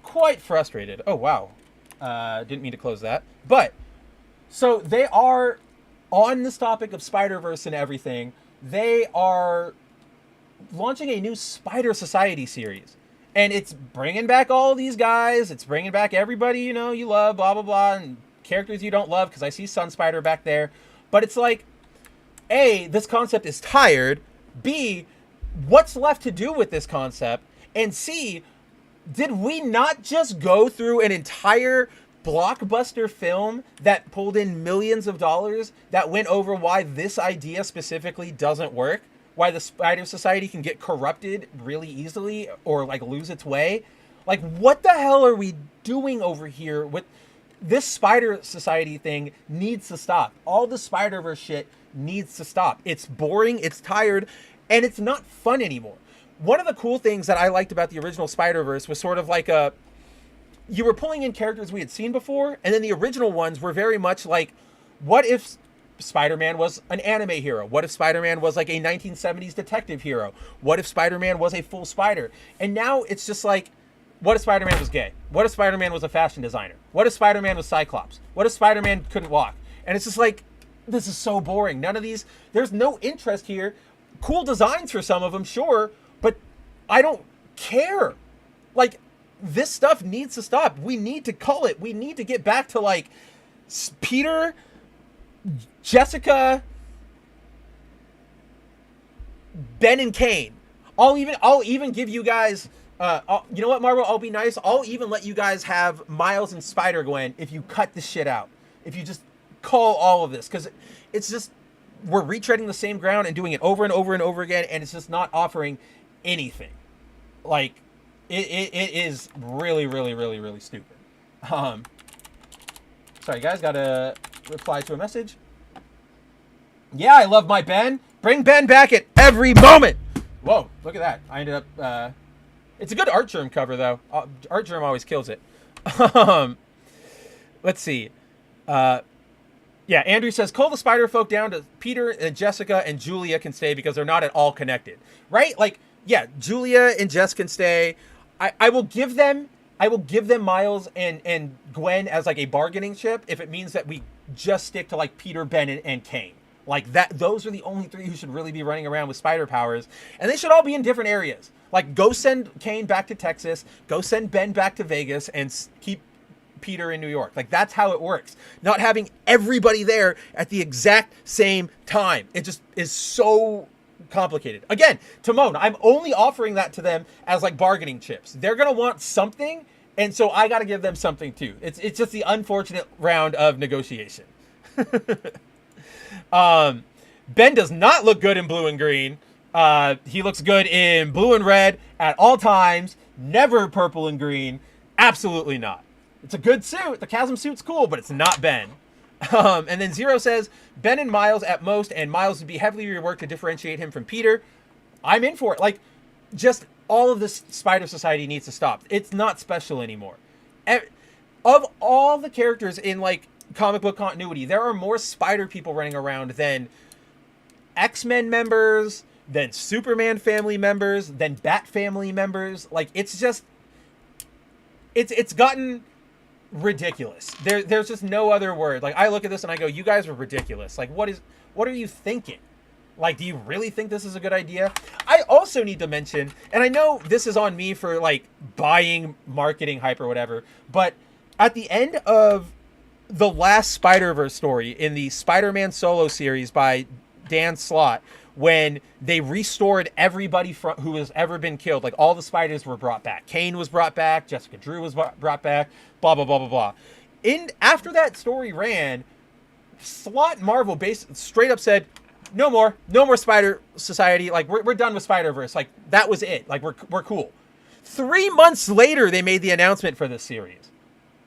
quite frustrated. Oh, wow. Didn't mean to close that. But so they are on this topic of Spider-Verse and everything. They are launching a new Spider Society series. And it's bringing back all these guys. It's bringing back everybody, you love, blah, blah, blah, and characters you don't love, because I see Sun Spider back there. But it's like, A, this concept is tired. B, what's left to do with this concept? And C, did we not just go through an entire blockbuster film that pulled in millions of dollars that went over why this idea specifically doesn't work? Why the Spider Society can get corrupted really easily or like lose its way? Like, what the hell are we doing over here with this Spider Society thing? Needs to stop. All the Spider-Verse shit needs to stop. It's boring, it's tired, and it's not fun anymore. One of the cool things that I liked about the original Spider-Verse was sort of like you were pulling in characters we had seen before, and then the original ones were very much like, what if Spider-Man was an anime hero? What if Spider-Man was like a 1970s detective hero? What if Spider-Man was a full spider? And now it's just like, what if Spider-Man was gay? What if Spider-Man was a fashion designer? What if Spider-Man was Cyclops? What if Spider-Man couldn't walk? And it's just like, this is so boring. None of these, there's no interest here. Cool designs for some of them, sure, but I don't care. Like, this stuff needs to stop. We need to call it. We need to get back to like Peter, Jessica, Ben, and Kane. I'll even give you guys. You know what, Marvel? I'll be nice. I'll even let you guys have Miles and Spider-Gwen if you cut the shit out. If you just call all of this, because it's just, we're retreading the same ground and doing it over and over and over again, and it's just not offering anything. Like, it is really, really, really, really stupid. Sorry, guys, gotta reply to a message. Yeah, I love my Ben. Bring Ben back at every moment. Whoa, look at that. I ended up, it's a good Art Germ cover, though. Art Germ always kills it. Let's see. Yeah, Andrew says, call the Spider Folk down to Peter and Jessica and Julia can stay because they're not at all connected. Right? Like, yeah, Julia and Jess can stay. I will give them Miles and Gwen as like a bargaining chip if it means that we just stick to like Peter, Ben, and Kane. Like that, those are the only three who should really be running around with spider powers, and they should all be in different areas. Like, go send Kane back to Texas, go send Ben back to Vegas, and keep Peter in New York. Like, that's how it works. Not having everybody there at the exact same time. It just is so complicated. Again, Timon, I'm only offering that to them as like bargaining chips. They're gonna want something, and so I got to give them something too. It's just the unfortunate round of negotiation. Ben does not look good in blue and green. He looks good in blue and red at all times. Never purple and green. Absolutely not. It's a good suit. The Chasm suit's cool, but it's not Ben. And then Zero says, Ben and Miles at most, and Miles would be heavily reworked to differentiate him from Peter. I'm in for it. Like, just all of this Spider Society needs to stop. It's not special anymore. Of all the characters in, like, comic book continuity, there are more Spider people running around than X-Men members, than Superman family members, than Bat family members. Like, it's just, it's gotten ridiculous. There's just no other word. Like, I look at this and I go, you guys are ridiculous. Like, what are you thinking? Like, do you really think this is a good idea? I also need to mention, and I know this is on me for like buying marketing hype or whatever, but at the end of the last Spider-Verse story in the Spider-Man solo series by Dan Slott, when they restored everybody who has ever been killed, like all the spiders were brought back. Kane was brought back, Jessica Drew was brought back, blah, blah, blah, blah, blah. After that story ran, Slott Marvel straight up said, no more Spider Society. Like, we're done with Spider-Verse. Like, that was it. Like, we're cool. 3 months later, they made the announcement for this series.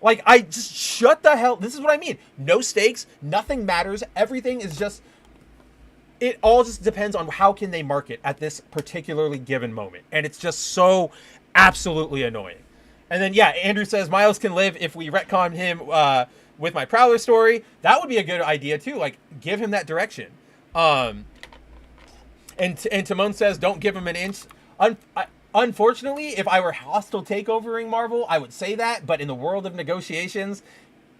Like, I just shut the hell. This is what I mean. No stakes. Nothing matters. Everything is just, it all just depends on how can they market at this particularly given moment. And it's just so absolutely annoying. And then, yeah, Andrew says Miles can live if we retcon him with my Prowler story. That would be a good idea, too. Like, give him that direction. And Timon says, don't give him an inch. Unfortunately, if I were hostile takeovering Marvel, I would say that. But in the world of negotiations,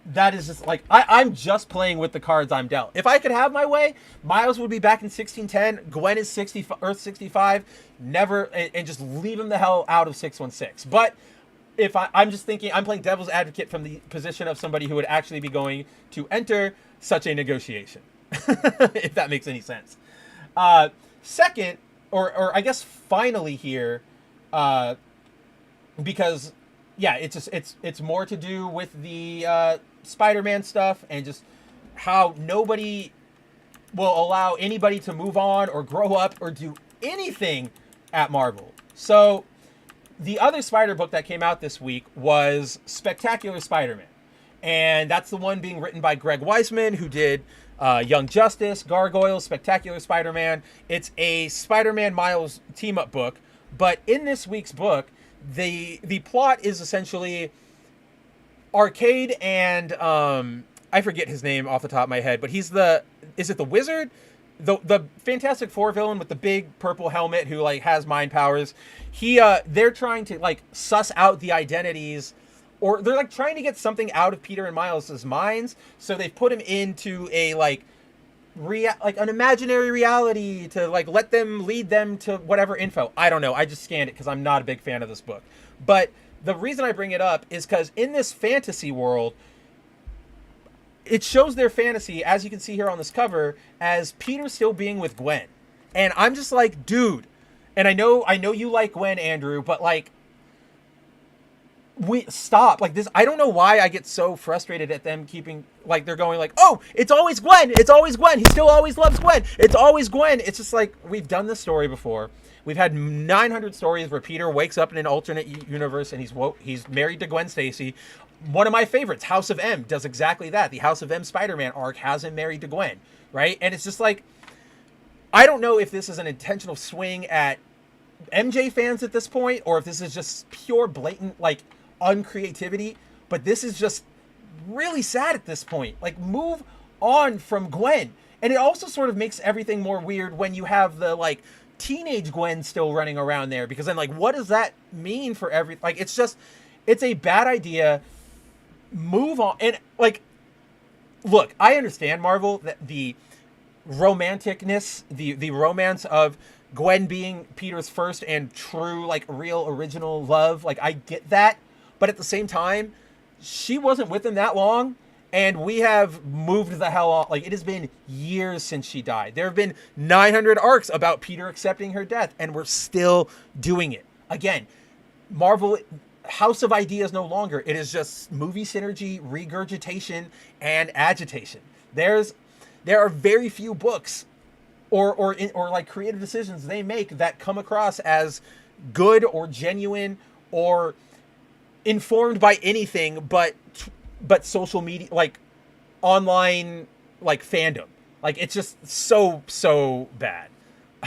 that is just like, I'm just playing with the cards I'm dealt. If I could have my way, Miles would be back in 1610. Gwen is 60, Earth 65. Never, and just leave him the hell out of 616. But if I'm just thinking, I'm playing devil's advocate from the position of somebody who would actually be going to enter such a negotiation. If that makes any sense. Second, or I guess finally here, because yeah, it's more to do with the Spider-Man stuff and just how nobody will allow anybody to move on or grow up or do anything at Marvel. So the other Spider book that came out this week was Spectacular Spider-Man, and that's the one being written by Greg Weisman, who did Young Justice, Gargoyles, Spectacular Spider-Man. It's a Spider-Man Miles team-up book, but in this week's book, the plot is essentially Arcade and I forget his name off the top of my head, but is it the Wizard? The Fantastic Four villain with the big purple helmet who like has mind powers. They're trying to like suss out the identities, or they're like trying to get something out of Peter and Miles's minds, so they've put him into a like an imaginary reality to like let them lead them to whatever info. I don't know. I just scanned it because I'm not a big fan of this book. But the reason I bring it up is because in this fantasy world, it shows their fantasy, as you can see here on this cover, as Peter still being with Gwen. And I'm just like, dude, and I know you like Gwen, Andrew, but like, we stop like this. I don't know why I get so frustrated at them keeping like they're going like, oh, it's always Gwen, it's always Gwen, he still always loves Gwen, it's always Gwen. It's just like, we've done this story before. We've had 900 stories where Peter wakes up in an alternate universe and he's married to Gwen Stacy. One of my favorites, House of M, does exactly that. The House of M Spider-Man arc has him married to Gwen, right? And it's just like, I don't know if this is an intentional swing at MJ fans at this point, or if this is just pure blatant like uncreativity, but this is just really sad at this point. Like, move on from Gwen. And it also sort of makes everything more weird when you have the like teenage Gwen still running around there, because then like, what does that mean for like, it's a bad idea. Move on. And like, look, I understand, Marvel, that the romanticness, the romance of Gwen being Peter's first and true like real original love, like I get that. But at the same time, she wasn't with him that long, and we have moved the hell on. Like, it has been years since she died. There have been 900 arcs about Peter accepting her death, and we're still doing it. Again, Marvel, House of Ideas no longer. It is just movie synergy, regurgitation, and agitation. There are very few books or like creative decisions they make that come across as good or genuine or informed by anything but social media, like online, like fandom. Like, it's just so bad.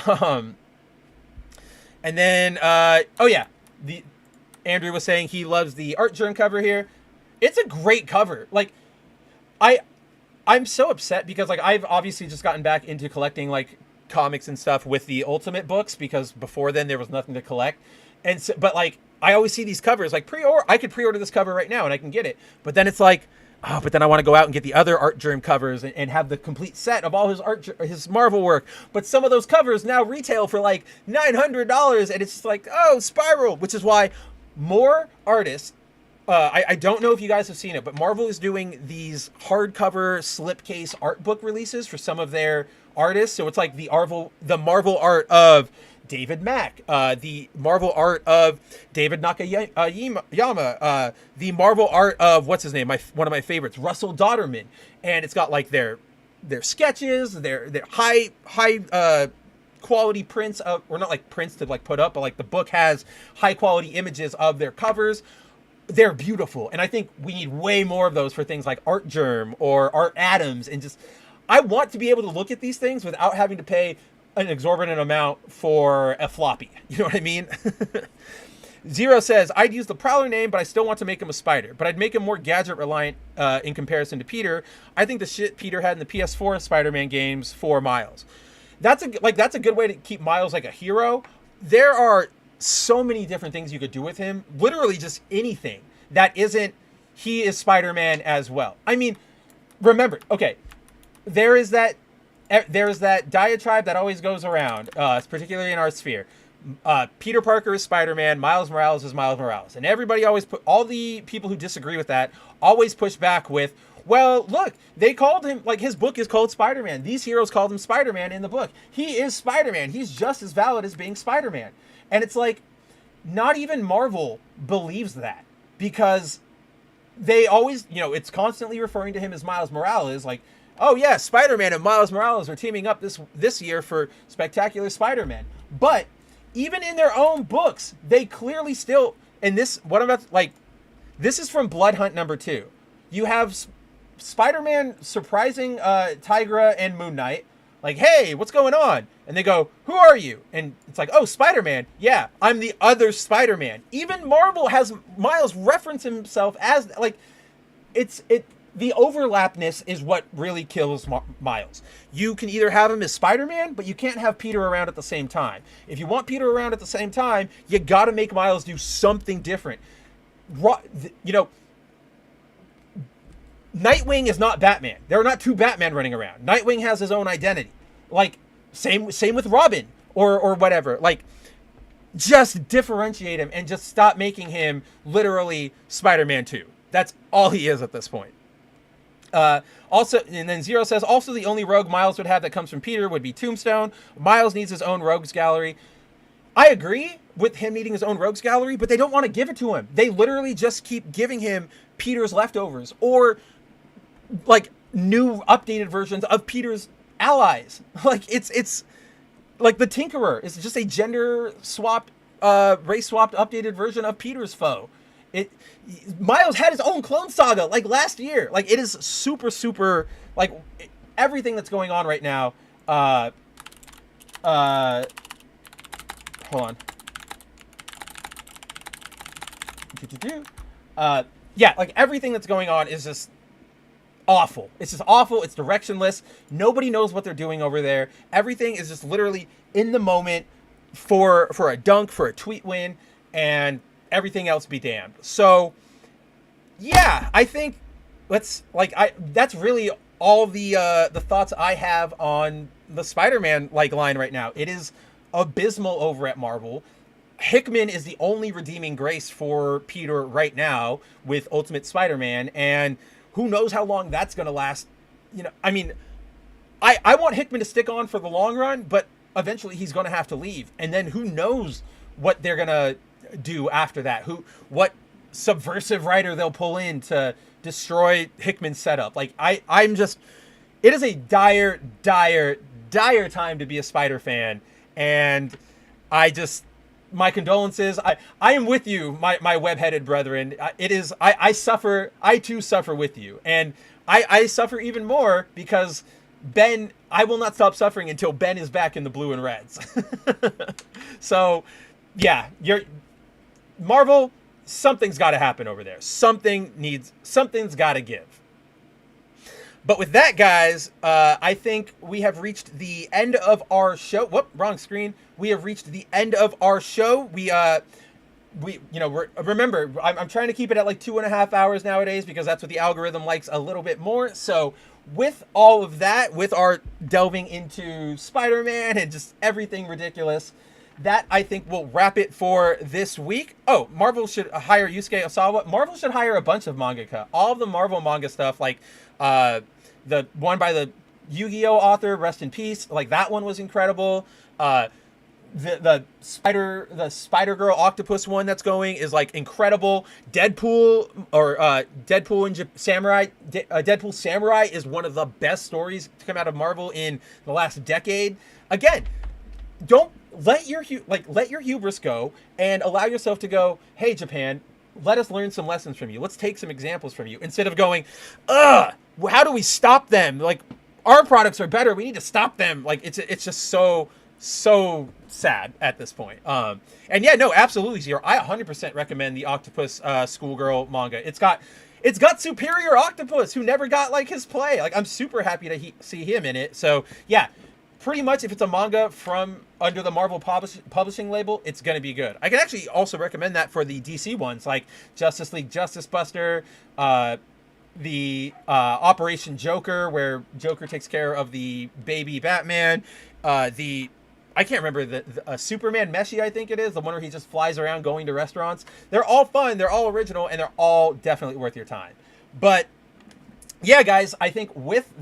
And then oh yeah, Andrew was saying he loves the art germ cover here. It's a great cover. Like, I'm so upset because like I've obviously just gotten back into collecting like comics and stuff with the Ultimate books, because before then there was nothing to collect. And so, but like, I always see these covers like I could pre-order this cover right now and I can get it. But then it's like, oh, but then I want to go out and get the other art germ covers and have the complete set of all his Marvel work. But some of those covers now retail for like $900, and it's just like, oh, Spiral, which is why more artists, I don't know if you guys have seen it, but Marvel is doing these hardcover slipcase art book releases for some of their artists. So it's like the Marvel art of David Mack, the Marvel art of David Nakayama, the Marvel art of, what's his name, one of my favorites, Russell Dodderman. And it's got like their sketches, their high quality prints of, or not like prints to like put up, but like the book has high quality images of their covers. They're beautiful. And I think we need way more of those for things like Art Germ or Art Adams. And just, I want to be able to look at these things without having to pay an exorbitant amount for a floppy. You know what I mean? Zero says, I'd use the Prowler name, but I still want to make him a spider. But I'd make him more gadget reliant in comparison to Peter. I think the shit Peter had in the PS4 Spider-Man games for Miles. That's a good way to keep Miles like a hero. There are so many different things you could do with him. Literally just anything that isn't, he is Spider-Man as well. I mean, remember, okay, there is that diatribe that always goes around, particularly in our sphere. Peter Parker is Spider-Man, Miles Morales is Miles Morales. And everybody always all the people who disagree with that always push back with, well, look, they called him, like, his book is called Spider-Man. These heroes called him Spider-Man in the book. He is Spider-Man. He's just as valid as being Spider-Man. And it's like, not even Marvel believes that, because they always, it's constantly referring to him as Miles Morales, like, oh yeah, Spider-Man and Miles Morales are teaming up this year for Spectacular Spider-Man. But even in their own books, they clearly still, and this, what I'm about to, like, this is from Blood Hunt #2. You have Spider-Man surprising Tigra and Moon Knight, like, hey, what's going on? And they go, who are you? And it's like, oh, Spider-Man. Yeah, I'm the other Spider-Man. Even Marvel has Miles reference himself as, like, the overlapness is what really kills Miles. You can either have him as Spider-Man, but you can't have Peter around at the same time. If you want Peter around at the same time, you got to make Miles do something different. You know, Nightwing is not Batman. There are not two Batman running around. Nightwing has his own identity. Like, same with Robin or whatever. Like, just differentiate him and just stop making him literally Spider-Man 2. That's all he is at this point. Also, and then Zero says, also the only rogue Miles would have that comes from Peter would be Tombstone. Miles needs his own rogues gallery. I agree with him needing his own rogues gallery, but they don't want to give it to him. They literally just keep giving him Peter's leftovers or like new updated versions of Peter's allies. Like it's like the Tinkerer is just a gender swapped, race swapped updated version of Peter's foe. Miles had his own Clone Saga like last year. Like it is super like everything that's going on right now. Hold on. Yeah, like everything that's going on is just awful. It's just awful. It's directionless. Nobody knows what they're doing over there. Everything is just literally in the moment for a dunk, for a tweet win, and everything else be damned. So yeah, I think that's really all the thoughts I have on the Spider-Man like line right now. It is abysmal over at Marvel. Hickman is the only redeeming grace for Peter right now with Ultimate Spider-Man, and who knows how long that's going to last. You know, I mean, I want Hickman to stick on for the long run, but eventually he's going to have to leave, and then who knows what they're going to do after that. What subversive writer they'll pull in to destroy Hickman's setup. Like I'm just, it is a dire time to be a Spider fan, and my condolences. I am with you, my web-headed brethren. I too suffer with you. And I suffer even more because Ben, I will not stop suffering until Ben is back in the blue and reds. So, yeah, Marvel, something's got to happen over there. Something's got to give. But with that, guys, I think we have reached the end of our show. Whoop, wrong screen. We have reached the end of our show. Remember, I'm trying to keep it at like 2.5 hours nowadays because that's what the algorithm likes a little bit more. So with all of that, with our delving into Spider-Man and just everything ridiculous, that I think will wrap it for this week. Oh, Marvel should hire Yusuke Osawa. Marvel should hire a bunch of mangaka. All of the Marvel manga stuff, like the one by the Yu-Gi-Oh author, rest in peace. Like that one was incredible. The Spider-Girl Octopus one that's going is like incredible. Deadpool Samurai is one of the best stories to come out of Marvel in the last decade. Again, don't let your hubris go and allow yourself to go, hey Japan, let us learn some lessons from you. Let's take some examples from you instead of going, how do we stop them? Like our products are better. We need to stop them. Like it's just so sad at this point. And yeah, no, absolutely, Zero. I 100% recommend the Octopus Schoolgirl manga. It's got Superior Octopus, who never got like his play. Like I'm super happy to see him in it. So yeah, pretty much if it's a manga from under the Marvel publishing label, it's going to be good. I can actually also recommend that for the DC ones, like Justice League Justice Buster, the Operation Joker, where Joker takes care of the baby Batman, I can't remember the Superman Meshi, I think it is, the one where he just flies around going to restaurants. They're all fun, they're all original, and they're all definitely worth your time. But yeah, guys, I think with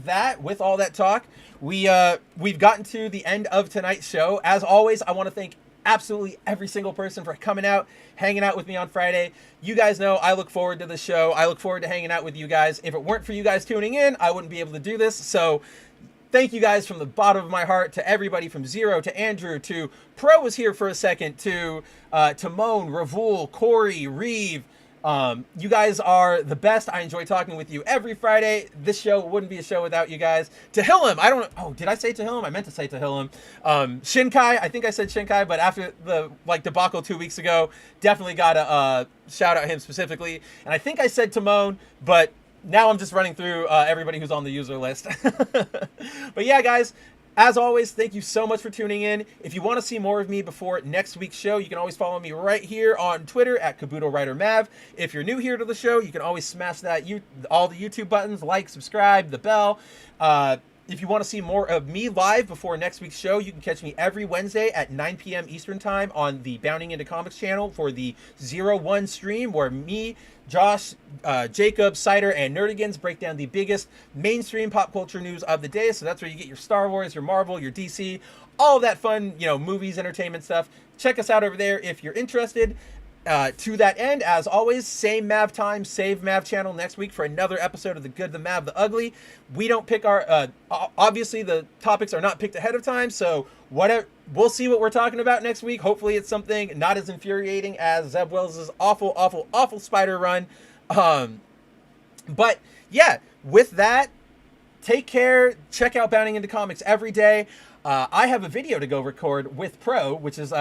all that talk, we've gotten to the end of tonight's show. As always, I want to thank absolutely every single person for coming out, hanging out with me on Friday. You guys know I look forward to the show. I look forward to hanging out with you guys. If it weren't for you guys tuning in, I wouldn't be able to do this. So thank you guys from the bottom of my heart, to everybody from Zero to Andrew to Pro was here for a second, to Moan, Ravul, Corey, Reeve. You guys are the best. I enjoy talking with you every Friday. This show wouldn't be a show without you guys. Tehillim, did I say Tehillim? I meant to say Tehillim. Shinkai, I think I said Shinkai, but after the debacle 2 weeks ago, definitely gotta shout out him specifically. And I think I said Timon, but now I'm just running through everybody who's on the user list. But yeah, guys, as always, thank you so much for tuning in. If you want to see more of me before next week's show, you can always follow me right here on Twitter at KabutoWriterMav. If you're new here to the show, you can always smash that all the YouTube buttons, like, subscribe, the bell. If you want to see more of me live before next week's show, you can catch me every Wednesday at 9 p.m. Eastern Time on the Bounding Into Comics channel for the 01 stream, where me, Josh, Jacob, Cider, and Nerdigans break down the biggest mainstream pop culture news of the day. So that's where you get your Star Wars, your Marvel, your DC, all of that fun, movies, entertainment stuff. Check us out over there if you're interested. To that end, as always, same Mav time, save Mav channel next week for another episode of The Good, The Mav, The Ugly. We don't pick our, obviously the topics are not picked ahead of time, so whatever, we'll see what we're talking about next week. Hopefully it's something not as infuriating as Zeb Wells' awful, awful, awful spider run. But yeah, with that, take care. Check out Bounding Into Comics every day. I have a video to go record with Pro, which is,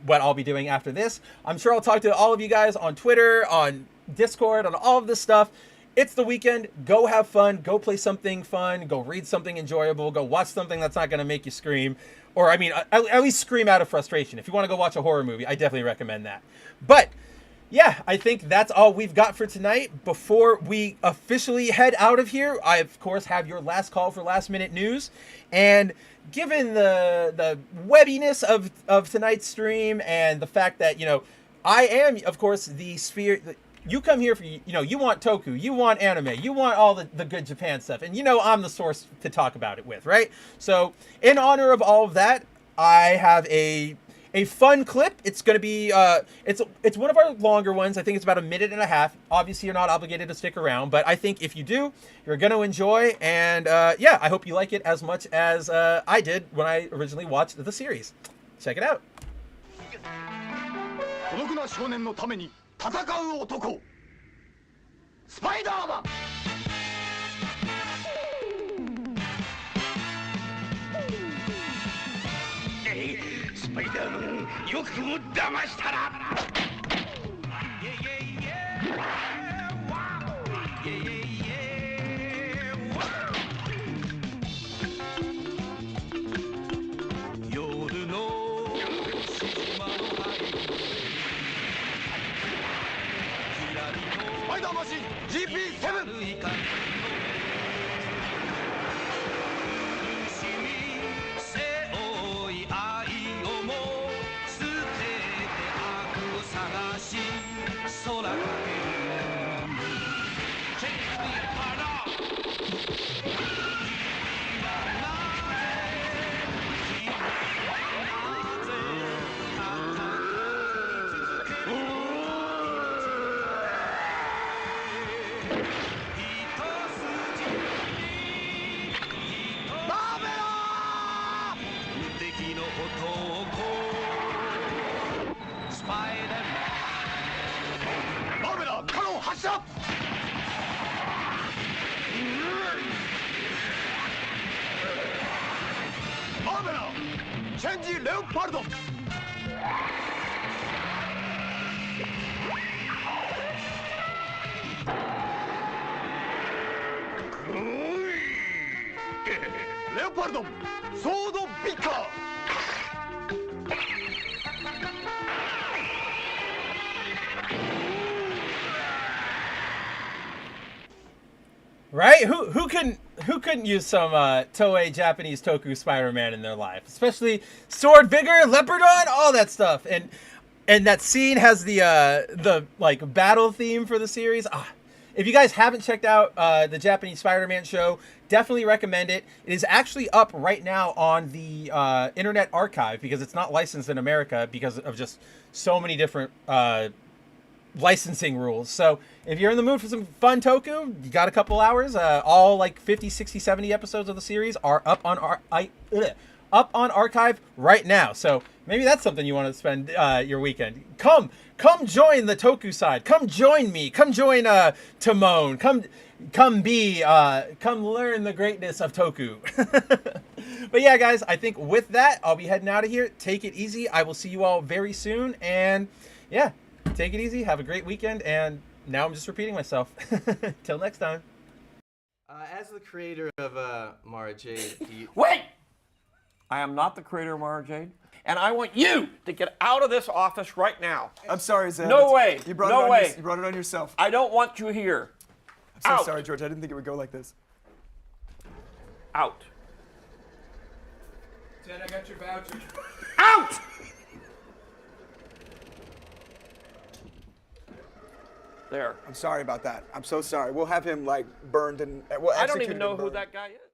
what I'll be doing after this. I'm sure I'll talk to all of you guys on Twitter, on Discord, on all of this stuff. It's the weekend. Go have fun. Go play something fun. Go read something enjoyable. Go watch something that's not going to make you scream. Or, I mean, at least scream out of frustration. If you want to go watch a horror movie, I definitely recommend that. But yeah, I think that's all we've got for tonight. Before we officially head out of here, I, of course, have your last call for last-minute news. And given the webbiness of tonight's stream and the fact that, I am, of course, the sphere... You come here for, you want toku, you want anime, you want all the good Japan stuff. And I'm the source to talk about it with, right? So, in honor of all of that, I have a fun clip. It's going to be, it's one of our longer ones. I think it's about 1.5 minutes. Obviously, you're not obligated to stick around, but I think if you do, you're going to enjoy. And yeah, I hope you like it as much as I did when I originally watched the series. Check it out. 孤独な少年のために戦う男スパイダーマンスパイダーマンよくも騙したなGP7 チェンジレオパルドレオパルドソードビッカーRight? Who couldn't use some Toei Japanese Toku Spider-Man in their life? Especially Sword Vigor, Leopardon, all that stuff. And that scene has the like battle theme for the series. If you guys haven't checked out the Japanese Spider-Man show, definitely recommend it. It is actually up right now on the Internet Archive because it's not licensed in America because of just so many different licensing rules. So if you're in the mood for some fun toku, you got a couple hours. All like 50, 60, 70 episodes of the series are up on archive right now. So maybe that's something you want to spend your weekend. Come join the toku side. Come join me. Come join Timon. Come learn the greatness of toku. But yeah, guys, I think with that, I'll be heading out of here. Take it easy. I will see you all very soon. And yeah, take it easy. Have a great weekend. And now I'm just repeating myself. Till next time. As the creator of Mara Jade, Wait! I am not the creator of Mara Jade, and I want you to get out of this office right now. I'm sorry, Zeb. No way. You brought No it on way. You brought it on yourself. I don't want you here. I'm so Out. sorry, George. I didn't think it would go like this. Out. Ted, I got your voucher. Out! There. I'm sorry about that. I'm so sorry. We'll have him like burned and we'll I don't execute even him know and who burned. that guy is.